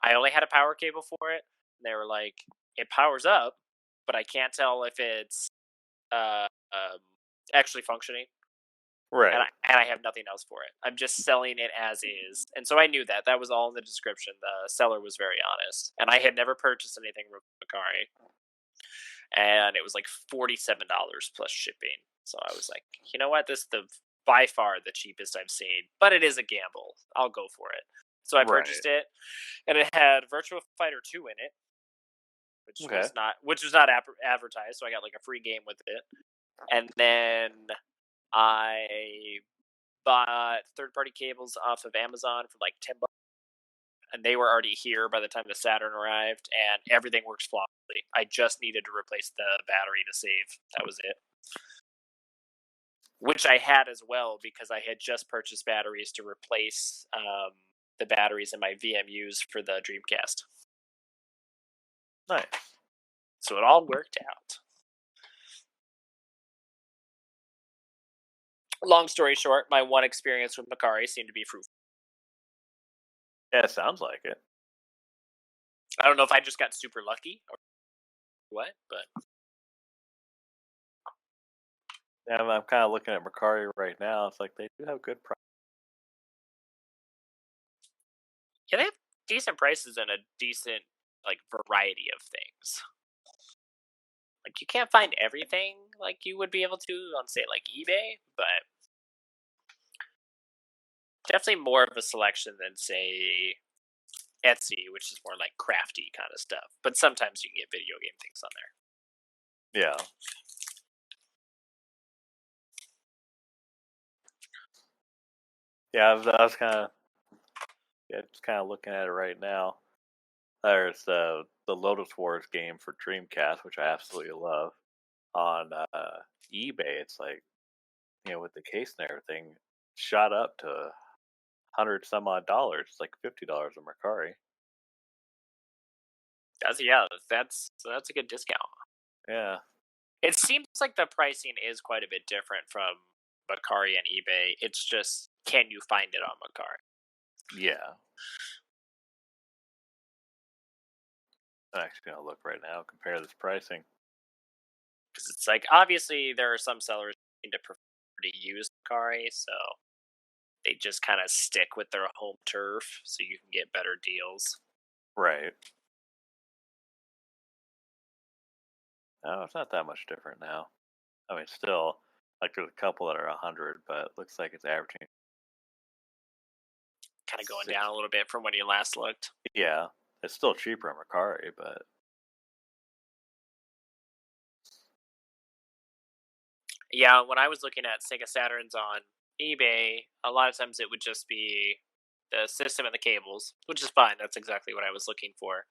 I only had a power cable for it. And they were like, it powers up, but I can't tell if it's actually functioning. Right. And I have nothing else for it. I'm just selling it as is. And so I knew that. That was all in the description. The seller was very honest. And I had never purchased anything from Macari. And it was like $47 plus shipping. So I was like, you know what? This is by far the cheapest I've seen. But it is a gamble. I'll go for it. So I purchased it. And it had Virtua Fighter 2 in it. Which was not advertised. So I got like a free game with it. And then I bought third-party cables off of Amazon for like $10, and they were already here by the time the Saturn arrived, and everything works flawlessly. I just needed to replace the battery to save. That was it. Which I had as well because I had just purchased batteries to replace the batteries in my VMUs for the Dreamcast. Nice. So it all worked out. Long story short, my one experience with Macari seemed to be fruitful. Yeah, it sounds like it. I don't know if I just got super lucky or what, but yeah, I'm kind of looking at Macari right now. It's like they do have good prices. Yeah, they have decent prices and a decent like variety of things. Like you can't find everything like you would be able to on say like eBay, but definitely more of a selection than say Etsy, which is more like crafty kind of stuff. But sometimes you can get video game things on there. Yeah. Yeah, I was kind of just kind of looking at it right now. There's the Lotus Wars game for Dreamcast, which I absolutely love. On eBay, it's like, with the case and everything, shot up to $100 some odd. It's like $50 on Mercari. That's a good discount. Yeah. It seems like the pricing is quite a bit different from Mercari and eBay. It's just, can you find it on Mercari? Yeah. I'm actually gonna look right now, compare this pricing. Because it's like, obviously there are some sellers who prefer to use Mercari, so they just kind of stick with their home turf so you can get better deals. Right. No, it's not that much different now. I mean, still, like there's a couple that are 100, but it looks like it's averaging. Kind of going down a little bit from when you last looked. Yeah, it's still cheaper on Mercari, but yeah, when I was looking at Sega Saturns on eBay, a lot of times it would just be the system and the cables, which is fine. That's exactly what I was looking for.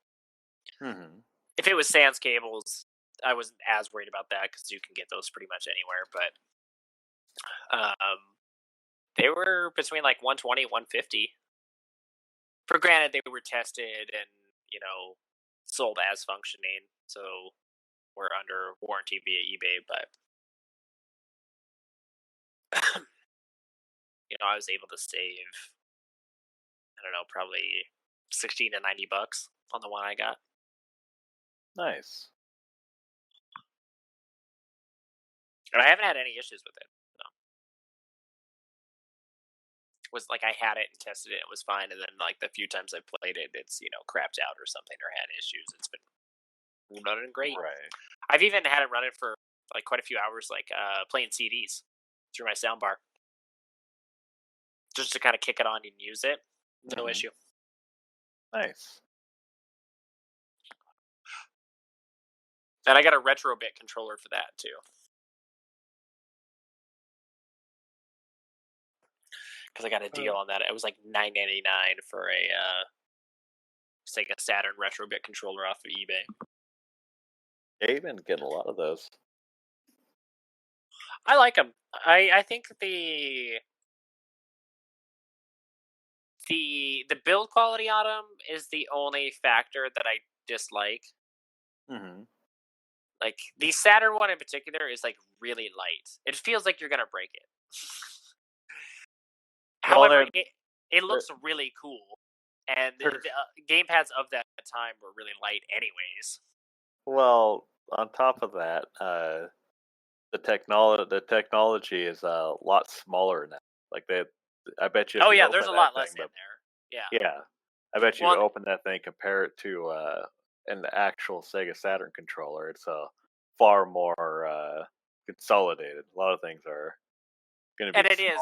mm-hmm. If it was sans cables, I wasn't as worried about that because you can get those pretty much anywhere. But they were between like 120, 150. For granted, they were tested and sold as functioning, so we're under warranty via eBay. But I was able to save, I don't know, probably $16 to $90 on the one I got. Nice. And I haven't had any issues with it. Was like I had it and tested it, it was fine, and then like the few times I played it, it's crapped out or something or had issues. It's been running great. Right. I've even had it running for like quite a few hours, like playing CDs through my soundbar, just to kind of kick it on and use it. No issue. Nice. And I got a Retrobit controller for that too. Because I got a deal on that. It was like $9.99 for a Sega Saturn Retrobit controller off of eBay. Yeah, you've been getting a lot of those. I like them. I think the build quality on them is the only factor that I dislike. Mm-hmm. Like the Saturn one in particular is like really light. It feels like you're gonna break it. However, it looks really cool, and the gamepads of that time were really light, anyways. Well, on top of that, the technology is a lot smaller now. Like I bet you. Oh yeah, there's a lot less in there. Yeah. Yeah, I bet you open that thing, compare it to an actual Sega Saturn controller. It's far more consolidated. A lot of things are going to be. And it is.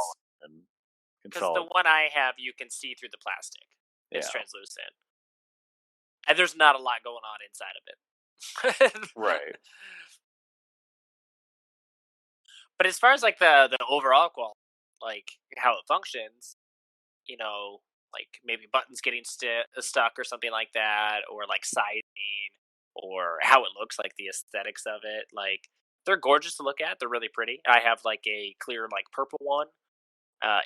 Because the one I have, you can see through the plastic. It's translucent. And there's not a lot going on inside of it. Right. But as far as like the overall quality, like how it functions, like maybe buttons getting stuck or something like that, or like sizing, or how it looks, like the aesthetics of it, like they're gorgeous to look at. They're really pretty. I have like a clear like purple one.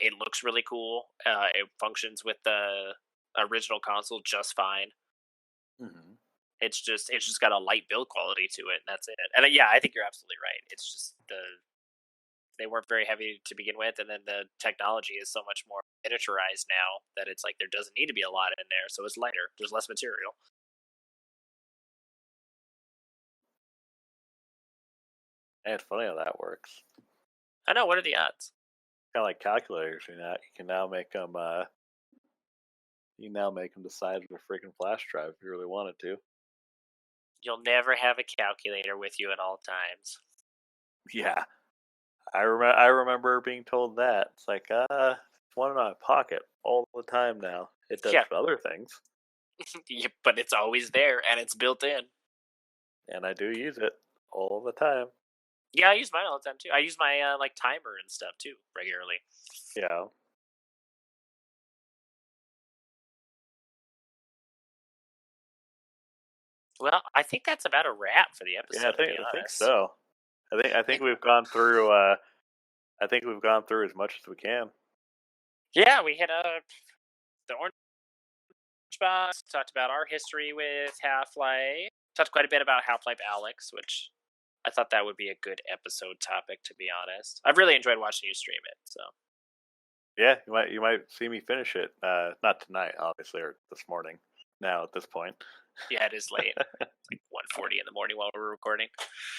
It looks really cool. It functions with the original console just fine. Mm-hmm. It's just got a light build quality to it, and that's it. And yeah, I think you're absolutely right. It's just they weren't very heavy to begin with, and then the technology is so much more miniaturized now that it's like there doesn't need to be a lot in there, so it's lighter. There's less material. And it's funny how that works. I know. What are the odds? Kind of like calculators, you can now make them. You can now make them the size of a freaking flash drive if you really wanted to. You'll never have a calculator with you at all times. Yeah, I remember being told that. It's like, it's one in my pocket all the time now. It does Yeah. other things, Yeah, but it's always there and it's built in. and I do use it all the time. Yeah, I use mine all the time too. I use my like timer and stuff too regularly. Yeah. Well, I think that's about a wrap for the episode. Yeah, to be I think honest. so. I think we've gone through. I think we've gone through as much as we can. Yeah, we hit the orange box. Talked about our history with Half-Life. Talked quite a bit about Half-Life Alyx, which I thought that would be a good episode topic. To be honest, I've really enjoyed watching you stream it. So Yeah, you might see me finish it. Not tonight, obviously, or this morning. Now at this point. yeah, it is late. It's like 1:40 in the morning while we're recording.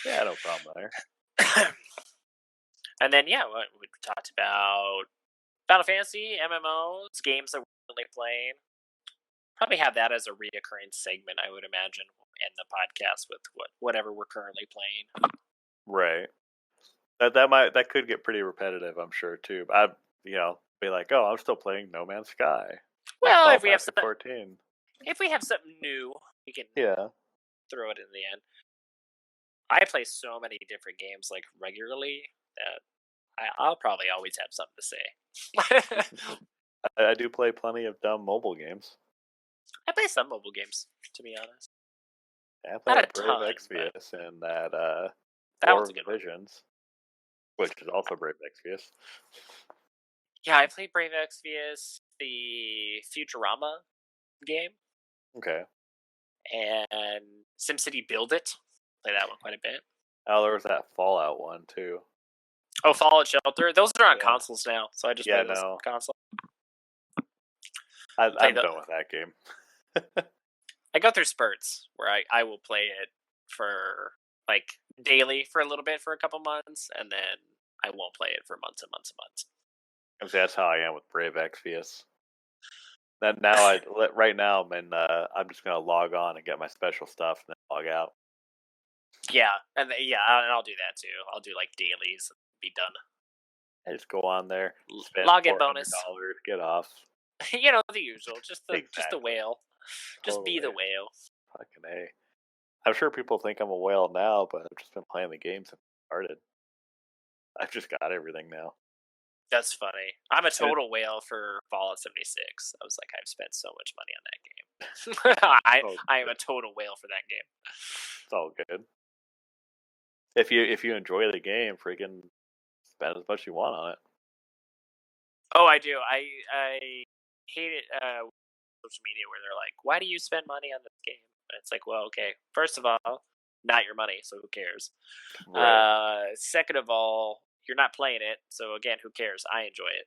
Yeah, no problem there. And then yeah, we talked about Final Fantasy, MMOs, games that we're really playing. Probably have that as a reoccurring segment, I would imagine, in the podcast with whatever we're currently playing. Right. That could get pretty repetitive, I'm sure too. But I'd be like, oh, I'm still playing No Man's Sky. Well, if we have Fantasy 14. if we have something new, we can Yeah. throw it in the end. I play so many different games like regularly that I'll probably always have something to say. I do play plenty of dumb mobile games. I play some mobile games, to be honest. Yeah, I played Not a Brave ton, Exvius and that That War was a of good one. Visions, which is also Brave Exvius. Yeah, I played Brave Exvius, the Futurama game, Okay. and SimCity Build It. Play that one quite a bit. Oh, there was that Fallout one too. Oh, Fallout Shelter. Those are on Yeah. consoles now, so I just play those on console. I'm Play done with that game. I go through spurts where I will play it for like daily for a little bit for a couple months, and then I won't play it for months and months and months. That's how I am with Brave Exvius. That now right now I'm just gonna log on and get my special stuff and then log out. Yeah, and I'll do that too. I'll do like dailies and be done. I just go on there, spend Login $400, bonus. get off. You know, the usual. Just the Exactly. whale. Just be the whale. Fucking A. I'm sure people think I'm a whale now, but I've just been playing the game since I started. I've just got everything now. That's funny. I'm a total whale for Fallout 76. I was like, I've spent so much money on that game. I am a total whale for that game. It's all good. If you enjoy the game, freaking spend as much as you want on it. Oh, I do. I hate it. Social media where they're like, "Why do you spend money on this game?" And it's like, well, okay. First of all, not your money, so who cares? Right. Second of all, you're not playing it, so again, who cares? I enjoy it.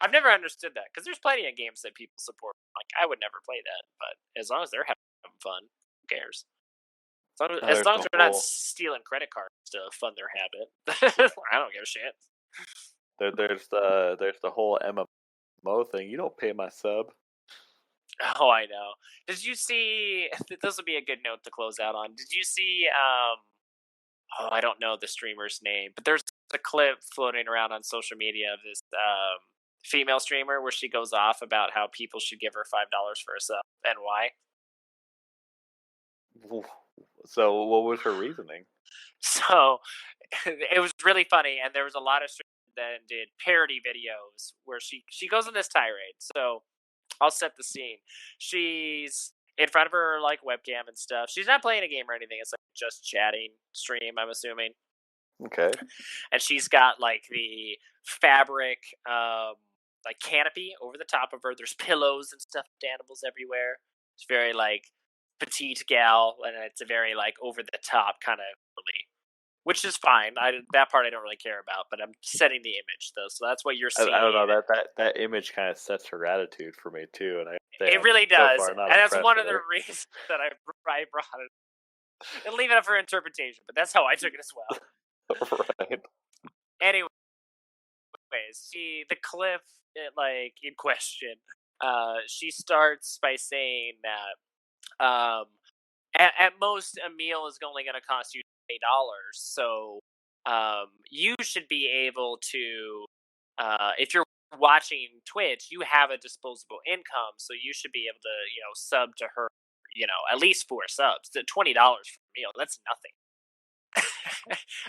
I've never understood that because there's plenty of games that people support. Like, I would never play that, but as long as they're having fun, who cares? As long as they're not stealing credit cards to fund their habit, I don't give a shit. There's the whole MMO thing. You don't pay my sub. Oh, I know. Did you see? This would be a good note to close out on. Did you see? Oh, I don't know the streamer's name, but there's a clip floating around on social media of this female streamer where she goes off about how people should give her $5 for a sub and why. So, what was her reasoning? So it was really funny, and there was a lot of streamers that did parody videos where she goes on this tirade. So I'll set the scene. She's in front of her like webcam and stuff. She's not playing a game or anything. It's like just chatting stream, I'm assuming. Okay. And she's got like the fabric like canopy over the top of her. There's pillows and stuffed animals everywhere. It's very like petite gal, and it's a very like over the top kind of girly, which is fine. That part I don't really care about, but I'm setting the image though, so that's what you're seeing. I don't know, that image kind of sets her attitude for me too, and it really does, and that's one of the reasons that I brought it. And leave it up for interpretation, but that's how I took it as well. Right. Anyways, the clip like in question, she starts by saying that At most, a meal is only going to cost you $8. So you should be able to, if you're watching Twitch, you have a disposable income, so you should be able to, sub to her, at least 4 subs. $20 for a meal, that's nothing.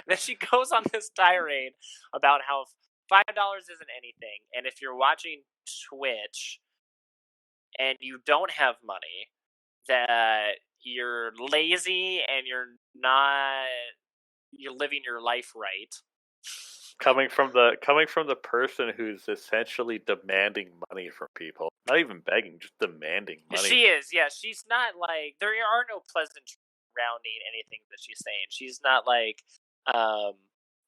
Then she goes on this tirade about how $5 isn't anything, and if you're watching Twitch and you don't have money, that you're lazy and you're living your life right. Coming from the person who's essentially demanding money from people, not even begging, just demanding money. She is, yeah. She's not like, there are no pleasantries surrounding anything that she's saying. She's not like,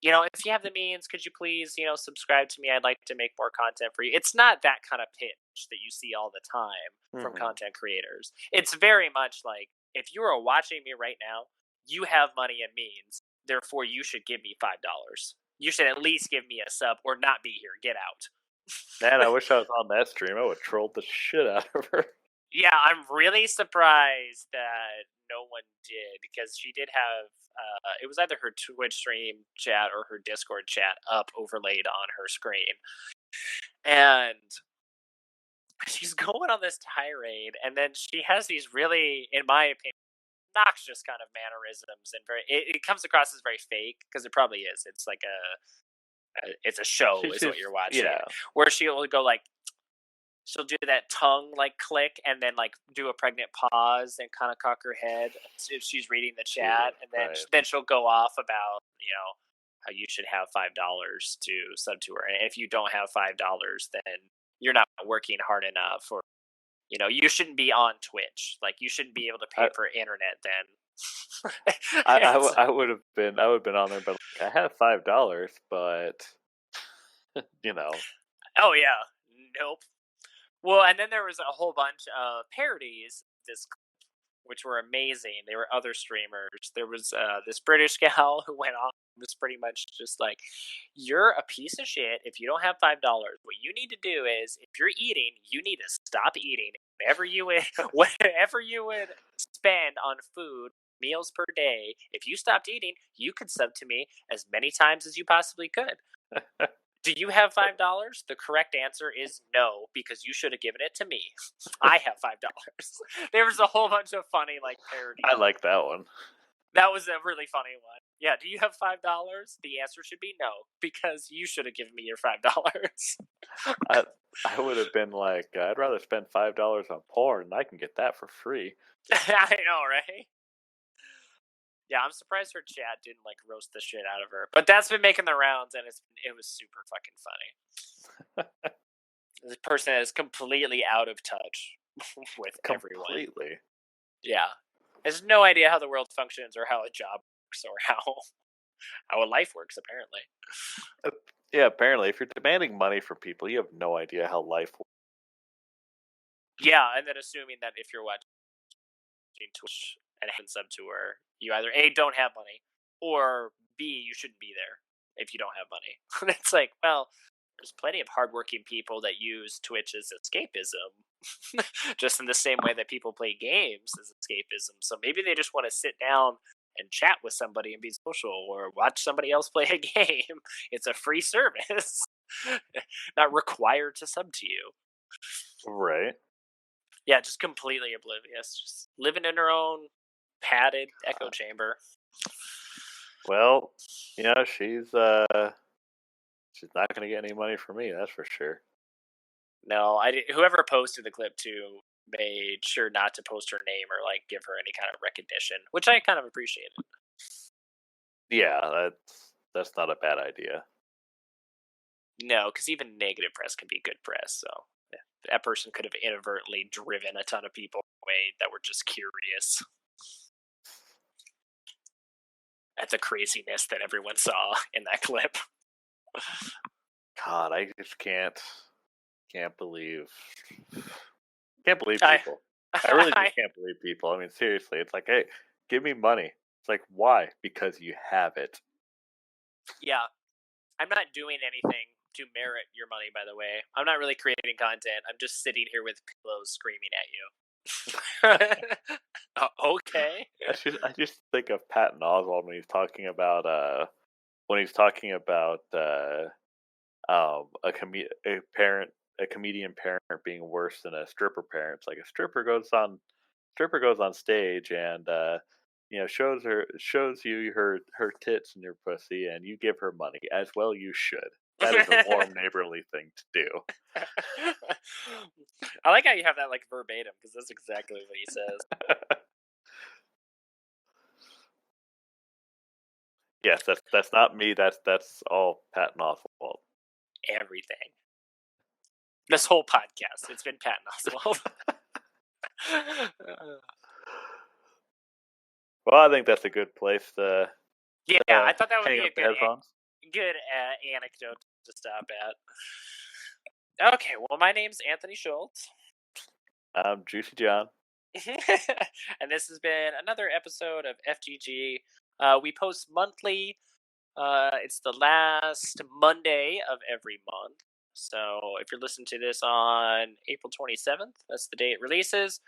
if you have the means, could you please, subscribe to me? I'd like to make more content for you. It's not that kind of pitch that you see all the time from content creators. It's very much like, if you are watching me right now, you have money and means. Therefore, you should give me $5. You should at least give me a sub or not be here. Get out. Man, I wish I was on that stream. I would have trolled the shit out of her. Yeah, I'm really surprised that no one did, because she did have, it was either her Twitch stream chat or her Discord chat up overlaid on her screen. And she's going on this tirade, and then she has these really, in my opinion, obnoxious kind of mannerisms, and it comes across as very fake, because it probably is. It's like it's a show is what you're watching. Yeah. Where she'll go like, she'll do that tongue like click, and then like do a pregnant pause and kind of cock her head if she's reading the chat, and then she'll go off about how you should have $5 to sub to her, and if you don't have $5, then you're not working hard enough, or you shouldn't be on Twitch. Like, you shouldn't be able to pay for internet then. I would have been on there, but I have $5, but Oh yeah, nope. Well, and then there was a whole bunch of parodies of this, which were amazing. There were other streamers. There was this British gal who went on, was pretty much just like, you're a piece of shit if you don't have $5. What you need to do is, if you're eating, you need to stop eating. Whatever you would spend on food, meals per day, if you stopped eating, you could sub to me as many times as you possibly could. Do you have $5? The correct answer is no, because you should have given it to me. I have $5. There was a whole bunch of funny parodies. I like that one. That was a really funny one. Yeah, do you have $5? The answer should be no, because you should have given me your $5. I would have been like, I'd rather spend $5 on porn, and I can get that for free. I know, right? Yeah, I'm surprised her chat didn't roast the shit out of her. But that's been making the rounds, and it was super fucking funny. This person is completely out of touch with everyone. Completely. Yeah. Has no idea how the world functions, or how a job works, or how a life works, apparently. Yeah, apparently. If you're demanding money from people, you have no idea how life works. Yeah, and then assuming that if you're watching Twitch and haven't sub to her, you either A, don't have money, or B, you shouldn't be there if you don't have money. And it's like, well, there's plenty of hardworking people that use Twitch as escapism, just in the same way that people play games as escapism. So maybe they just want to sit down and chat with somebody and be social, or watch somebody else play a game. It's a free service, not required to sub to you. Right. Yeah, just completely oblivious, just living in her own padded echo chamber. Well, she's not going to get any money from me, that's for sure. No, whoever posted the clip too made sure not to post her name or give her any kind of recognition, which I kind of appreciated. Yeah, that's not a bad idea. No, because even negative press can be good press, so that person could have inadvertently driven a ton of people away that were just curious at the craziness that everyone saw in that clip. God, I just can't believe people. I really just can't believe people. I mean, seriously, it's like, hey, give me money. It's like, why? Because you have it. Yeah. I'm not doing anything to merit your money, by the way. I'm not really creating content. I'm just sitting here with pillows screaming at you. Okay. I just think of Patton Oswalt when he's talking about a comedian parent being worse than a stripper parent. It's like a stripper goes on stage and shows you her tits and your pussy, and you give her money. As well you should. That is a warm, neighborly thing to do. I like how you have that like verbatim because that's exactly what he says. Yes, that's not me. That's all Patton Oswalt. Everything. This whole podcast, it's been Patton Oswalt. Well, I think that's a good place to Yeah, I thought that would hang be a up the good headphones. anecdote to stop at. Okay, well, my name's Anthony Schultz. I'm Juicy John. And this has been another episode of FGG. We post monthly. It's the last Monday of every month. So if you're listening to this on April 27th, that's the day it releases.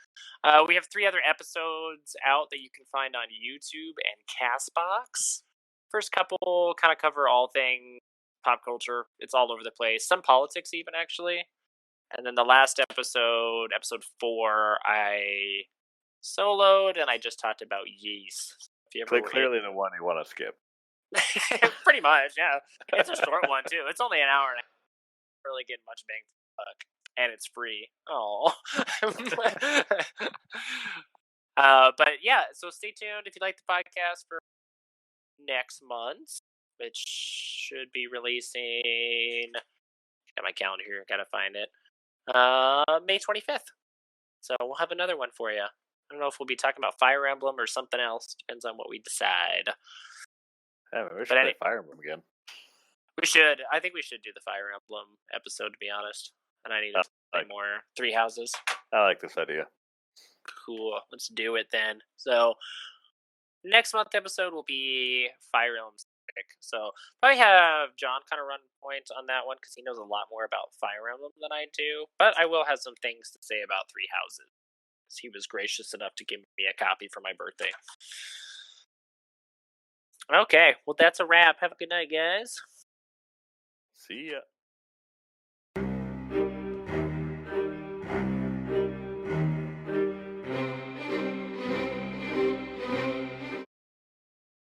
We have 3 other episodes out that you can find on YouTube and Castbox. First couple kind of cover all things pop culture. It's all over the place. Some politics even, actually. And then the last episode, episode 4, I soloed and I just talked about yeast. If you ever Clearly the one you want to skip. Pretty much, yeah. It's a short one too. It's only an hour and a half. Really getting much bang for the buck, and it's free. Oh. But yeah, so stay tuned if you like the podcast for next month, which should be releasing. Got my calendar here. Gotta find it. May 25th. So we'll have another one for you. I don't know if we'll be talking about Fire Emblem or something else. Depends on what we decide. Yeah, we should play Fire Emblem again. We should. I think we should do the Fire Emblem episode, to be honest. And I need to play more 3 Houses. I like this idea. Cool. Let's do it then. So next month episode will be Fire Emblem specific. So probably have John kind of run point on that one because he knows a lot more about Fire Emblem than I do. But I will have some things to say about 3 Houses. He was gracious enough to give me a copy for my birthday. Okay, well that's a wrap. Have a good night, guys. See ya.